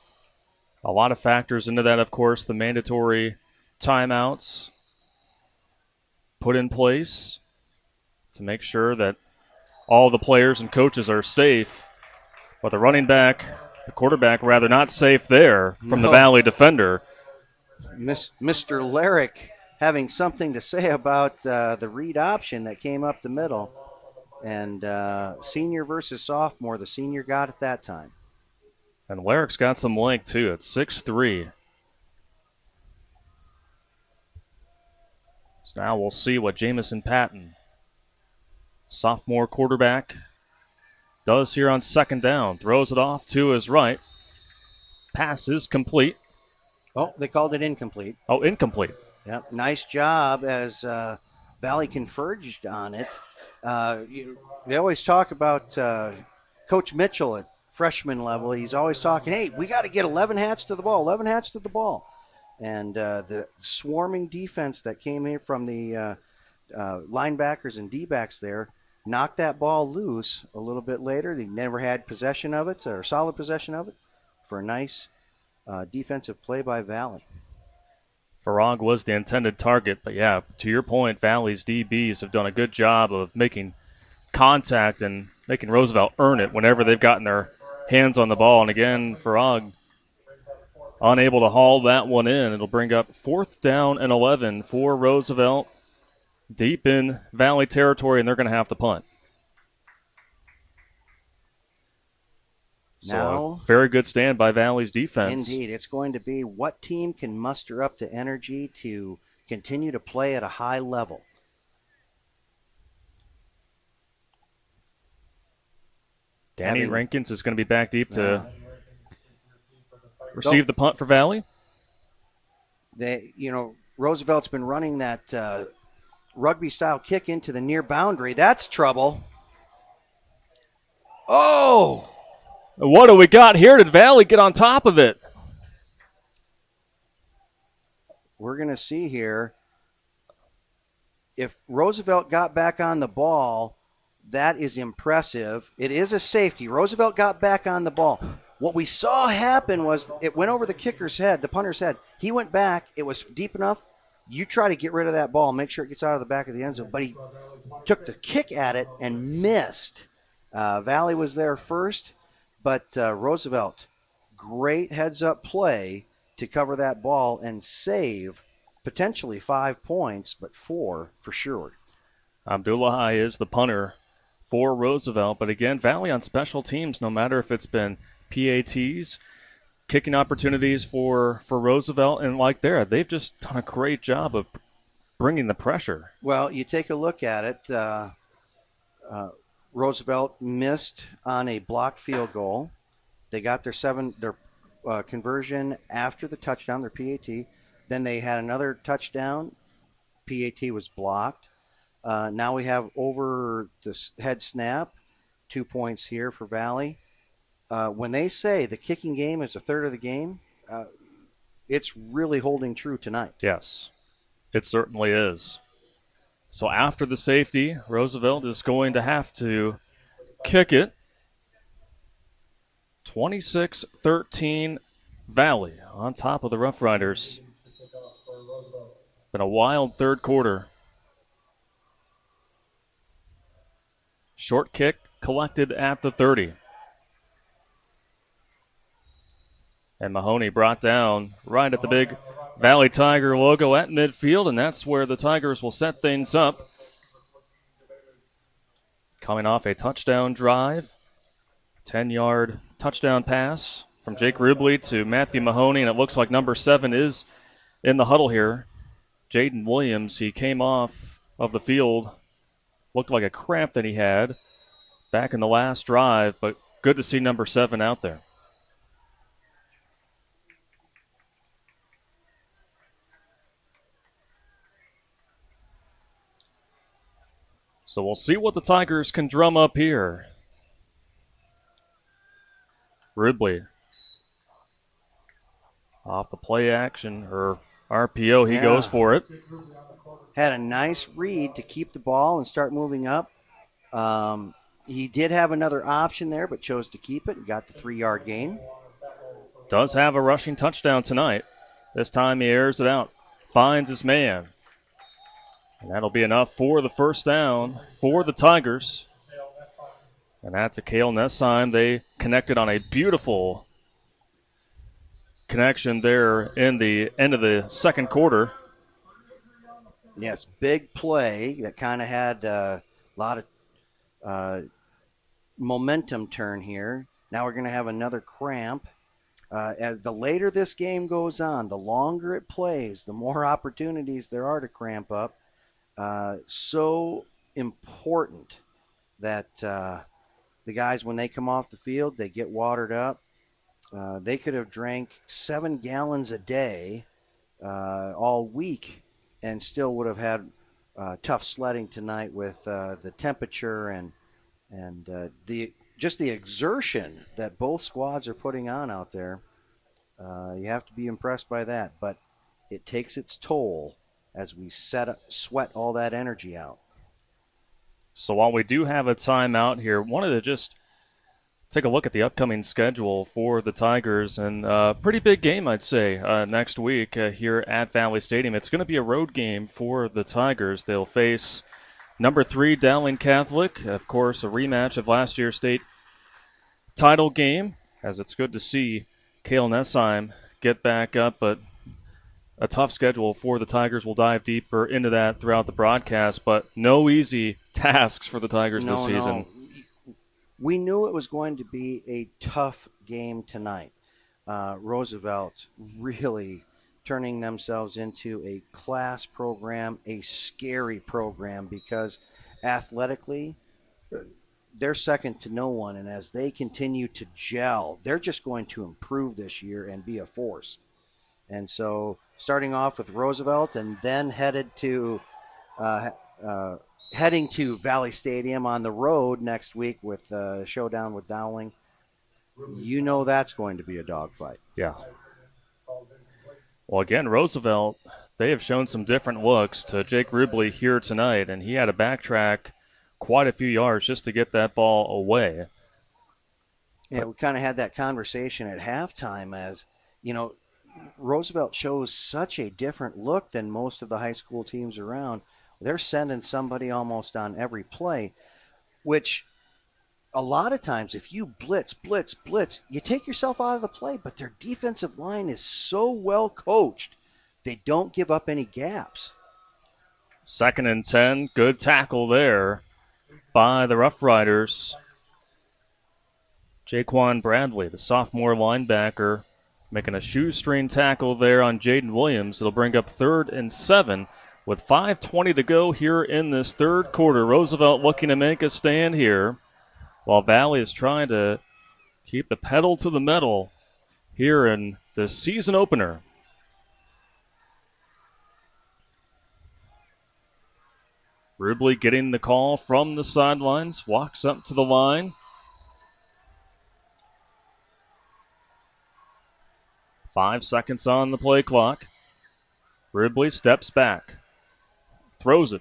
A lot of factors into that, of course, the mandatory timeouts. put in place to make sure that all the players and coaches are safe. But the quarterback rather, not safe there from the Valley defender. Mr. Larrick having something to say about the read option that came up the middle. And senior versus sophomore, the senior got it that time. And Larrick's got some length, too. It's 6'3". So now we'll see what Jamison Patton, sophomore quarterback, does here on second down. Throws it off to his right. Pass is complete. Oh, they called it incomplete. Oh, incomplete. Yep, nice job as Valley converged on it. They always talk about Coach Mitchell at freshman level. He's always talking, hey, we got to get 11 hats to the ball, 11 hats to the ball. And the swarming defense that came in from the linebackers and D-backs there knocked that ball loose a little bit later. They never had possession of it, or solid possession of it, for a nice defensive play by Valley. Farag was the intended target, but yeah, to your point, Valley's DBs have done a good job of making contact and making Roosevelt earn it whenever they've gotten their hands on the ball. And again, Farag unable to haul that one in. It'll bring up 4th down and 11 for Roosevelt, deep in Valley territory, and they're going to have to punt. So very good stand by Valley's defense. Indeed. It's going to be what team can muster up the energy to continue to play at a high level. Danny Rankins is going to be back deep to receive the punt for Valley. Roosevelt's been running that rugby-style kick into the near boundary. That's trouble. Oh! What do we got here? Did Valley get on top of it? We're going to see here. If Roosevelt got back on the ball, that is impressive. It is a safety. Roosevelt got back on the ball. What we saw happen was it went over the kicker's head, the punter's head. He went back. It was deep enough. You try to get rid of that ball, make sure it gets out of the back of the end zone. But he took the kick at it and missed. Valley was there first. But Roosevelt, great heads-up play to cover that ball and save potentially 5 points, but 4 for sure. Abdullahi is the punter for Roosevelt. But again, Valley on special teams, no matter if it's been PATs, kicking opportunities for Roosevelt, and like they've just done a great job of bringing the pressure. Well, you take a look at it. Roosevelt missed on a blocked field goal. They got their conversion after the touchdown, their PAT. Then they had another touchdown. PAT was blocked. Now we have over the head snap, 2 points here for Valley. When they say the kicking game is a third of the game, it's really holding true tonight. Yes, it certainly is. So after the safety, Roosevelt is going to have to kick it. 26-13 Valley on top of the Rough Riders. Been a wild third quarter. Short kick collected at the 30. And Mahoney brought down right at the big Valley Tiger logo at midfield, and that's where the Tigers will set things up. Coming off a touchdown drive, 10-yard touchdown pass from Jake Rubley to Matthew Mahoney, and it looks like number 7 is in the huddle here. Jayden Williams, he came off of the field, looked like a cramp that he had back in the last drive, but good to see number 7 out there. So we'll see what the Tigers can drum up here. Ridley off the play action, or RPO, he goes for it. Had a nice read to keep the ball and start moving up. He did have another option there, but chose to keep it and got the 3-yard gain. Does have a rushing touchdown tonight. This time he airs it out, finds his man. And that'll be enough for the first down for the Tigers. And that's a Kale Nessheim. They connected on a beautiful connection there in the end of the second quarter. Yes, big play that kind of had a lot of momentum turn here. Now we're going to have another cramp. As the later this game goes on, the longer it plays, the more opportunities there are to cramp up. So important that the guys, when they come off the field, they get watered up. They could have drank 7 gallons a day all week and still would have had tough sledding tonight with the temperature and the exertion that both squads are putting on out there. You have to be impressed by that, but it takes its toll as we sweat all that energy out. So while we do have a timeout here, wanted to just take a look at the upcoming schedule for the Tigers, and pretty big game, I'd say, next week here at Valley Stadium. It's going to be a road game for the Tigers. They'll face number 3 Dowling Catholic, of course, a rematch of last year's state title game, as it's good to see Kale Nessheim get back up, but a tough schedule for the Tigers. We'll dive deeper into that throughout the broadcast, but no easy tasks for the Tigers this season. No. We knew it was going to be a tough game tonight. Roosevelt really turning themselves into a class program, a scary program, because athletically, they're second to no one, and as they continue to gel, they're just going to improve this year and be a force. And so starting off with Roosevelt and then heading to Valley Stadium on the road next week with showdown with Dowling, you know that's going to be a dogfight. Yeah. Well, again, Roosevelt, they have shown some different looks to Jake Rubley here tonight, and he had to backtrack quite a few yards just to get that ball away. Yeah, we kind of had that conversation at halftime as, Roosevelt shows such a different look than most of the high school teams around. They're sending somebody almost on every play, which a lot of times if you blitz, you take yourself out of the play, but their defensive line is so well coached, they don't give up any gaps. 2nd and 10, good tackle there by the Rough Riders. Jaquan Bradley, the sophomore linebacker, making a shoestring tackle there on Jayden Williams. It'll bring up 3rd and 7 with 5:20 to go here in this third quarter. Roosevelt looking to make a stand here, while Valley is trying to keep the pedal to the metal here in the season opener. Rubley getting the call from the sidelines, walks up to the line. 5 seconds on the play clock. Rubley steps back, throws it,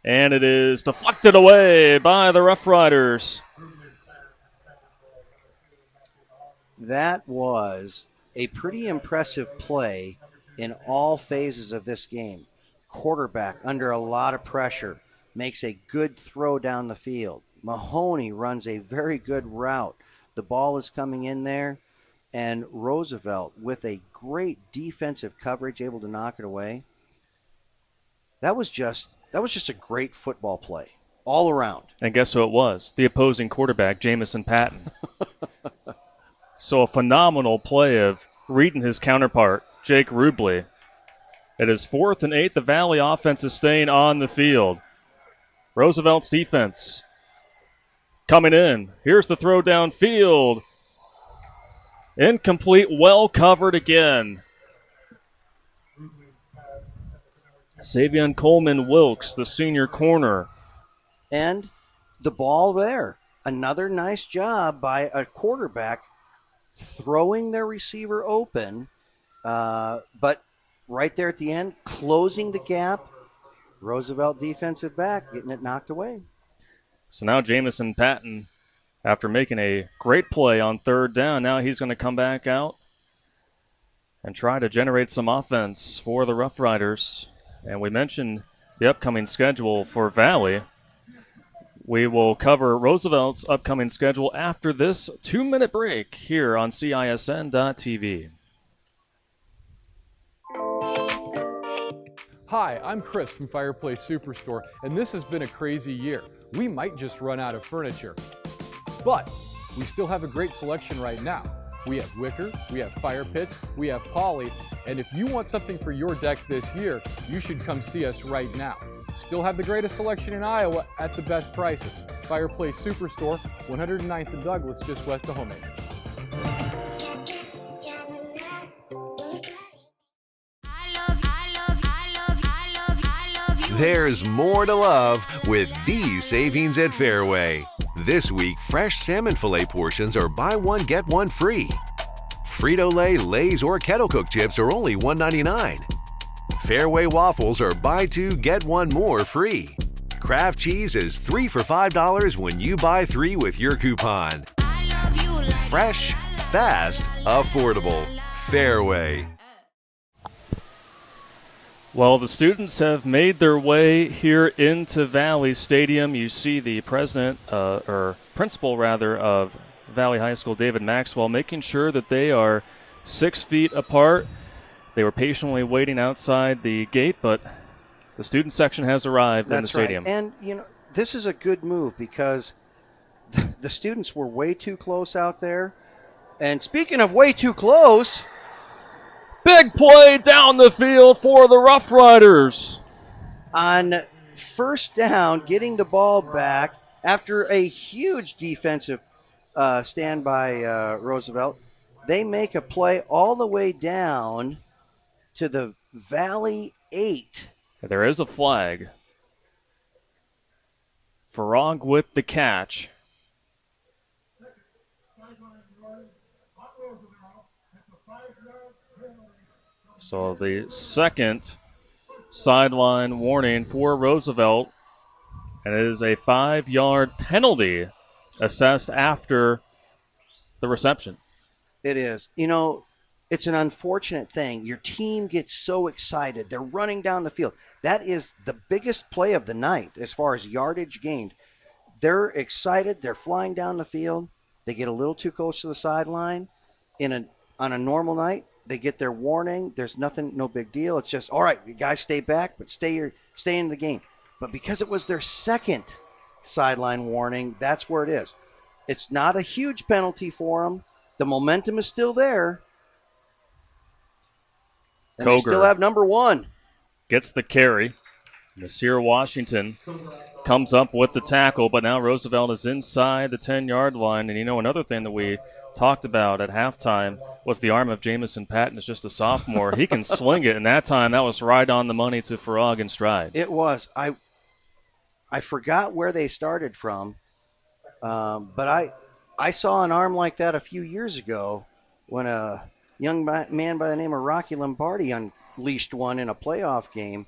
and it is deflected away by the Rough Riders. That was a pretty impressive play in all phases of this game. Quarterback under a lot of pressure makes a good throw down the field. Mahoney runs a very good route. The ball is coming in there, and Roosevelt, with a great defensive coverage, able to knock it away. That was just a great football play all around. And guess who it was? The opposing quarterback, Jamison Patton. So a phenomenal play of reading his counterpart, Jake Rubley. It is 4th and 8. The Valley offense is staying on the field. Roosevelt's defense coming in. Here's the throw downfield. Incomplete, well covered again. Savion Coleman Wilkes, the senior corner. And the ball there. Another nice job by a quarterback throwing their receiver open, but right there at the end, closing the gap. Roosevelt defensive back getting it knocked away. So now Jamison Patton, after making a great play on 3rd down, now he's going to come back out and try to generate some offense for the Rough Riders. And we mentioned the upcoming schedule for Valley. We will cover Roosevelt's upcoming schedule after this 2-minute break here on CISN.TV. Hi, I'm Chris from Fireplace Superstore, and this has been a crazy year. We might just run out of furniture, but we still have a great selection right now. We have wicker, we have fire pits, we have poly, and if you want something for your deck this year, you should come see us right now. Still have the greatest selection in Iowa at the best prices. Fireplace Superstore, 109th and Douglas, just west of Homemaker. There's more to love with these savings at Fairway. This week, fresh salmon fillet portions are buy one, get one free. Frito-Lay, Lay's, or Kettle Cook chips are only $1.99. Fairway waffles are buy two, get one more free. Kraft cheese is 3 for $5 when you buy 3 with your coupon. Fresh, fast, affordable. Fairway. Well, the students have made their way here into Valley Stadium. You see the principal of Valley High School, David Maxwell, making sure that they are 6 feet apart. They were patiently waiting outside the gate, but the student section has arrived in the stadium. Right. And, this is a good move because the students were way too close out there. And speaking of way too close, big play down the field for the Rough Riders. On first down, getting the ball back after a huge defensive stand by Roosevelt, they make a play all the way down to the Valley 8. There is a flag. Farag with the catch. So the second sideline warning for Roosevelt, and it is a 5-yard penalty assessed after the reception. It is. It's an unfortunate thing. Your team gets so excited. They're running down the field. That is the biggest play of the night as far as yardage gained. They're excited. They're flying down the field. They get a little too close to the sideline. On a normal night, they get their warning. There's nothing, no big deal. It's just, all right, you guys stay back, but stay in the game. But because it was their second sideline warning, that's where it is. It's not a huge penalty for them. The momentum is still there. And they still have number 1. Gets the carry. Nasir Washington comes up with the tackle, but now Roosevelt is inside the 10-yard line. And another thing that we talked about at halftime was the arm of Jamison Patton. Is just a sophomore. He can sling it, and that time that was right on the money to Farag and stride. It was. I forgot where they started from, but I saw an arm like that a few years ago when a young man by the name of Rocky Lombardi unleashed one in a playoff game.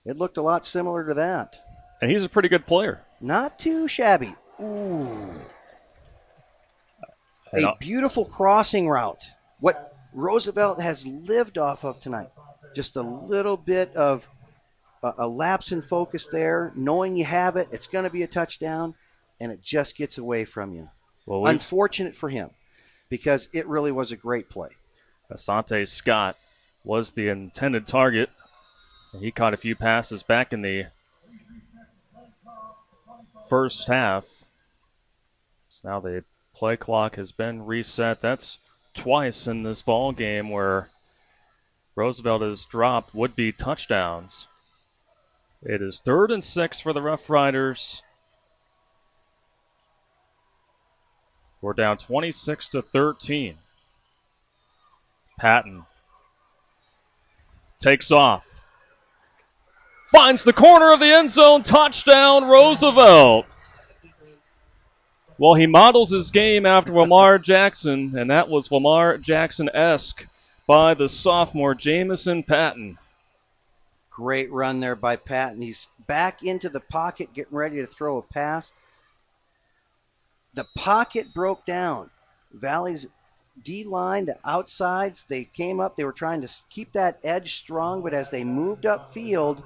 It looked a lot similar to that. And he's a pretty good player. Not too shabby. Ooh. A beautiful crossing route. What Roosevelt has lived off of tonight. Just a little bit of a lapse in focus there, knowing you have it, it's going to be a touchdown, and it just gets away from you. Well, unfortunate for him, because it really was a great play. Asante Scott was the intended target. He caught a few passes back in the first half. So now the play clock has been reset. That's twice in this ball game where Roosevelt has dropped would-be touchdowns. It is 3rd and 6 for the Rough Riders. We're down 26-13. Patton takes off. Finds the corner of the end zone. Touchdown, Roosevelt. Well, he models his game after Lamar Jackson, and that was Lamar Jackson-esque by the sophomore Jamison Patton. Great run there by Patton. He's back into the pocket, getting ready to throw a pass. The pocket broke down. Valley's D-line, the outsides, they came up. They were trying to keep that edge strong, but as they moved upfield,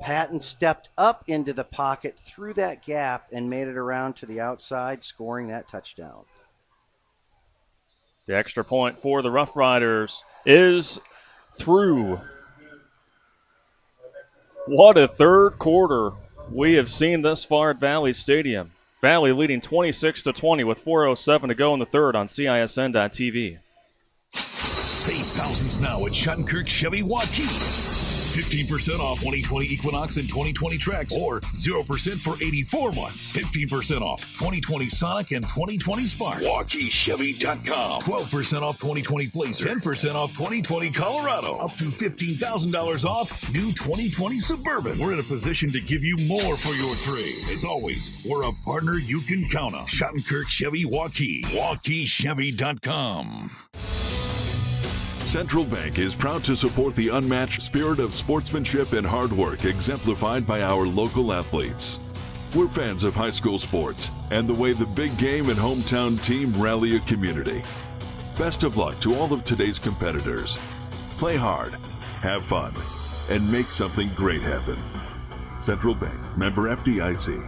Patton stepped up into the pocket through that gap and made it around to the outside, scoring that touchdown. The extra point for the Rough Riders is through. What a third quarter we have seen thus far at Valley Stadium. Valley leading 26-20 with 4:07 to go in the third on CISN.TV. Save thousands now at Schottenkirk Chevy Waukee. 15% off 2020 Equinox and 2020 Trax, or 0% for 84 months. 15% off 2020 Sonic and 2020 Spark. WaukeeChevy.com. 12% off 2020 Blazer. 10% off 2020 Colorado. Up to $15,000 off new 2020 Suburban. We're in a position to give you more for your trade. As always, we're a partner you can count on. Schottenkirk Chevy Waukee. WaukeeChevy.com. Central Bank is proud to support the unmatched spirit of sportsmanship and hard work exemplified by our local athletes. We're fans of high school sports and the way the big game and hometown team rally a community. Best of luck to all of today's competitors. Play hard, have fun, and make something great happen. Central Bank, member FDIC.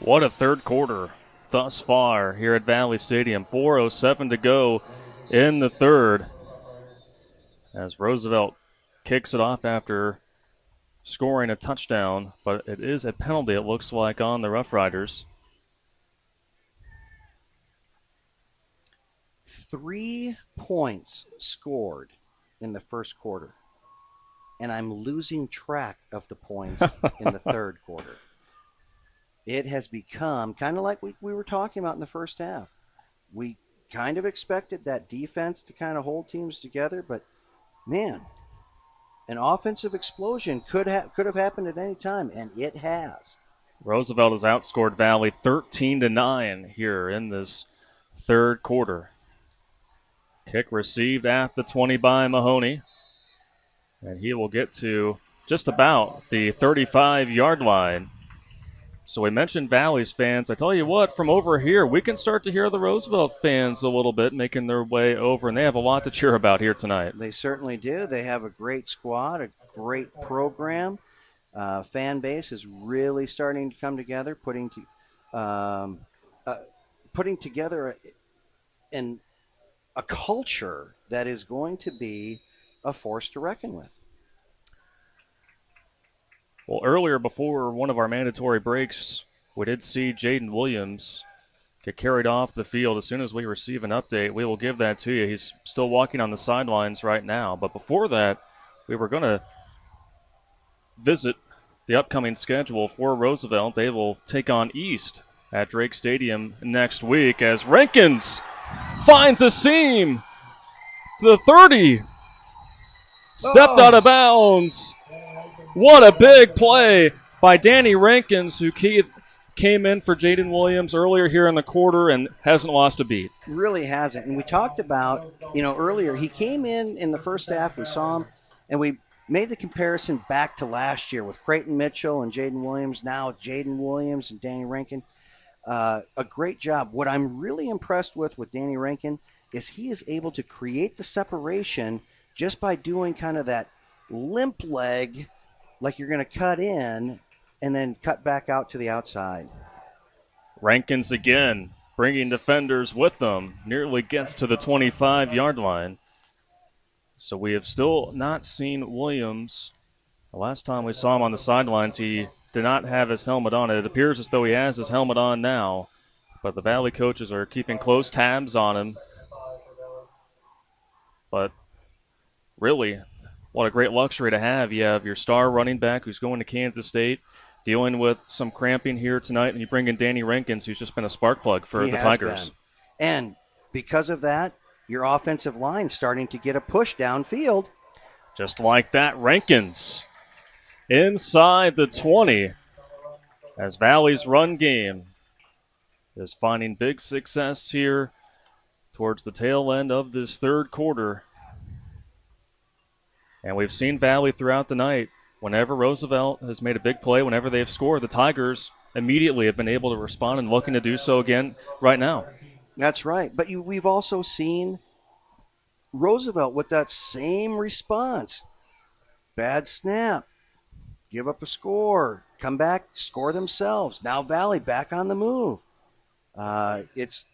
What a third quarter thus far here at Valley Stadium. 4:07 to go in the third as Roosevelt kicks it off after scoring a touchdown, but it is a penalty, it looks like, on the Rough Riders. 3 points scored in the first quarter, and I'm losing track of the points in the third quarter. It has become kind of like we were talking about in the first half. We kind of expected that defense to kind of hold teams together, but man, an offensive explosion could have happened at any time, and it has. Roosevelt has outscored Valley 13-9 here in this third quarter. Kick received at the 20 by Mahoney, and he will get to just about the 35-yard line. So we mentioned Valley's fans. I tell you what, from over here, we can start to hear the Roosevelt fans a little bit making their way over, and they have a lot to cheer about here tonight. They certainly do. They have a great squad, a great program. Fan base is really starting to come together, putting together a culture that is going to be a force to reckon with. Well, earlier before one of our mandatory breaks, we did see Jayden Williams get carried off the field. As soon as we receive an update, we will give that to you. He's still walking on the sidelines right now. But before that, we were going to visit the upcoming schedule for Roosevelt. They will take on East at Drake Stadium next week as Rankins finds a seam to the 30. Stepped out of bounds. What a big play by Danny Rankins, who came in for Jayden Williams earlier here in the quarter and hasn't lost a beat. Really hasn't. And we talked about, earlier, he came in the first half, we saw him, and we made the comparison back to last year with Creighton Mitchell and Jayden Williams, now Jayden Williams and Danny Rankin. A great job. What I'm really impressed with Danny Rankin is he is able to create the separation just by doing kind of that limp leg, like you're going to cut in and then cut back out to the outside. Rankins again, bringing defenders with them, nearly gets to the 25-yard line. So we have still not seen Williams. The last time we saw him on the sidelines, he did not have his helmet on. It appears as though he has his helmet on now, but the Valley coaches are keeping close tabs on him. But really, what a great luxury to have. You have your star running back who's going to Kansas State, dealing with some cramping here tonight, and you bring in Danny Rankins, who's just been a spark plug for the Tigers. Been. And because of that, your offensive line starting to get a push downfield. Just like that, Rankins inside the 20 as Valley's run game is finding big success here towards the tail end of this third quarter. And we've seen Valley throughout the night. Whenever Roosevelt has made a big play, whenever they've scored, the Tigers immediately have been able to respond and looking to do so again right now. That's right. But we've also seen Roosevelt with that same response. Bad snap. Give up a score. Come back, score themselves. Now Valley back on the move. It's,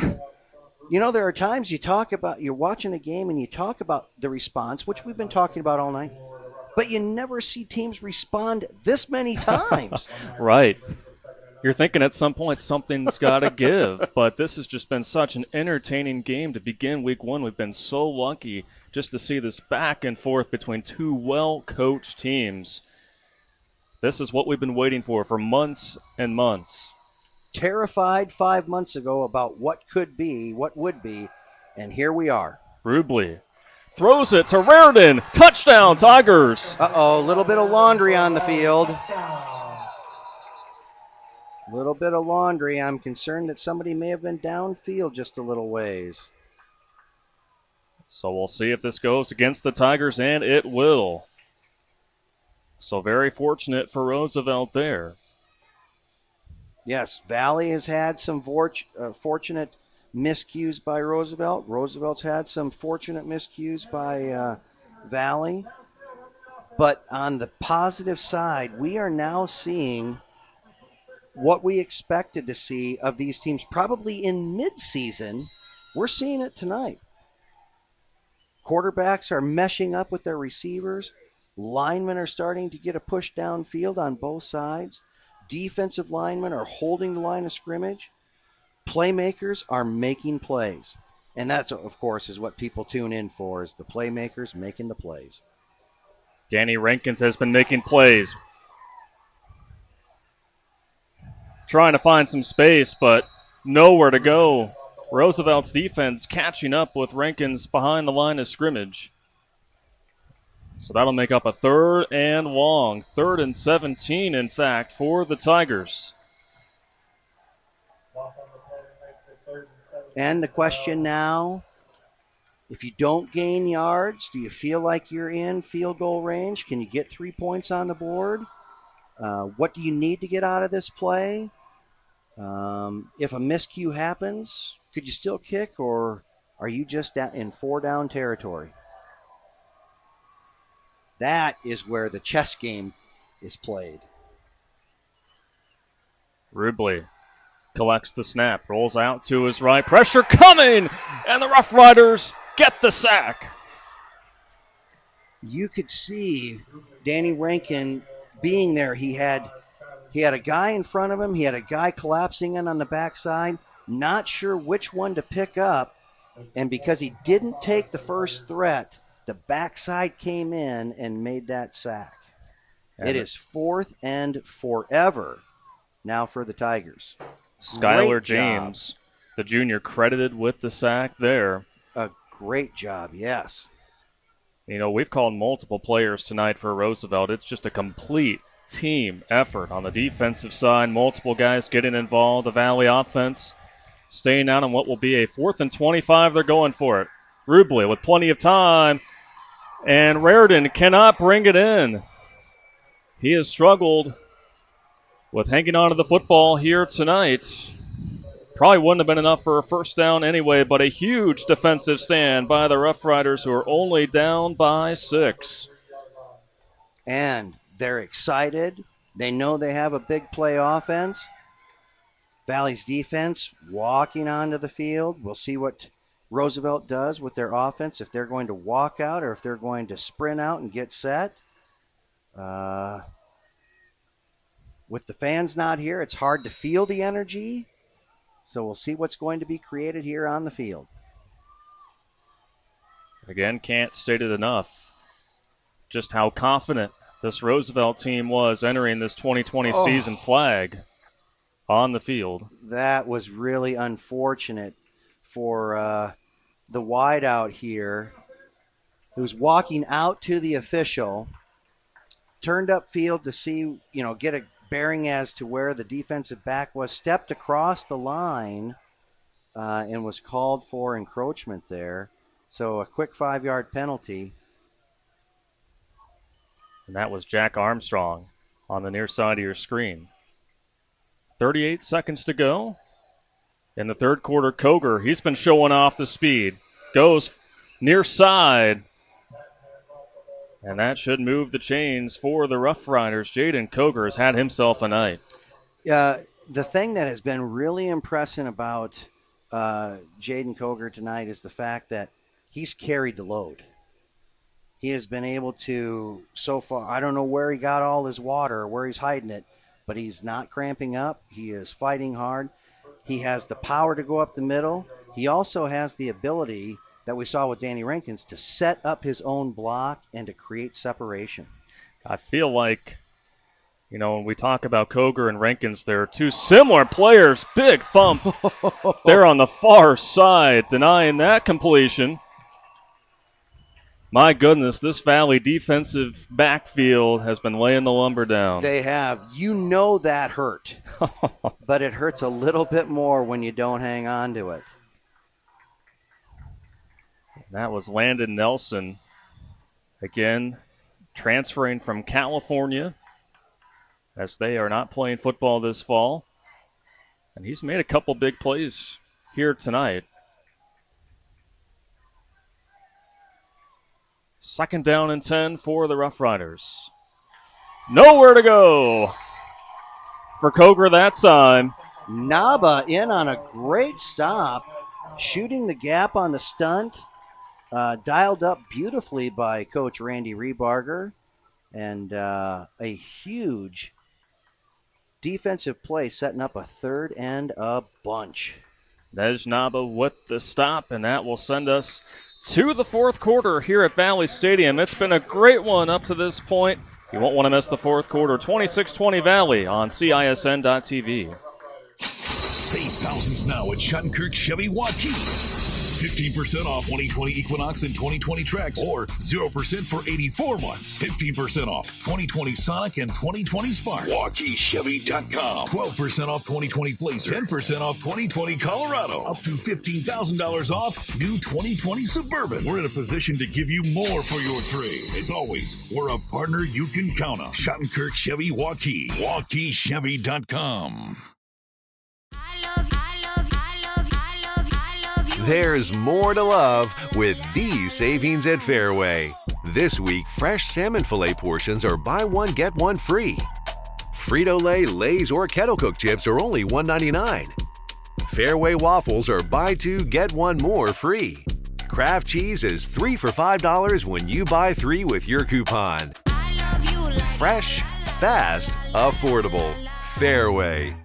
there are times you're watching a game and you talk about the response, which we've been talking about all night, but you never see teams respond this many times. Right. You're thinking at some point something's got to give, but this has just been such an entertaining game to begin week one. We've been so lucky just to see this back and forth between two well-coached teams. This is what we've been waiting for months and months. Terrified 5 months ago about what could be, what would be, and here we are. Rubley throws it to Raritan. Touchdown, Tigers. Uh-oh, a little bit of laundry on the field. Little bit of laundry. I'm concerned that somebody may have been downfield just a little ways. So we'll see if this goes against the Tigers, and it will. So very fortunate for Roosevelt there. Yes, Valley has had some fortunate miscues by Roosevelt. Roosevelt's had some fortunate miscues by Valley. But on the positive side, we are now seeing what we expected to see of these teams probably in mid-season. We're seeing it tonight. Quarterbacks are meshing up with their receivers. Linemen are starting to get a push downfield on both sides. Defensive linemen are holding the line of scrimmage. Playmakers are making plays. And that's, of course, is what people tune in for, is the playmakers making the plays. Danny Rankins has been making plays. Trying to find some space, but nowhere to go. Roosevelt's defense catching up with Rankins behind the line of scrimmage. So that'll make up a 3rd and long. 3rd and 17, in fact, for the Tigers. And the question now, if you don't gain yards, do you feel like you're in field goal range? Can you get 3 points on the board? What do you need to get out of this play? If a miscue happens, could you still kick, or are you just in 4-down territory? That is where the chess game is played. Rubley collects the snap, rolls out to his right. Pressure coming, and the Rough Riders get the sack. You could see Danny Rankin being there. He had a guy in front of him. He had a guy collapsing in on the backside, not sure which one to pick up. And because he didn't take the first threat, the backside came in and made that sack. And it is 4th and forever now for the Tigers. Skylar James, the junior, credited with the sack there. A great job, yes. We've called multiple players tonight for Roosevelt. It's just a complete team effort on the defensive side. Multiple guys getting involved. The Valley offense staying out on what will be a 4th and 25. They're going for it. Rubley with plenty of time. And Raritan cannot bring it in. He has struggled with hanging on to the football here tonight. Probably wouldn't have been enough for a first down anyway, but a huge defensive stand by the Rough Riders, who are only down by 6. And they're excited. They know they have a big play offense. Valley's defense walking onto the field. We'll see what Roosevelt does with their offense, if they're going to walk out or if they're going to sprint out and get set. With the fans not here, it's hard to feel the energy. So we'll see what's going to be created here on the field. Again, can't state it enough just how confident this Roosevelt team was entering this 2020 season. Flag on the field. That was really unfortunate for the wideout here, who's walking out to the official, turned upfield to see, get a bearing as to where the defensive back was, stepped across the line and was called for encroachment there. So a quick 5-yard penalty. And that was Jack Armstrong on the near side of your screen. 38 seconds to go. In the third quarter, Koger, he's been showing off the speed. Goes near side. And that should move the chains for the Rough Riders. Jayden Coger has had himself a night. The thing that has been really impressive about Jayden Coger tonight is the fact that he's carried the load. He has been able to, so far, I don't know where he got all his water or where he's hiding it, but he's not cramping up. He is fighting hard. He has the power to go up the middle. He also has the ability that we saw with Danny Rankins to set up his own block and to create separation. I feel like, when we talk about Coger and Rankins, they're two similar players. Big thump. They're on the far side, denying that completion. My goodness, this Valley defensive backfield has been laying the lumber down. They have. That hurt. But it hurts a little bit more when you don't hang on to it. That was Landon Nelson, again, transferring from California, as they are not playing football this fall. And he's made a couple big plays here tonight. Second down and 10 for the Rough Riders. Nowhere to go for Coger that time. Naba in on a great stop, shooting the gap on the stunt. Dialed up beautifully by Coach Randy Rebarger, and a huge defensive play setting up a third and a bunch. There's Naba with the stop, and that will send us to the fourth quarter here at Valley Stadium. It's been a great one up to this point. You won't want to miss the fourth quarter. 26-20 Valley on CISN.TV. Save thousands now at Schottenkirk Chevy Waukee. 15% off 2020 Equinox and 2020 Trax, or 0% for 84 months. 15% off 2020 Sonic and 2020 Spark. WaukeeChevy.com. 12% off 2020 Blazer. 10% off 2020 Colorado. Up to $15,000 off new 2020 Suburban. We're in a position to give you more for your trade. As always, we're a partner you can count on. Schottenkirk Chevy Waukee. WaukeeChevy.com. There's more to love with these savings at Fairway. This week, fresh salmon fillet portions are buy one, get one free. Frito-Lay, Lay's, or Kettle Cook chips are only $1.99. Fairway waffles are buy two, get one more free. Kraft cheese is 3 for $5 when you buy 3 with your coupon. Fresh, fast, affordable. Fairway.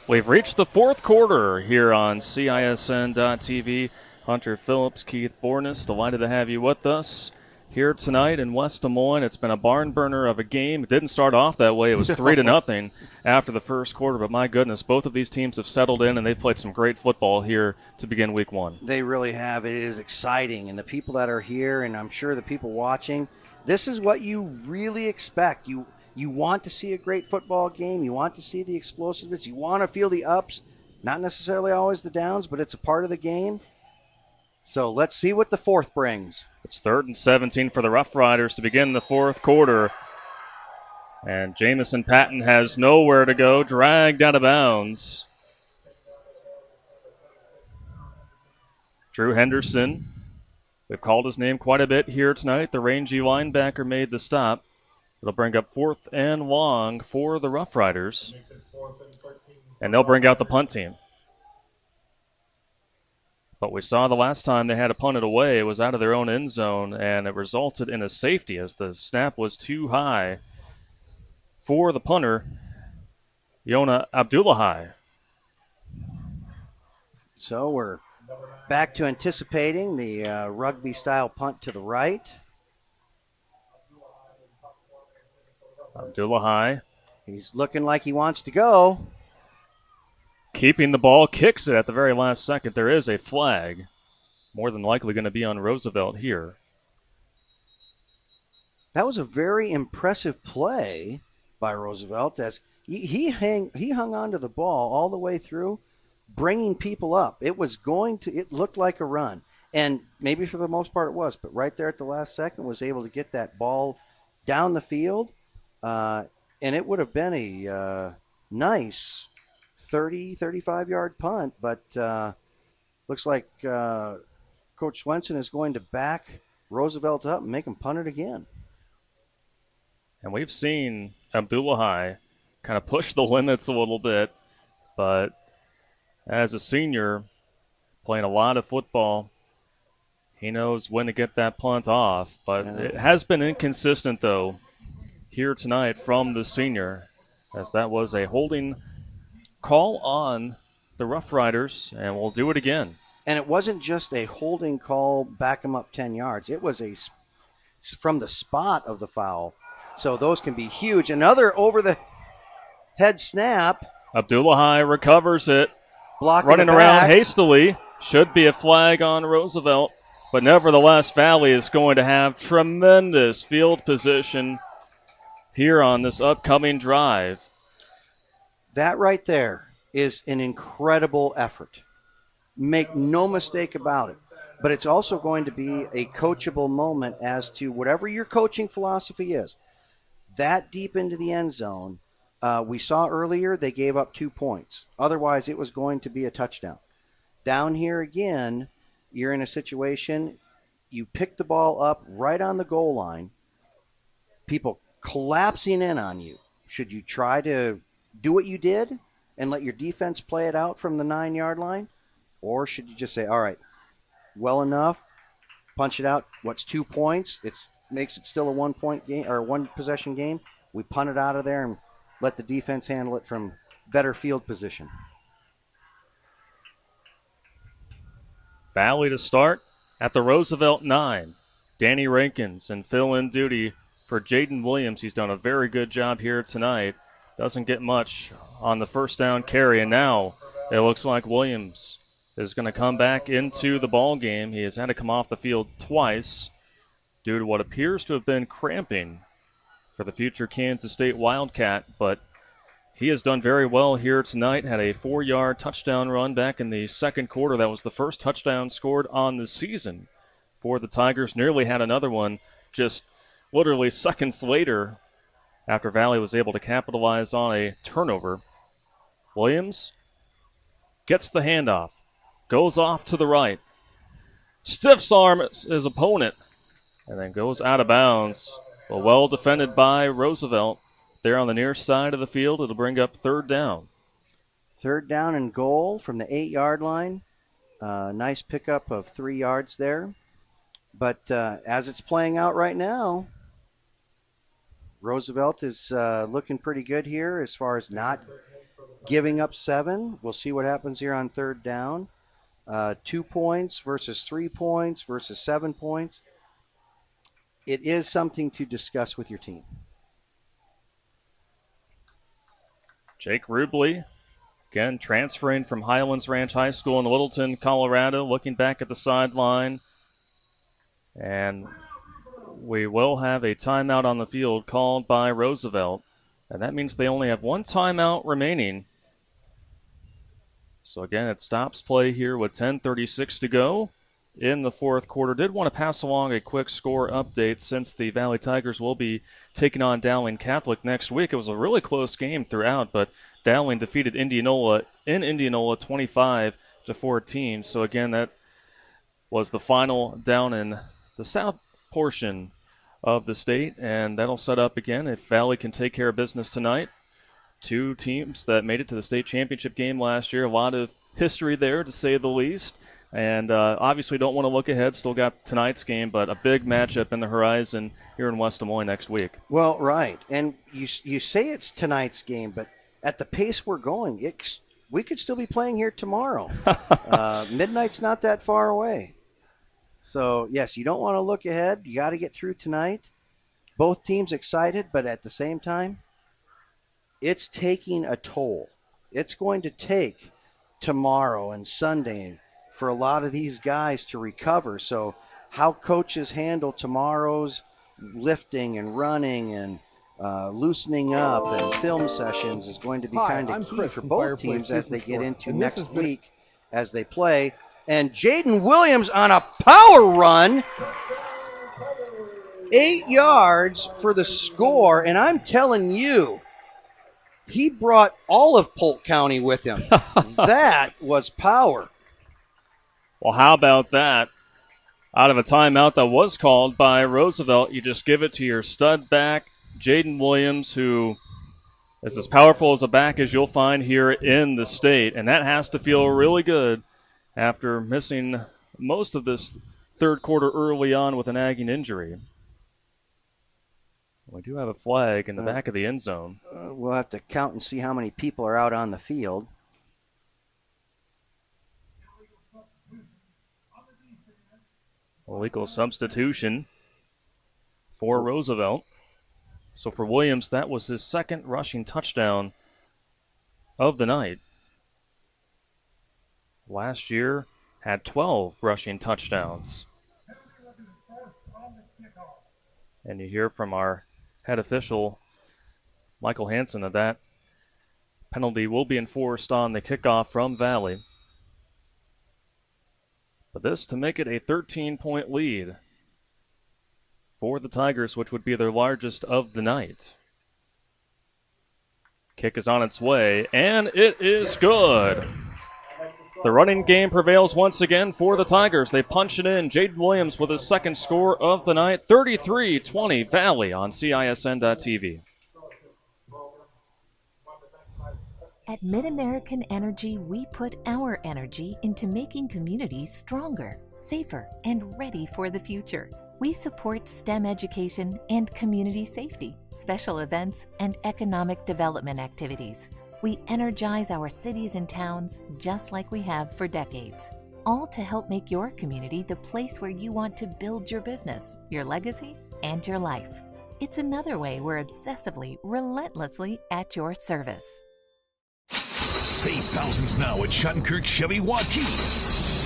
We've reached the fourth quarter here on CISN.TV. Hunter Phillips, Keith Borness, delighted to have you with us here tonight in West Des Moines. It's been a barn burner of a game. It didn't start off that way. It was 3-0 after the first quarter, but my goodness, both of these teams have settled in and they've played some great football here to begin week one. They really have. It is exciting, and the people that are here, and I'm sure the people watching, this is what you really expect. You want to see a great football game. You want to see the explosiveness. You want to feel the ups, not necessarily always the downs, but it's a part of the game. So let's see what the fourth brings. It's 3rd and 17 for the Rough Riders to begin the fourth quarter. And Jamison Patton has nowhere to go, dragged out of bounds. Drew Henderson, we've called his name quite a bit here tonight. The rangy linebacker made the stop. It'll bring up 4th and long for the Rough Riders. And they'll bring out the punt team. But we saw the last time they had to punt it away, it was out of their own end zone, and it resulted in a safety as the snap was too high for the punter, Yona Abdullahi. So we're back to anticipating the rugby-style punt to the right. Abdullahi. He's looking like he wants to go. Keeping the ball, kicks it at the very last second. There is a flag. More than likely going to be on Roosevelt here. That was a very impressive play by Roosevelt as he hung on to the ball all the way through, bringing people up. It looked like a run. And maybe for the most part it was, but right there at the last second was able to get that ball down the field. And it would have been a nice 30, 35-yard punt, but looks like Coach Swenson is going to back Roosevelt up and make him punt it again. And we've seen Abdullahi kind of push the limits a little bit, but as a senior playing a lot of football, he knows when to get that punt off. But it has been inconsistent, though, here tonight from the senior, as that was a holding call on the Rough Riders, and we'll do it again. And it wasn't just a holding call, back him up 10 yards. It was from the spot of the foul. So those can be huge. Another over-the-head snap. Abdullahi recovers it. Running around hastily. Should be a flag on Roosevelt. But nevertheless, Valley is going to have tremendous field position here on this upcoming drive. That right there is an incredible effort. Make no mistake about it. But it's also going to be a coachable moment as to whatever your coaching philosophy is. That deep into the end zone, we saw earlier they gave up 2 points. Otherwise, it was going to be a touchdown. Down here again, you're in a situation, you pick the ball up right on the goal line, people collapsing in on you. Should you try to do what you did and let your defense play it out from the 9-yard line? Or should you just say, all right, well enough, punch it out. What's 2 points? It makes it still a 1-point game or 1-possession game. We punt it out of there and let the defense handle it from better field position. Valley to start at the Roosevelt 9. Danny Rankins in fill-in duty for Jayden Williams. He's done a very good job here tonight. Doesn't get much on the first down carry, and now it looks like Williams is going to come back into the ball game. He has had to come off the field twice due to what appears to have been cramping for the future Kansas State Wildcat, but he has done very well here tonight. Had a 4-yard touchdown run back in the second quarter. That was the first touchdown scored on the season for the Tigers. Nearly had another one just literally seconds later after Valley was able to capitalize on a turnover. Williams gets the handoff, goes off to the right, stiffs arm his opponent, and then goes out of bounds. Well defended by Roosevelt. There on the near side of the field, it'll bring up third down. Third down and goal from the 8-yard line. Nice pickup of 3 yards there. But as it's playing out right now, Roosevelt is looking pretty good here as far as not giving up 7. We'll see what happens here on third down. 2 points versus 3 points versus 7 points. It is something to discuss with your team. Jake Rubley, again, transferring from Highlands Ranch High School in Littleton, Colorado, looking back at the sideline. And we will have a timeout on the field called by Roosevelt. And that means they only have 1 timeout remaining. So again, it stops play here with 10:36 to go in the fourth quarter. Did want to pass along a quick score update since the Valley Tigers will be taking on Dowling Catholic next week. It was a really close game throughout, but Dowling defeated Indianola in Indianola 25-14. So again, that was the final down in the south portion of the state, and that'll set up again if Valley can take care of business tonight. 2 teams that made it to the state championship game last year. A lot of history there, to say the least. And obviously don't want to look ahead. Still got tonight's game, but a big matchup in the horizon here in West Des Moines next week. Well, right. And you say it's tonight's game, but at the pace we're going, we could still be playing here tomorrow. Midnight's not that far away. So, yes, you don't want to look ahead. You got to get through tonight. Both teams excited, but at the same time, it's taking a toll. It's going to take tomorrow and Sunday for a lot of these guys to recover. So how coaches handle tomorrow's lifting and running and loosening up and film sessions is going to be kind of key for both teams as they get into next week as they play. And Jayden Williams on a power run, 8 yards for the score. And I'm telling you, he brought all of Polk County with him. That was power. Well, how about that? out of a timeout that was called by Roosevelt. You just give it to your stud back, Jayden Williams, who is as powerful as a back as you'll find here in the state. And that has to feel really good after missing most of this third quarter early on with a nagging injury. We do have a flag in the back of the end zone. We'll have to count and see how many people are out on the field. Illegal substitution for Roosevelt. So for Williams, that was his second rushing touchdown of the night. Last year, had 12 rushing touchdowns. And you hear from our head official, Michael Hansen, that penalty will be enforced on the kickoff from Valley. But this to make it a 13-point lead for the Tigers, which would be their largest of the night. Kick is on its way, and it is good. The running game prevails once again for the Tigers. They punch it in. Jayden Williams with his second score of the night. 33-20 Valley on CISN.TV. At MidAmerican Energy, we put our energy into making communities stronger, safer, and ready for the future. We support STEM education and community safety, special events, and economic development activities. We energize our cities and towns just like we have for decades, all to help make your community the place where you want to build your business, your legacy, and your life. It's another way we're obsessively, relentlessly at your service. Save thousands now at Schottenkirk Chevy Waukee.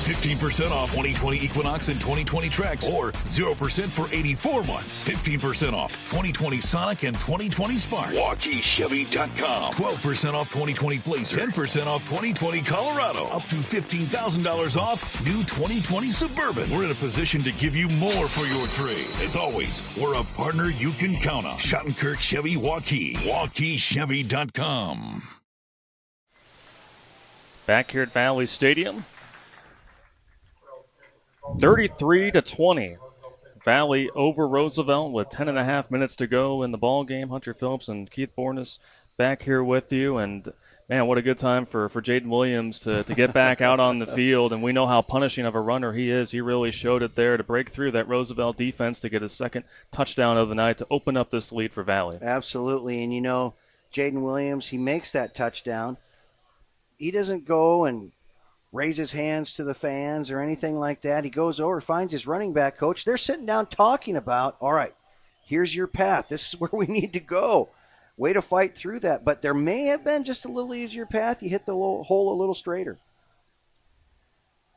15% off 2020 Equinox and 2020 Trax, or 0% for 84 months. 15% off 2020 Sonic and 2020 Spark. WaukeeChevy.com. 12% off 2020 Blazer. 10% off 2020 Colorado. Up to $15,000 off new 2020 Suburban. We're in a position to give you more for your trade. As always, we're a partner you can count on. Schottenkirk Chevy Waukee. WaukeeChevy.com. Back here at Valley Stadium, 33-20. Valley over Roosevelt with 10.5 minutes to go in the ball game. Hunter Phillips and Keith Bornas back here with you. And, man, what a good time for Jayden Williams to get back out on the field. And we know how punishing of a runner he is. He really showed it there to break through that Roosevelt defense to get his second touchdown of the night to open up this lead for Valley. Absolutely. And, you know, Jayden Williams, he makes that touchdown. He doesn't go and raise his hands to the fans or anything like that. He goes over, finds his running back coach. They're sitting down talking about, all right, here's your path. This is where we need to go. Way to fight through that. But there may have been just a little easier path. You hit the hole a little straighter.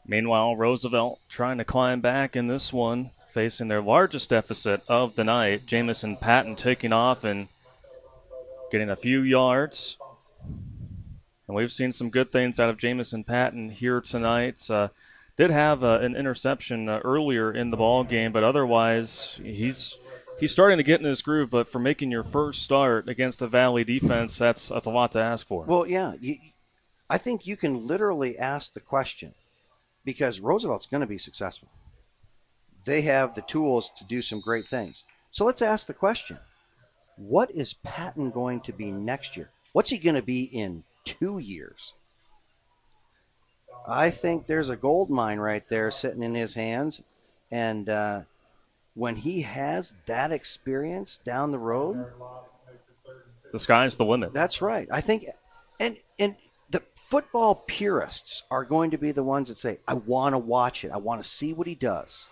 Meanwhile, Roosevelt trying to climb back in this one, facing their largest deficit of the night. Jamison Patton taking off and getting a few yards. And we've seen some good things out of Jamison Patton here tonight. Did have an interception earlier in the ball game, but otherwise he's starting to get in his groove. But for making your first start against a Valley defense, that's a lot to ask for. Well, yeah, I think you can literally ask the question because Roosevelt's going to be successful. They have the tools to do some great things. So let's ask the question: what is Patton going to be next year? What's he going to be in 2 years? I think there's a gold mine right there sitting in his hands. And when he has that experience down the road, the sky's the limit. That's right. I think, and the football purists are going to be the ones that say, I want to watch it. I want to see what he does.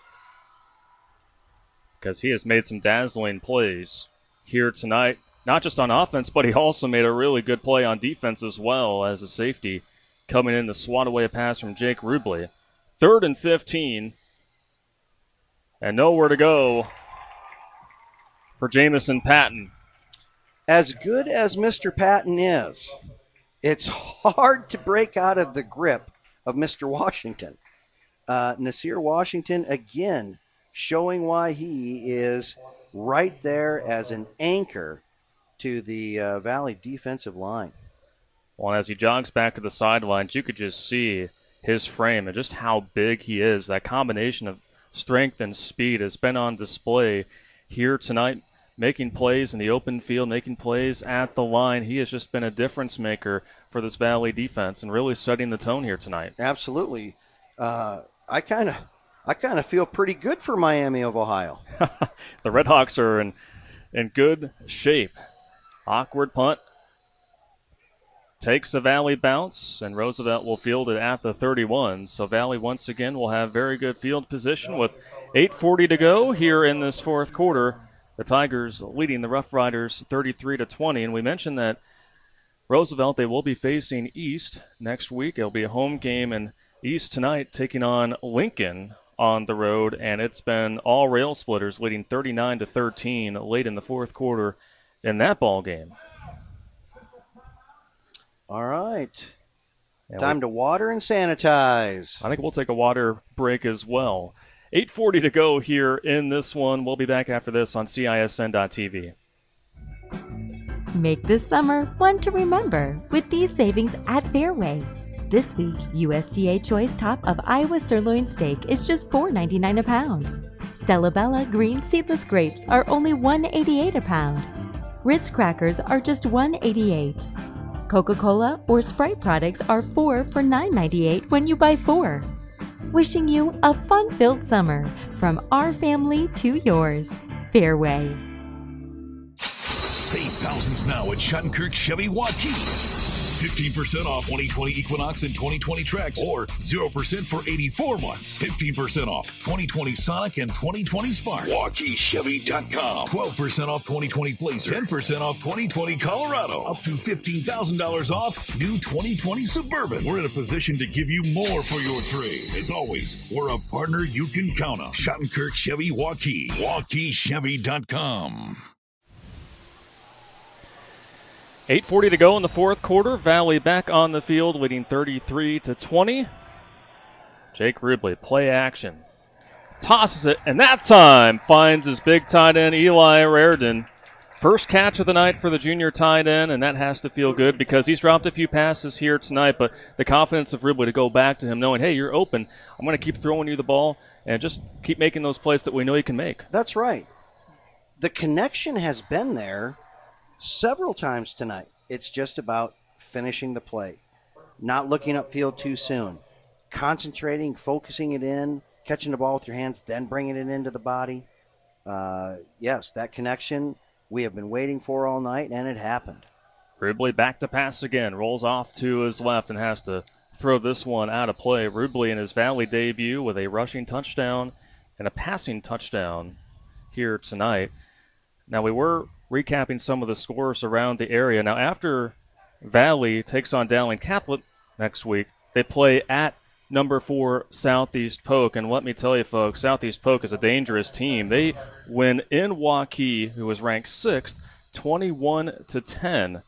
Because he has made some dazzling plays here tonight. Not just on offense, but he also made a really good play on defense as well as a safety coming in to swat away a pass from Jake Rubley. 3rd and 15. And nowhere to go for Jamison Patton. As good as Mr. Patton is, it's hard to break out of the grip of Mr. Washington. Nasir Washington, again, showing why he is right there as an anchor to the Valley defensive line. Well, as he jogs back to the sidelines, you could just see his frame and just how big he is. That combination of strength and speed has been on display here tonight, making plays in the open field, making plays at the line. He has just been a difference maker for this Valley defense and really setting the tone here tonight. Absolutely. I kind of feel pretty good for Miami of Ohio. The Red Hawks are in good shape. Awkward punt. Takes a Valley bounce, and Roosevelt will field it at the 31. So Valley once again will have very good field position with 8:40 to go here in this fourth quarter. The Tigers leading the Rough Riders 33-20. And we mentioned that Roosevelt, they will be facing East next week. It'll be a home game in East tonight, taking on Lincoln on the road. And it's been all rail splitters, leading 39-13 late in the fourth quarter in that ball game. All right. Time to water and sanitize. I think we'll take a water break as well. 8:40 to go here in this one. We'll be back after this on CISN.TV. Make this summer one to remember with these savings at Fairway. This week, USDA Choice Top of Iowa Sirloin Steak is just $4.99 a pound. Stella Bella Green Seedless Grapes are only $1.88 a pound. Ritz Crackers are just $1.88. Coca-Cola or Sprite products are 4 for $9.98 when you buy 4. Wishing you a fun-filled summer from our family to yours. Fairway. Save thousands now at Schottenkirk Chevy Waukee. 15% off 2020 Equinox and 2020 Trax, or 0% for 84 months. 15% off 2020 Sonic and 2020 Spark. WaukeeChevy.com. 12% off 2020 Blazer. 10% off 2020 Colorado. Up to $15,000 off new 2020 Suburban. We're in a position to give you more for your trade. As always, we're a partner you can count on. Schottenkirk Chevy Waukee. WaukeeChevy.com. 8:40 to go in the fourth quarter. Valley back on the field, leading 33-20. Jake Rubley, play action. Tosses it, and that time finds his big tight end, Eli Raridan. First catch of the night for the junior tight end, and that has to feel good because he's dropped a few passes here tonight, but the confidence of Rubley to go back to him knowing, hey, you're open. I'm going to keep throwing you the ball and just keep making those plays that we know you can make. That's right. The connection has been there several times tonight. It's just about finishing the play, not looking upfield too soon, concentrating, focusing it in, catching the ball with your hands, then bringing it into the body. Yes, that connection we have been waiting for all night, and it happened. Rubley back to pass again, rolls off to his left and has to throw this one out of play. Rubley in his Valley debut with a rushing touchdown and a passing touchdown here tonight. Now, we were recapping some of the scores around the area. Now, after Valley takes on Dowling Catholic next week, they play at number 4 Southeast Polk. And let me tell you, folks, Southeast Polk is a dangerous team. They win in Waukee, who was ranked 6th, 21-10.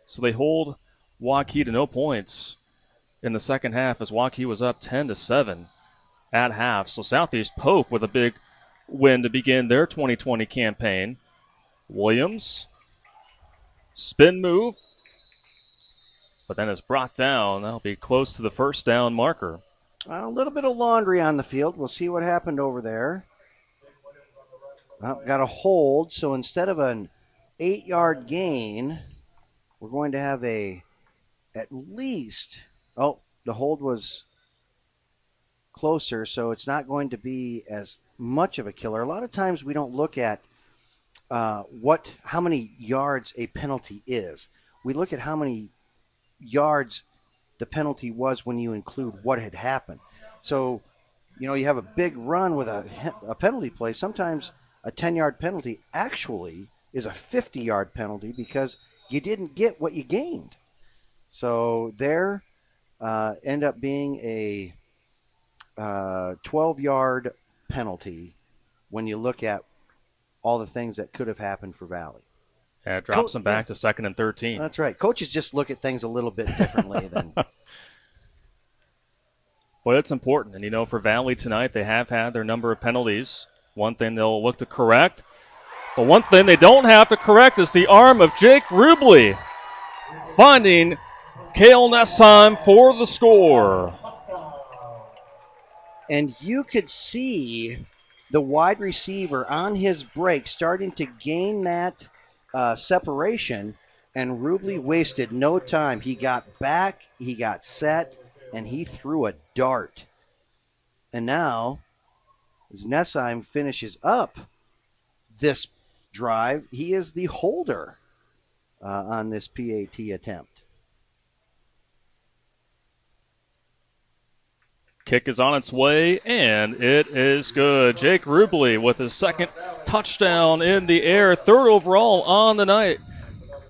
So they hold Waukee to no points in the second half as Waukee was up 10-7 at half. So Southeast Polk with a big win to begin their 2020 campaign. Williams, spin move, but then it's brought down. That'll be close to the first down marker. A little bit of laundry on the field. We'll see what happened over there. Got a hold, so instead of an 8-yard gain, we're going to have at least, the hold was closer, so it's not going to be as much of a killer. A lot of times we don't look at how many yards a penalty is. We look at how many yards the penalty was when you include what had happened. So, you have a big run with a penalty play. Sometimes a 10-yard penalty actually is a 50-yard penalty because you didn't get what you gained. So there end up being a 12-yard penalty when you look at all the things that could have happened for Valley. Yeah, it drops them back to 2nd and 13. That's right. Coaches just look at things a little bit differently than. Well, it's important. And, for Valley tonight, they have had their number of penalties. One thing they'll look to correct. But one thing they don't have to correct is the arm of Jake Rubley, finding Cale Nessheim for the score. And you could see the wide receiver on his break starting to gain that separation, and Rubley wasted no time. He got back, he got set, and he threw a dart. And now, as Nessheim finishes up this drive, he is the holder on this PAT attempt. Kick is on its way, and it is good. Jake Rubley with his second touchdown in the air, third overall on the night.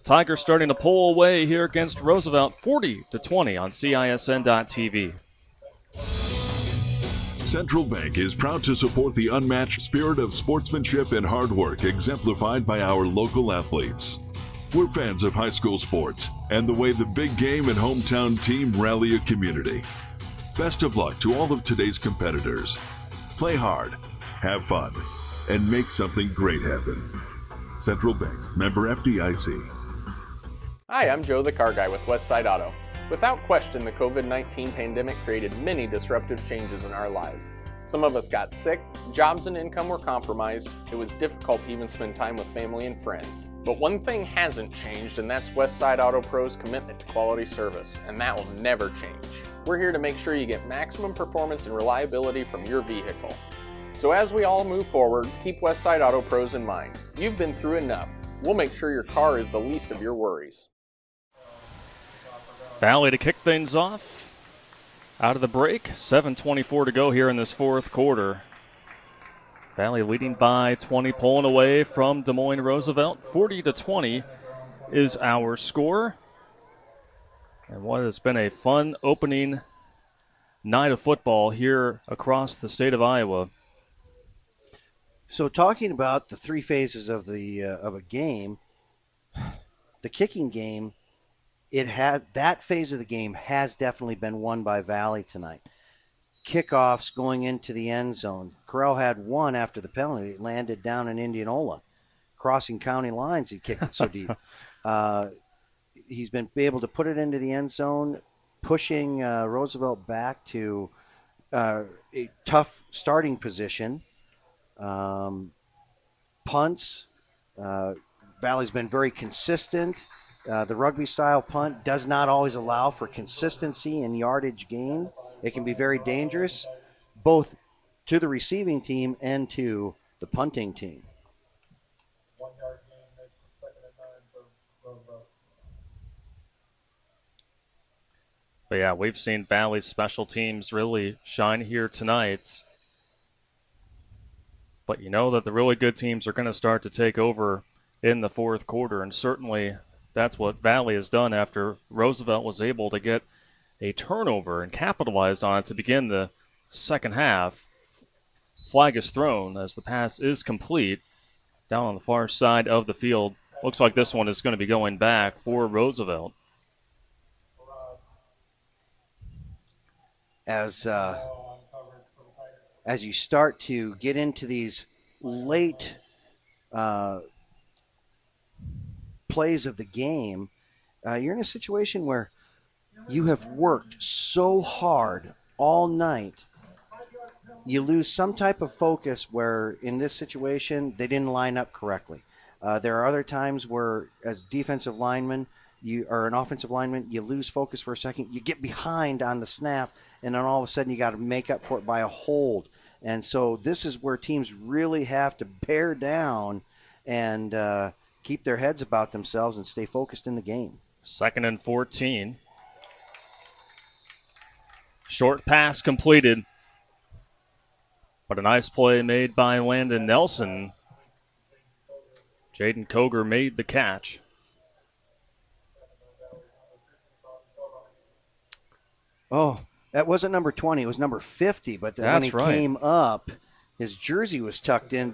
Tigers starting to pull away here against Roosevelt, 40-20 on CISN.TV. Central Bank is proud to support the unmatched spirit of sportsmanship and hard work exemplified by our local athletes. We're fans of high school sports and the way the big game and hometown team rally a community. Best of luck to all of today's competitors. Play hard, have fun, and make something great happen. Central Bank, member FDIC. Hi, I'm Joe the Car Guy with Westside Auto. Without question, the COVID-19 pandemic created many disruptive changes in our lives. Some of us got sick, jobs and income were compromised, it was difficult to even spend time with family and friends. But one thing hasn't changed, and that's Westside Auto Pro's commitment to quality service, and that will never change. We're here to make sure you get maximum performance and reliability from your vehicle. So as we all move forward, keep Westside Auto Pros in mind. You've been through enough. We'll make sure your car is the least of your worries. Valley to kick things off. Out of the break, 7:24 to go here in this fourth quarter. Valley leading by 20, pulling away from Des Moines Roosevelt. 40-20 is our score. And what has been a fun opening night of football here across the state of Iowa. So talking about the three phases of a game, the kicking game, that phase of the game has definitely been won by Valley tonight. Kickoffs going into the end zone. Corral had one after the penalty. It landed down in Indianola. Crossing county lines, he kicked it so deep. He's been able to put it into the end zone, pushing Roosevelt back to a tough starting position. Punts, Valley's been very consistent. The rugby-style punt does not always allow for consistency in yardage gain. It can be very dangerous, both to the receiving team and to the punting team. 1 yard gain makes it 2nd and 9 for Roosevelt. But yeah, we've seen Valley's special teams really shine here tonight. But you know that the really good teams are going to start to take over in the fourth quarter, and certainly that's what Valley has done after Roosevelt was able to get a turnover and capitalize on it to begin the second half. Flag is thrown as the pass is complete down on the far side of the field. Looks like this one is going to be going back for Roosevelt. As you start to get into these late plays of the game, you're in a situation where you have worked so hard all night. You lose some type of focus where, in this situation, they didn't line up correctly. There are other times where, as defensive lineman, or an offensive lineman, you lose focus for a second. You get behind on the snap, and then all of a sudden you got to make up for it by a hold. And so this is where teams really have to bear down and keep their heads about themselves and stay focused in the game. 2nd and 14. Short pass completed. But a nice play made by Landon Nelson. Jayden Koger made the catch. Oh, that wasn't number 20. It was number 50. But when he came up, his jersey was tucked in.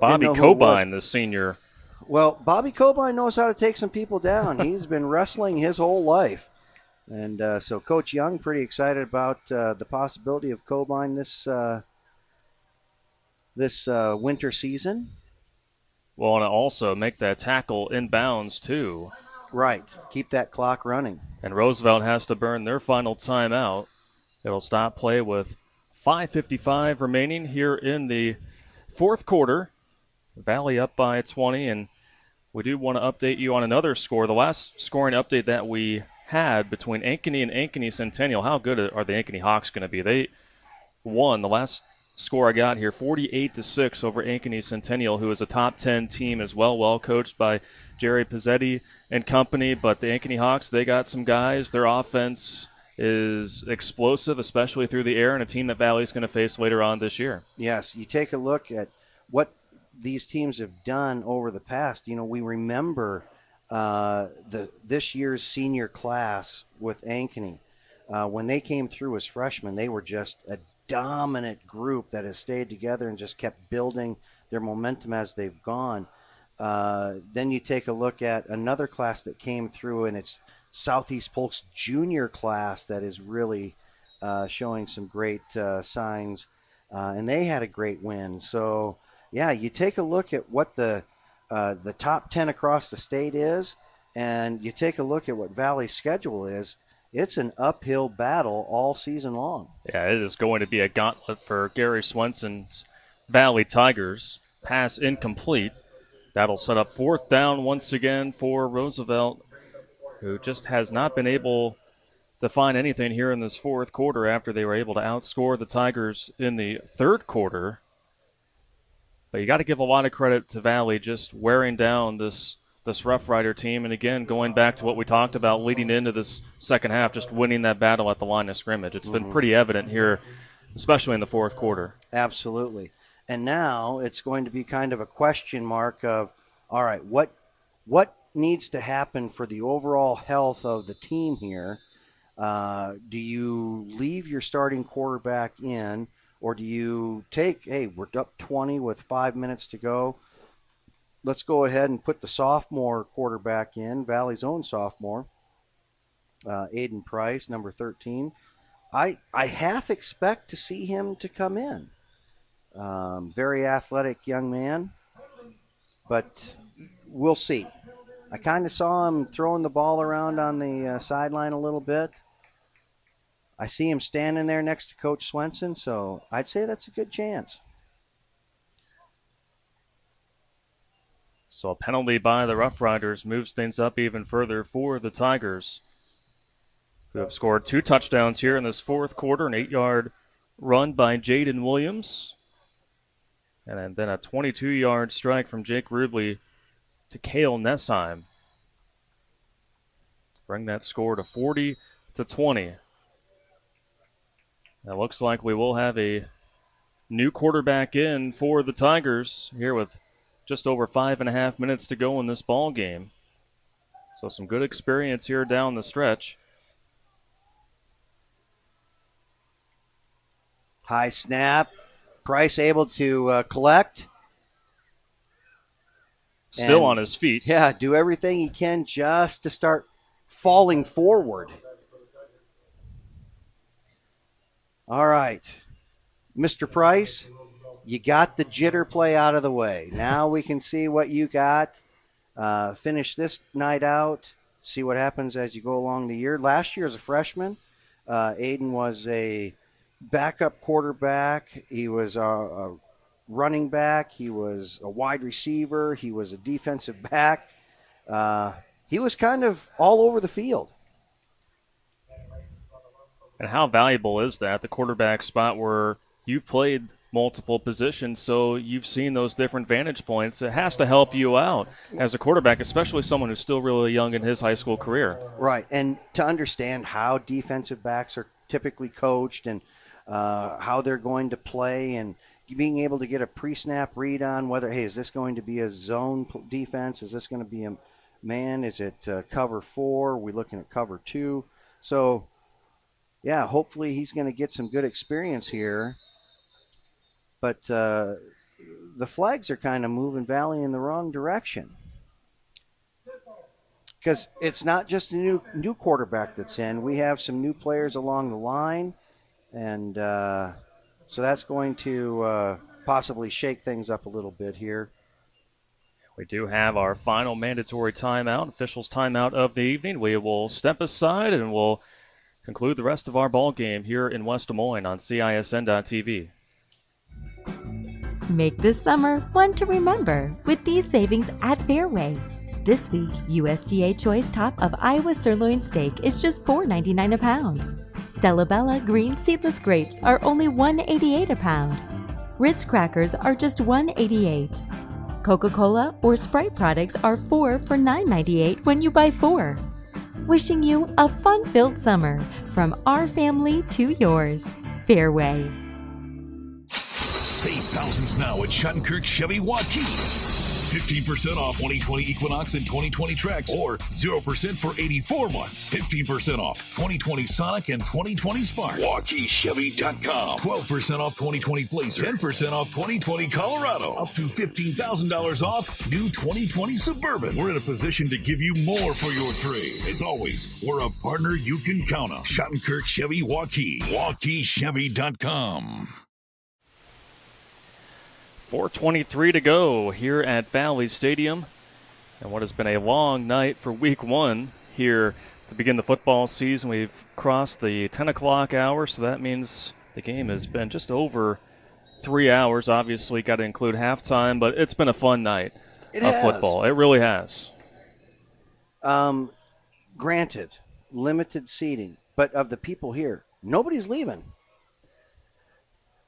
Bobby Cobine, the senior. Well, Bobby Cobine knows how to take some people down. He's been wrestling his whole life. And so Coach Young pretty excited about the possibility of Cobine this winter season. Well, and also make that tackle inbounds, too. Right. Keep that clock running. And Roosevelt has to burn their final timeout. It'll stop play with 5:55 remaining here in the fourth quarter. Valley up by 20, and we do want to update you on another score. The last scoring update that we had between Ankeny and Ankeny Centennial. How good are the Ankeny Hawks going to be? They won the last score I got here, 48-6 over Ankeny Centennial, who is a top 10 team as well coached by Jerry Pizzetti and company. But the Ankeny Hawks, they got some guys. Their offense is explosive, especially through the air, and a team that Valley's going to face later on this year. Yes, you take a look at what these teams have done over the past. You know, we remember this year's senior class with Ankeny. When they came through as freshmen, they were just a dominant group that has stayed together and just kept building their momentum as they've gone. Then you take a look at another class that came through, and it's Southeast Polk's junior class that is really showing some great signs, and they had a great win. So, yeah, you take a look at what the top 10 across the state is, and you take a look at what Valley's schedule is. It's an uphill battle all season long. Yeah, it is going to be a gauntlet for Gary Swenson's Valley Tigers. Pass incomplete. That'll set up fourth down once again for Roosevelt, who just has not been able to find anything here in this fourth quarter after they were able to outscore the Tigers in the third quarter. But you got to give a lot of credit to Valley just wearing down this Rough Rider team. And again, going back to what we talked about leading into this second half, just winning that battle at the line of scrimmage. It's been pretty evident here, especially in the fourth quarter. Absolutely. And now it's going to be kind of a question mark of, all right, what needs to happen for the overall health of the team here? Do you leave your starting quarterback in, or do you take, hey, we're up 20 with 5 minutes to go. Let's go ahead and put the sophomore quarterback in, Valley's own sophomore, Aiden Price, number 13. I half expect to see him to come in. Very athletic young man, but we'll see. I kind of saw him throwing the ball around on the sideline a little bit. I see him standing there next to Coach Swenson, so I'd say that's a good chance. So a penalty by the Rough Riders moves things up even further for the Tigers, who have scored 2 touchdowns here in this fourth quarter, an 8-yard run by Jayden Williams, and then a 22-yard strike from Jake Rubley to Cale Nessheim to bring that score to 40-20. It looks like we will have a new quarterback in for the Tigers here with just over 5.5 minutes to go in this ball game. So some good experience here down the stretch. High snap. Price able to collect. Still on his feet. Yeah, do everything he can just to start falling forward. All right. Mr. Price, you got the jitter play out of the way. Now we can see what you got. Finish this night out. See what happens as you go along the year. Last year as a freshman, Aiden was a backup quarterback. He was a running back. He was a wide receiver. He was a defensive back. He was kind of all over the field. And how valuable is that, the quarterback spot where you've played multiple positions, so you've seen those different vantage points. It has to help you out as a quarterback, especially someone who's still really young in his high school career. Right, and to understand how defensive backs are typically coached and how they're going to play, and being able to get a pre-snap read on whether, hey, is this going to be a zone defense? Is this going to be a man? Is it cover 4? Are we looking at cover 2? So, yeah, hopefully he's going to get some good experience here. But the flags are kind of moving Valley in the wrong direction. Because it's not just a new quarterback that's in. We have some new players along the line. And so that's going to possibly shake things up a little bit here. We do have our final mandatory timeout, officials timeout of the evening. We will step aside and we'll conclude the rest of our ball game here in West Des Moines on CISN.TV. Make this summer one to remember with these savings at Fairway. This week, USDA Choice Top of Iowa Sirloin Steak is just $4.99 a pound. Stella Bella green seedless grapes are only $1.88 a pound. Ritz crackers are just $1.88. Coca-Cola or Sprite products are 4 for $9.98 when you buy 4. Wishing you a fun-filled summer from our family to yours. Fairway. Save thousands now at Schottenkirk Chevy Waukee. 15% off 2020 Equinox and 2020 Trax, or 0% for 84 months. 15% off 2020 Sonic and 2020 Spark. WaukeeChevy.com. 12% off 2020 Blazer. 10% off 2020 Colorado. Up to $15,000 off new 2020 Suburban. We're in a position to give you more for your trade. As always, we're a partner you can count on. Schottenkirk Chevy Waukee. WaukeeChevy.com. 4:23 to go here at Valley Stadium. And what has been a long night for week one here to begin the football season. We've crossed the 10 o'clock hour, so that means the game has been just over 3 hours. Obviously, got to include halftime, but it's been a fun night of football. It really has. Granted, limited seating, but of the people here, nobody's leaving.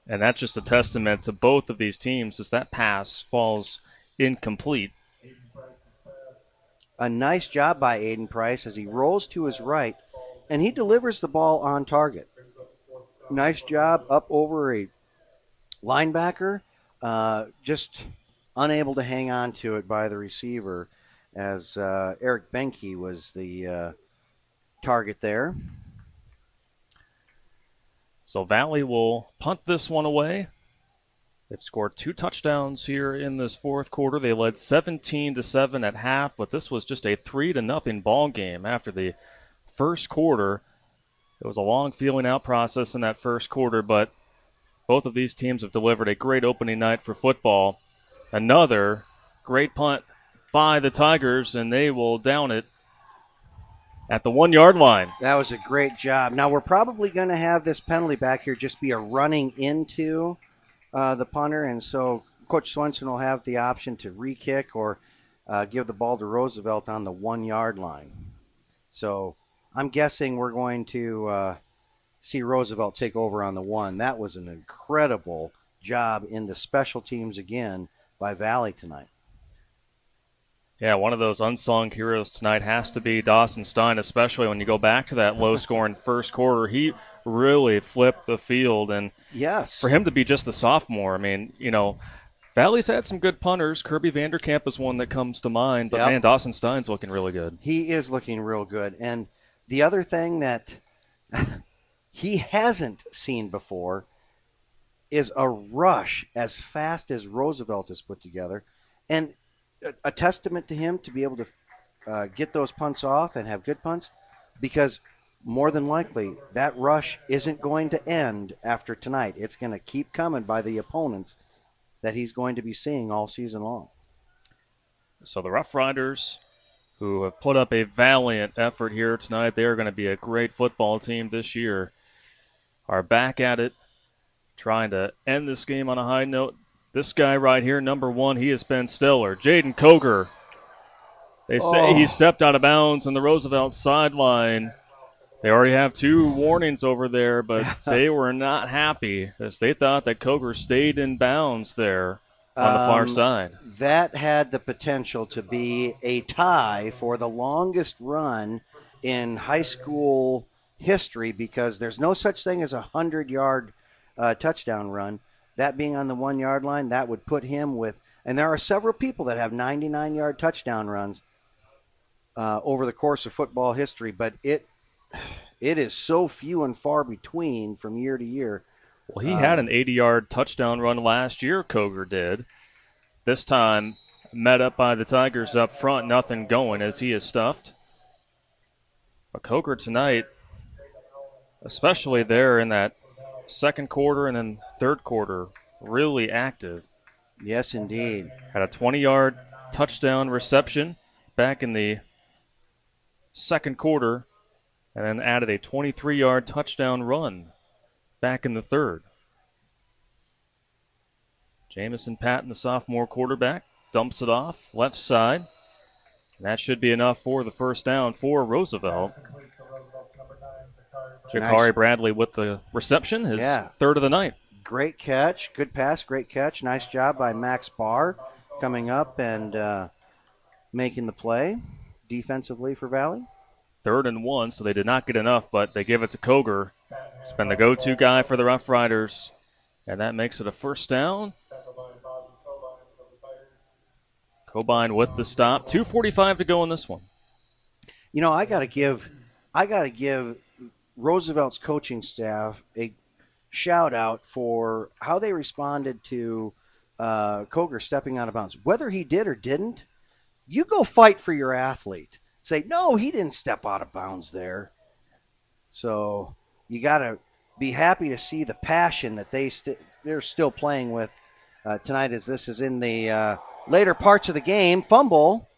And that's just a testament to both of these teams as that pass falls incomplete. A nice job by Aiden Price as he rolls to his right, and he delivers the ball on target. Nice job up over a linebacker, just unable to hang on to it by the receiver as Eric Benke was the target there. So Valley will punt this one away. They've scored 2 touchdowns here in this fourth quarter. They led 17-7 at half, but this was just a 3-0 ball game after the first quarter. It was a long feeling out process in that first quarter, but both of these teams have delivered a great opening night for football. Another great punt by the Tigers, and they will down it at the 1-yard line. That was a great job. Now, we're probably going to have this penalty back here just be a running into the punter, and so Coach Swenson will have the option to re-kick or give the ball to Roosevelt on the 1-yard line. So I'm guessing we're going to see Roosevelt take over on the 1. That was an incredible job in the special teams again by Valley tonight. Yeah, one of those unsung heroes tonight has to be Dawson Stein, especially when you go back to that low-scoring first quarter. He really flipped the field, and yes, for him to be just a sophomore, I mean, you know, Valley's had some good punters. Kirby Vanderkamp is one that comes to mind, but man, Dawson Stein's looking really good. He is looking real good, and the other thing that he hasn't seen before is a rush as fast as Roosevelt has put together, and a testament to him to be able to get those punts off and have good punts, because more than likely that rush isn't going to end after tonight. It's going to keep coming by the opponents that he's going to be seeing all season long. So the Rough Riders, who have put up a valiant effort here tonight, they are going to be a great football team this year, are back at it, trying to end this game on a high note. This guy right here, number 1, he has been stellar. Jaden Koger. They say he stepped out of bounds on the Roosevelt sideline. They already have 2 warnings over there, but they were not happy as they thought that Koger stayed in bounds there on the far side. That had the potential to be a tie for the longest run in high school history, because there's no such thing as a 100-yard touchdown run. That being on the 1-yard line, that would put him with, and there are several people that have 99-yard touchdown runs over the course of football history, but it is so few and far between from year to year. Well, he had an 80-yard touchdown run last year, Koger did. This time, met up by the Tigers up front, nothing going as he is stuffed. But Koger tonight, especially there in that second quarter and then third quarter, really active. Yes, indeed. Had a 20-yard touchdown reception back in the second quarter and then added a 23-yard touchdown run back in the third. Jamison Patton, the sophomore quarterback, dumps it off left side. And that should be enough for the first down for Roosevelt. Jakari Bradley with the reception, his third of the night. Great catch, good pass, great catch. Nice job by Max Barr coming up and making the play defensively for Valley. 3rd and 1, so they did not get enough, but they give it to Koger. He's been the go-to guy for the Rough Riders, and that makes it a first down. Cobine with the stop. 2:45 to go in this one. You know, I gotta give Roosevelt's coaching staff a shout out for how they responded to Koger stepping out of bounds. Whether he did or didn't, you go fight for your athlete. Say, no, he didn't step out of bounds there. So you gotta be happy to see the passion that they're still playing with tonight, as this is in the later parts of the game. Fumble.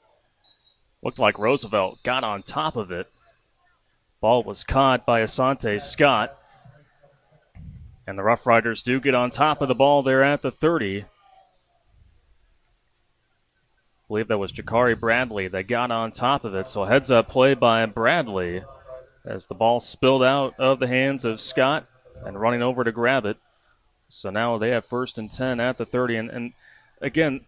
Looked like Roosevelt got on top of it. Ball was caught by Asante Scott. And the Rough Riders do get on top of the ball there at the 30. I believe that was Jakari Bradley that got on top of it. So a heads-up play by Bradley as the ball spilled out of the hands of Scott and running over to grab it. So now they have 1st and 10 at the 30. And again,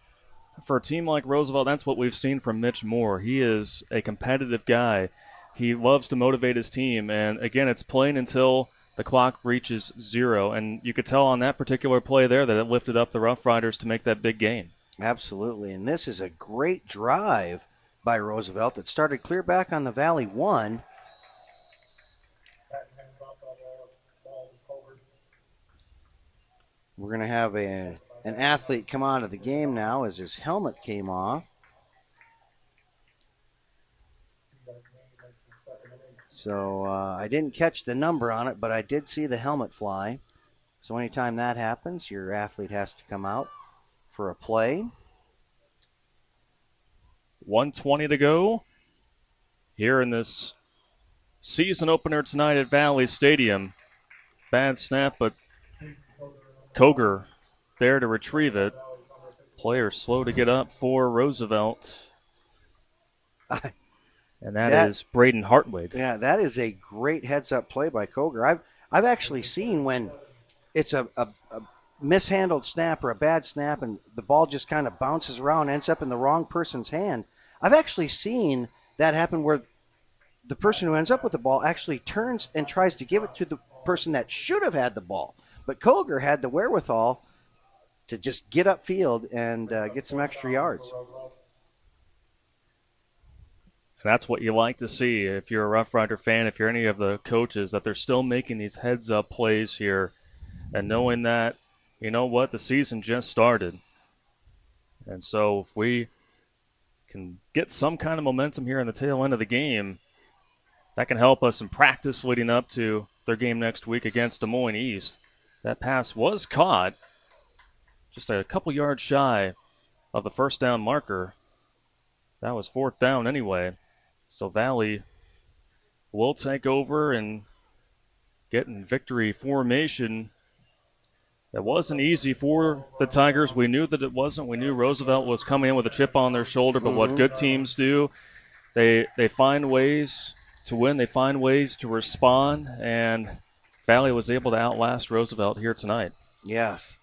for a team like Roosevelt, that's what we've seen from Mitch Moore. He is a competitive guy. He loves to motivate his team. And again, it's playing until the clock reaches 0. And you could tell on that particular play there that it lifted up the Rough Riders to make that big gain. Absolutely. And this is a great drive by Roosevelt that started clear back on the Valley 1. We're going to have an athlete come out of the game now as his helmet came off. So I didn't catch the number on it, but I did see the helmet fly. So anytime that happens, your athlete has to come out for a play. 1:20 to go here in this season opener tonight at Valley Stadium. Bad snap, but Koger there to retrieve it. Player slow to get up for Roosevelt. And that is Braden Hartwig. Yeah, that is a great heads-up play by Koger. I've actually seen when it's a mishandled snap or a bad snap and the ball just kind of bounces around, ends up in the wrong person's hand. I've actually seen that happen where the person who ends up with the ball actually turns and tries to give it to the person that should have had the ball. But Koger had the wherewithal to just get upfield and get some extra yards. And that's what you like to see if you're a Rough Rider fan, if you're any of the coaches, that they're still making these heads-up plays here and knowing that, you know what, the season just started. And so if we can get some kind of momentum here in the tail end of the game, that can help us in practice leading up to their game next week against Des Moines East. That pass was caught just a couple yards shy of the first down marker. That was 4th down anyway. So Valley will take over and get in victory formation. It wasn't easy for the Tigers. We knew that it wasn't. We knew Roosevelt was coming in with a chip on their shoulder, but what good teams do, they find ways to win. They find ways to respond, and Valley was able to outlast Roosevelt here tonight. Yes.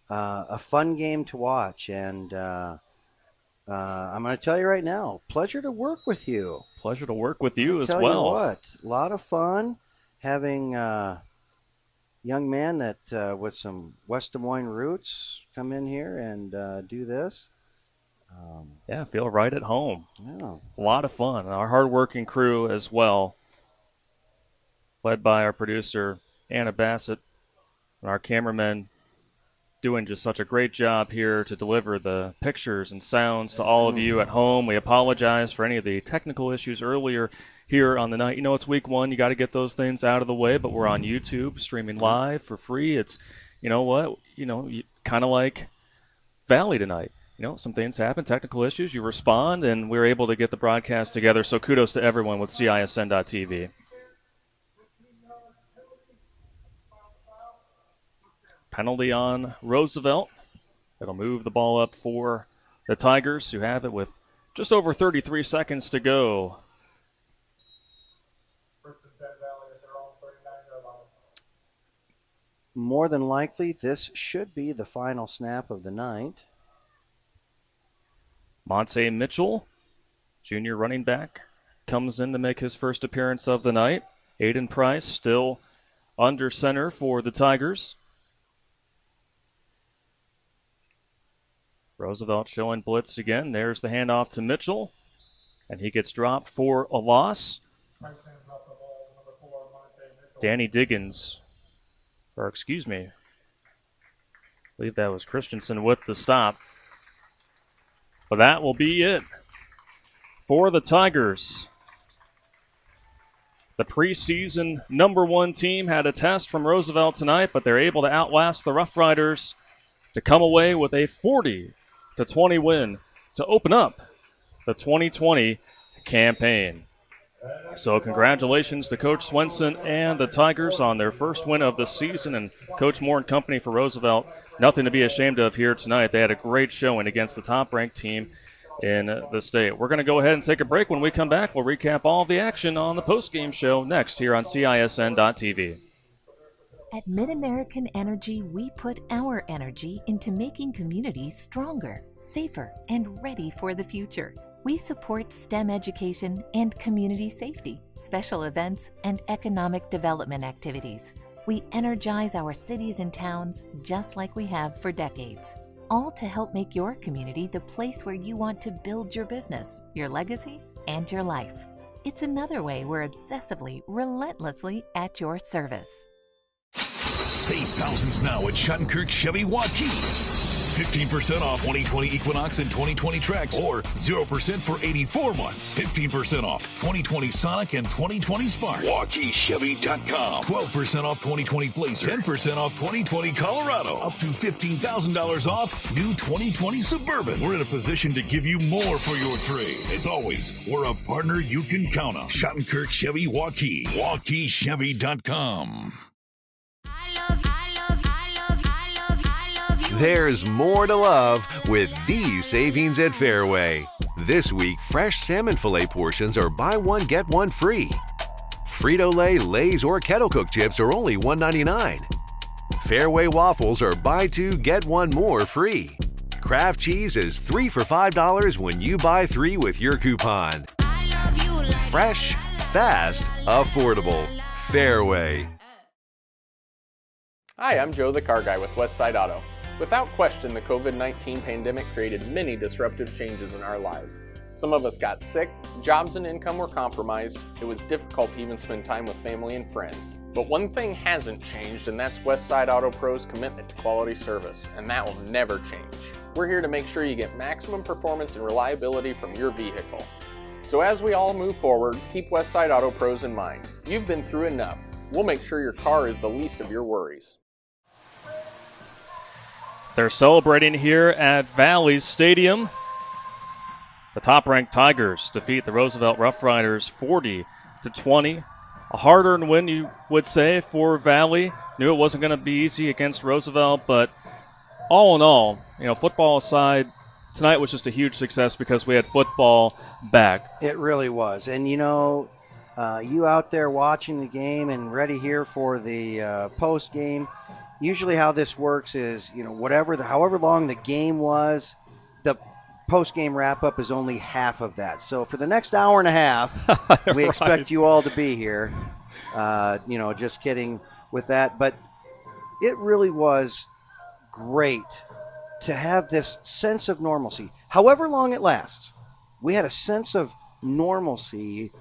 A fun game to watch, and I'm going to tell you right now, pleasure to work with you. Pleasure to work with you as well. Tell you what, a lot of fun having a young man that with some West Des Moines roots come in here and do this. Yeah, feel right at home. Yeah. A lot of fun. Our hardworking crew as well, led by our producer, Anna Bassett, and our cameramen doing just such a great job here to deliver the pictures and sounds to all of you at home. We apologize for any of the technical issues earlier here on the night. You know, it's week 1. You got to get those things out of the way, but we're on YouTube streaming live for free. It's, you know what, kind of like Valley tonight. You know, some things happen, technical issues, you respond, and we're able to get the broadcast together. So kudos to everyone with CISN.TV. Penalty on Roosevelt. It'll move the ball up for the Tigers, who have it with just over 33 seconds to go. More than likely, this should be the final snap of the night. Monte Mitchell, junior running back, comes in to make his first appearance of the night. Aiden Price still under center for the Tigers. Roosevelt showing blitz again. There's the handoff to Mitchell, and he gets dropped for a loss. Danny Diggins, or excuse me, I believe that was Christensen with the stop. But that will be it for the Tigers. The preseason #1 team had a test from Roosevelt tonight, but they're able to outlast the Rough Riders to come away with a 40-20 win to open up the 2020 campaign. So congratulations to Coach Swenson and the Tigers on their first win of the season, and Coach Moore and company for Roosevelt, nothing to be ashamed of here tonight. They had a great showing against the top-ranked team in the state. We're going to go ahead and take a break. When we come back, we'll recap all of the action on the post-game show next here on CISN.TV. At Mid-American Energy, we put our energy into making communities stronger, safer, and ready for the future. We support STEM education and community safety, special events, and economic development activities. We energize our cities and towns just like we have for decades, all to help make your community the place where you want to build your business, your legacy, and your life. It's another way we're obsessively, relentlessly at your service. Save thousands now at Schottenkirk Chevy Waukee. 15% off 2020 Equinox and 2020 Trax, or 0% for 84 months. 15% off 2020 Sonic and 2020 Spark. WaukeeChevy.com. 12% off 2020 Blazer. 10% off 2020 Colorado. Up to $15,000 off new 2020 Suburban. We're in a position to give you more for your trade. As always, we're a partner you can count on. Schottenkirk Chevy Waukee. WaukeeChevy.com. There's more to love with these savings at Fairway. This week, fresh salmon fillet portions are buy one, get one free. Frito-Lay, Lay's, or Kettle Cook chips are only $1.99. Fairway waffles are buy two, get one more free. Kraft cheese is 3 for $5 when you buy 3 with your coupon. Fresh, fast, affordable. Fairway. Hi, I'm Joe the Car Guy with Westside Auto. Without question, the COVID-19 pandemic created many disruptive changes in our lives. Some of us got sick, jobs and income were compromised, it was difficult to even spend time with family and friends. But one thing hasn't changed, and that's Westside Auto Pro's commitment to quality service, and that will never change. We're here to make sure you get maximum performance and reliability from your vehicle. So as we all move forward, keep Westside Auto Pros in mind. You've been through enough. We'll make sure your car is the least of your worries. They're celebrating here at Valley Stadium. The top-ranked Tigers defeat the Roosevelt Rough Riders 40-20. A hard-earned win, you would say, for Valley. Knew it wasn't going to be easy against Roosevelt, but all in all, football aside, tonight was just a huge success because we had football back. It really was. And, you out there watching the game and ready here for the post-game, usually how this works is, however long the game was, the post-game wrap-up is only half of that. So for the next hour and a half, we expect you all to be here. Just kidding with that. But it really was great to have this sense of normalcy. However long it lasts, we had a sense of normalcy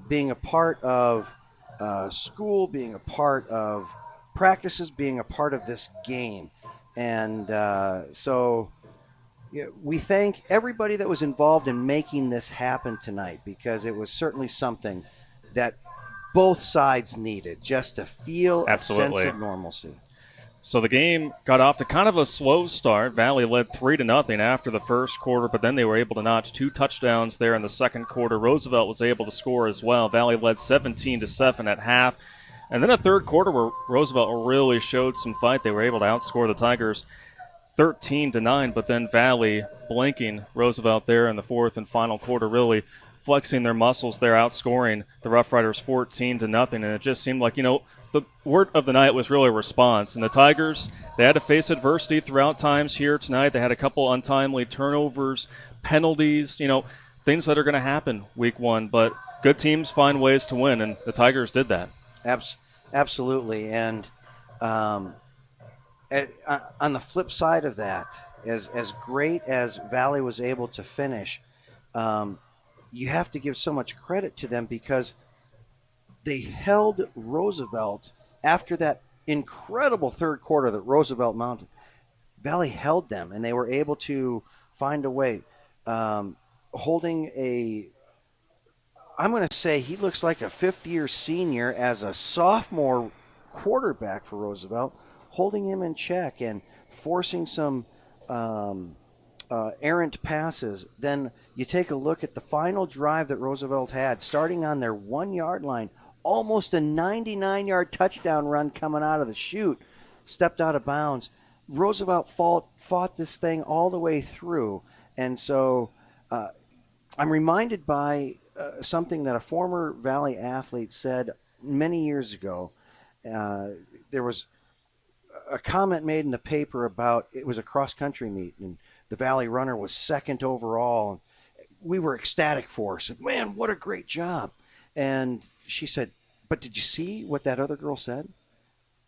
being a part of school, being a part of practices, being a part of this game. And we thank everybody that was involved in making this happen tonight, because it was certainly something that both sides needed just to feel Absolutely. a sense of normalcy. So the game got off to kind of a slow start. Valley led 3-0 after the first quarter, but then they were able to notch 2 touchdowns there in the second quarter. Roosevelt was able to score as well. Valley led 17-7 at half. And then a third quarter where Roosevelt really showed some fight. They were able to outscore the Tigers 13-9, but then Valley blanking Roosevelt there in the fourth and final quarter, really flexing their muscles there, outscoring the Rough Riders 14-0. And it just seemed like, the word of the night was really response. And the Tigers, they had to face adversity throughout times here tonight. They had a couple untimely turnovers, penalties, things that are going to happen week one. But good teams find ways to win, and the Tigers did that. Absolutely. And on the flip side of that, as great as Valley was able to finish, you have to give so much credit to them because they held Roosevelt after that incredible third quarter that Roosevelt mounted. Valley held them, and they were able to find a way. Holding I'm going to say he looks like a fifth-year senior as a sophomore quarterback for Roosevelt, holding him in check and forcing some errant passes. Then you take a look at the final drive that Roosevelt had, starting on their 1-yard line, almost a 99-yard touchdown run coming out of the chute, stepped out of bounds. Roosevelt fought this thing all the way through. And so I'm reminded by something that a former Valley athlete said many years ago. There was a comment made in the paper about it was a cross-country meet, and the Valley runner was second overall. We were ecstatic for her. Said, "Man, what a great job." And she said, "But did you see what that other girl said?"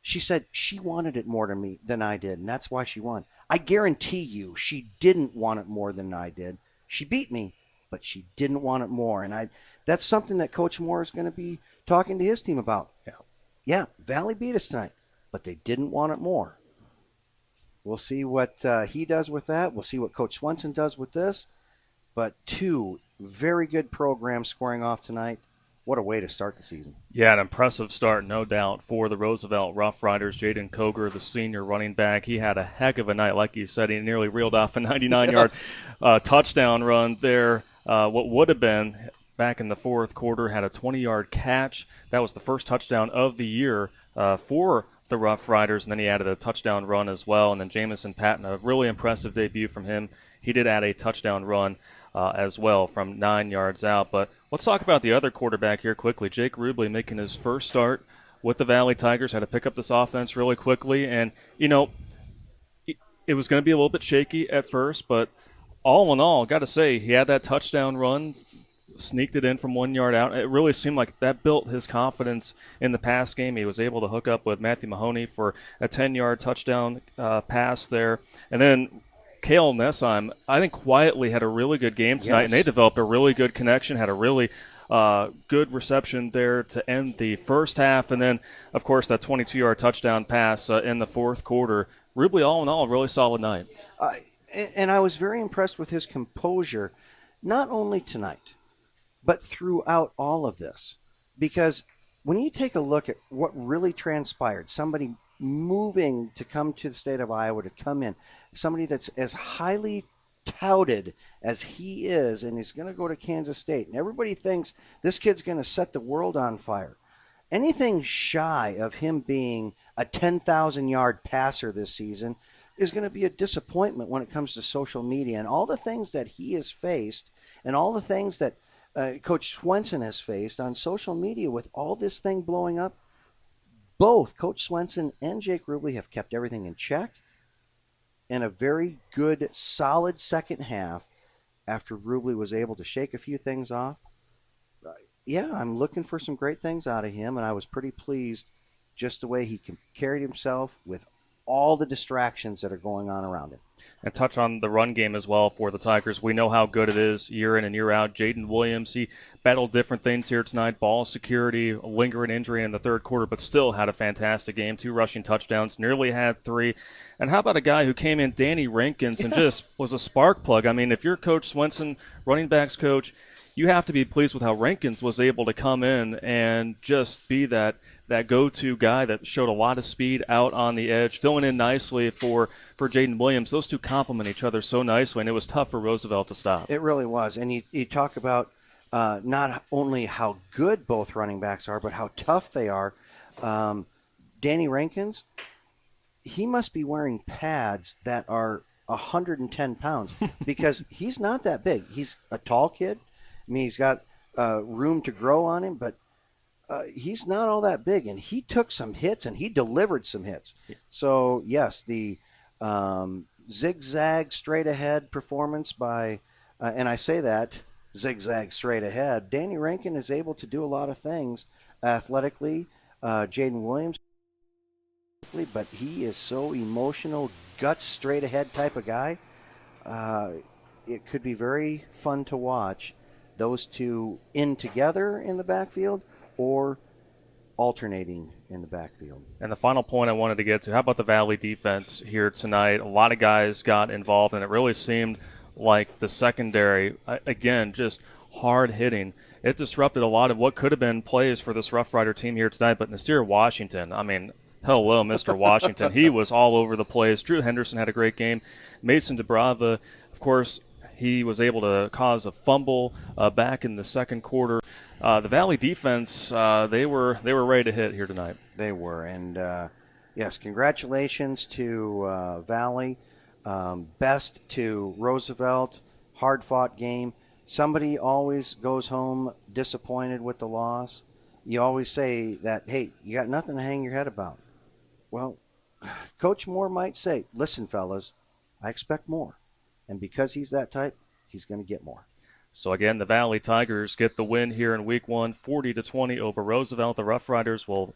She said she wanted it more than I did, and that's why she won. I guarantee you she didn't want it more than I did. She beat me, but she didn't want it more. And that's something that Coach Moore is going to be talking to his team about. Yeah, Valley beat us tonight, but they didn't want it more. We'll see what he does with that. We'll see what Coach Swenson does with this. But two very good programs squaring off tonight. What a way to start the season. Yeah, an impressive start, no doubt, for the Roosevelt Rough Riders. Jayden Coger, the senior running back, he had a heck of a night. Like you said, he nearly reeled off a 99-yard touchdown run there. What would have been, back in the fourth quarter, had a 20-yard catch. That was the first touchdown of the year for the Rough Riders, and then he added a touchdown run as well. And then Jamison Patton, a really impressive debut from him. He did add a touchdown run as well from 9 yards out. But let's talk about the other quarterback here quickly. Jake Rubley making his first start with the Valley Tigers, had to pick up this offense really quickly. And, it was going to be a little bit shaky at first, but all in all, got to say, he had that touchdown run, sneaked it in from 1 yard out. It really seemed like that built his confidence in the pass game. He was able to hook up with Matthew Mahoney for a 10-yard touchdown pass there. And then Cale Nessheim, I think, quietly had a really good game tonight, and they developed a really good connection, had a really good reception there to end the first half. And then, of course, that 22-yard touchdown pass in the fourth quarter. Rubley, all in all, a really solid night. And I was very impressed with his composure, not only tonight, but throughout all of this. Because when you take a look at what really transpired, somebody moving to come to the state of Iowa, to come in, somebody that's as highly touted as he is, and he's going to go to Kansas State, and everybody thinks this kid's going to set the world on fire. Anything shy of him being a 10,000-yard passer this season is going to be a disappointment when it comes to social media and all the things that he has faced and all the things that Coach Swenson has faced on social media with all this thing blowing up. Both Coach Swenson and Jake Rubley have kept everything in check, and a very good, solid second half after Rubley was able to shake a few things off. Yeah, I'm looking for some great things out of him, and I was pretty pleased just the way he carried himself with all the distractions that are going on around him. And touch on the run game as well for the Tigers. We know how good it is year in and year out. Jayden Williams, he battled different things here tonight, ball security, a lingering injury in the third quarter, but still had a fantastic game. 2 rushing touchdowns, nearly had 3. And how about a guy who came in, Danny Rankins, and just was a spark plug? I mean, if you're Coach Swenson, running backs coach, you have to be pleased with how Rankins was able to come in and just be that go-to guy that showed a lot of speed out on the edge, filling in nicely for Jayden Williams. Those two complement each other so nicely, and it was tough for Roosevelt to stop. It really was. And you talk about not only how good both running backs are, but how tough they are. Danny Rankins, he must be wearing pads that are 110 pounds because he's not that big. He's a tall kid. I mean, he's got room to grow on him, but he's not all that big. And he took some hits and he delivered some hits. So, yes, the zigzag straight ahead performance by, and I say that, zigzag straight ahead. Danny Rankin is able to do a lot of things athletically. Jayden Williams, but he is so emotional, guts straight ahead type of guy. It could be very fun to watch those two in together in the backfield or alternating in the backfield. And the final point I wanted to get to, how about the Valley defense here tonight? A lot of guys got involved, and it really seemed like the secondary, again, just hard hitting. It disrupted a lot of what could have been plays for this Rough Rider team here tonight. But Nasir Washington, I mean, hello, Mr. Washington. He was all over the place. Drew Henderson had a great game. Mason DeBrava, of course, he was able to cause a fumble back in the second quarter. The Valley defense, they were ready to hit here tonight. They were, and yes, congratulations to Valley. Best to Roosevelt. Hard-fought game. Somebody always goes home disappointed with the loss. You always say that, hey, you got nothing to hang your head about. Well, Coach Moore might say, listen, fellas, I expect more. And because he's that type, he's going to get more. So again, the Valley Tigers get the win here in Week 1, 40-20 over Roosevelt. The Rough Riders will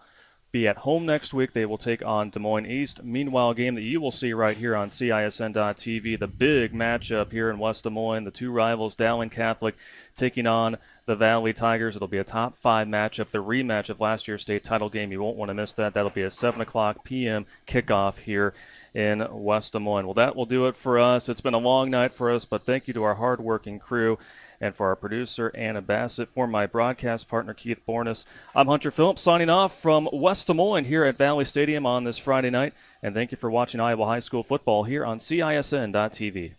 be at home next week. They will take on Des Moines East. Meanwhile, a game that you will see right here on CISN.TV, the big matchup here in West Des Moines, the two rivals, Dowling Catholic taking on the Valley Tigers. It'll be a top 5 matchup, the rematch of last year's state title game. You won't want to miss that. That'll be a 7 o'clock p.m. kickoff here in West Des Moines. Well, that will do it for us. It's been a long night for us, but thank you to our hardworking crew and for our producer, Anna Bassett. For my broadcast partner, Keith Bornas, I'm Hunter Phillips signing off from West Des Moines here at Valley Stadium on this Friday night. And thank you for watching Iowa High School football here on CISN.TV.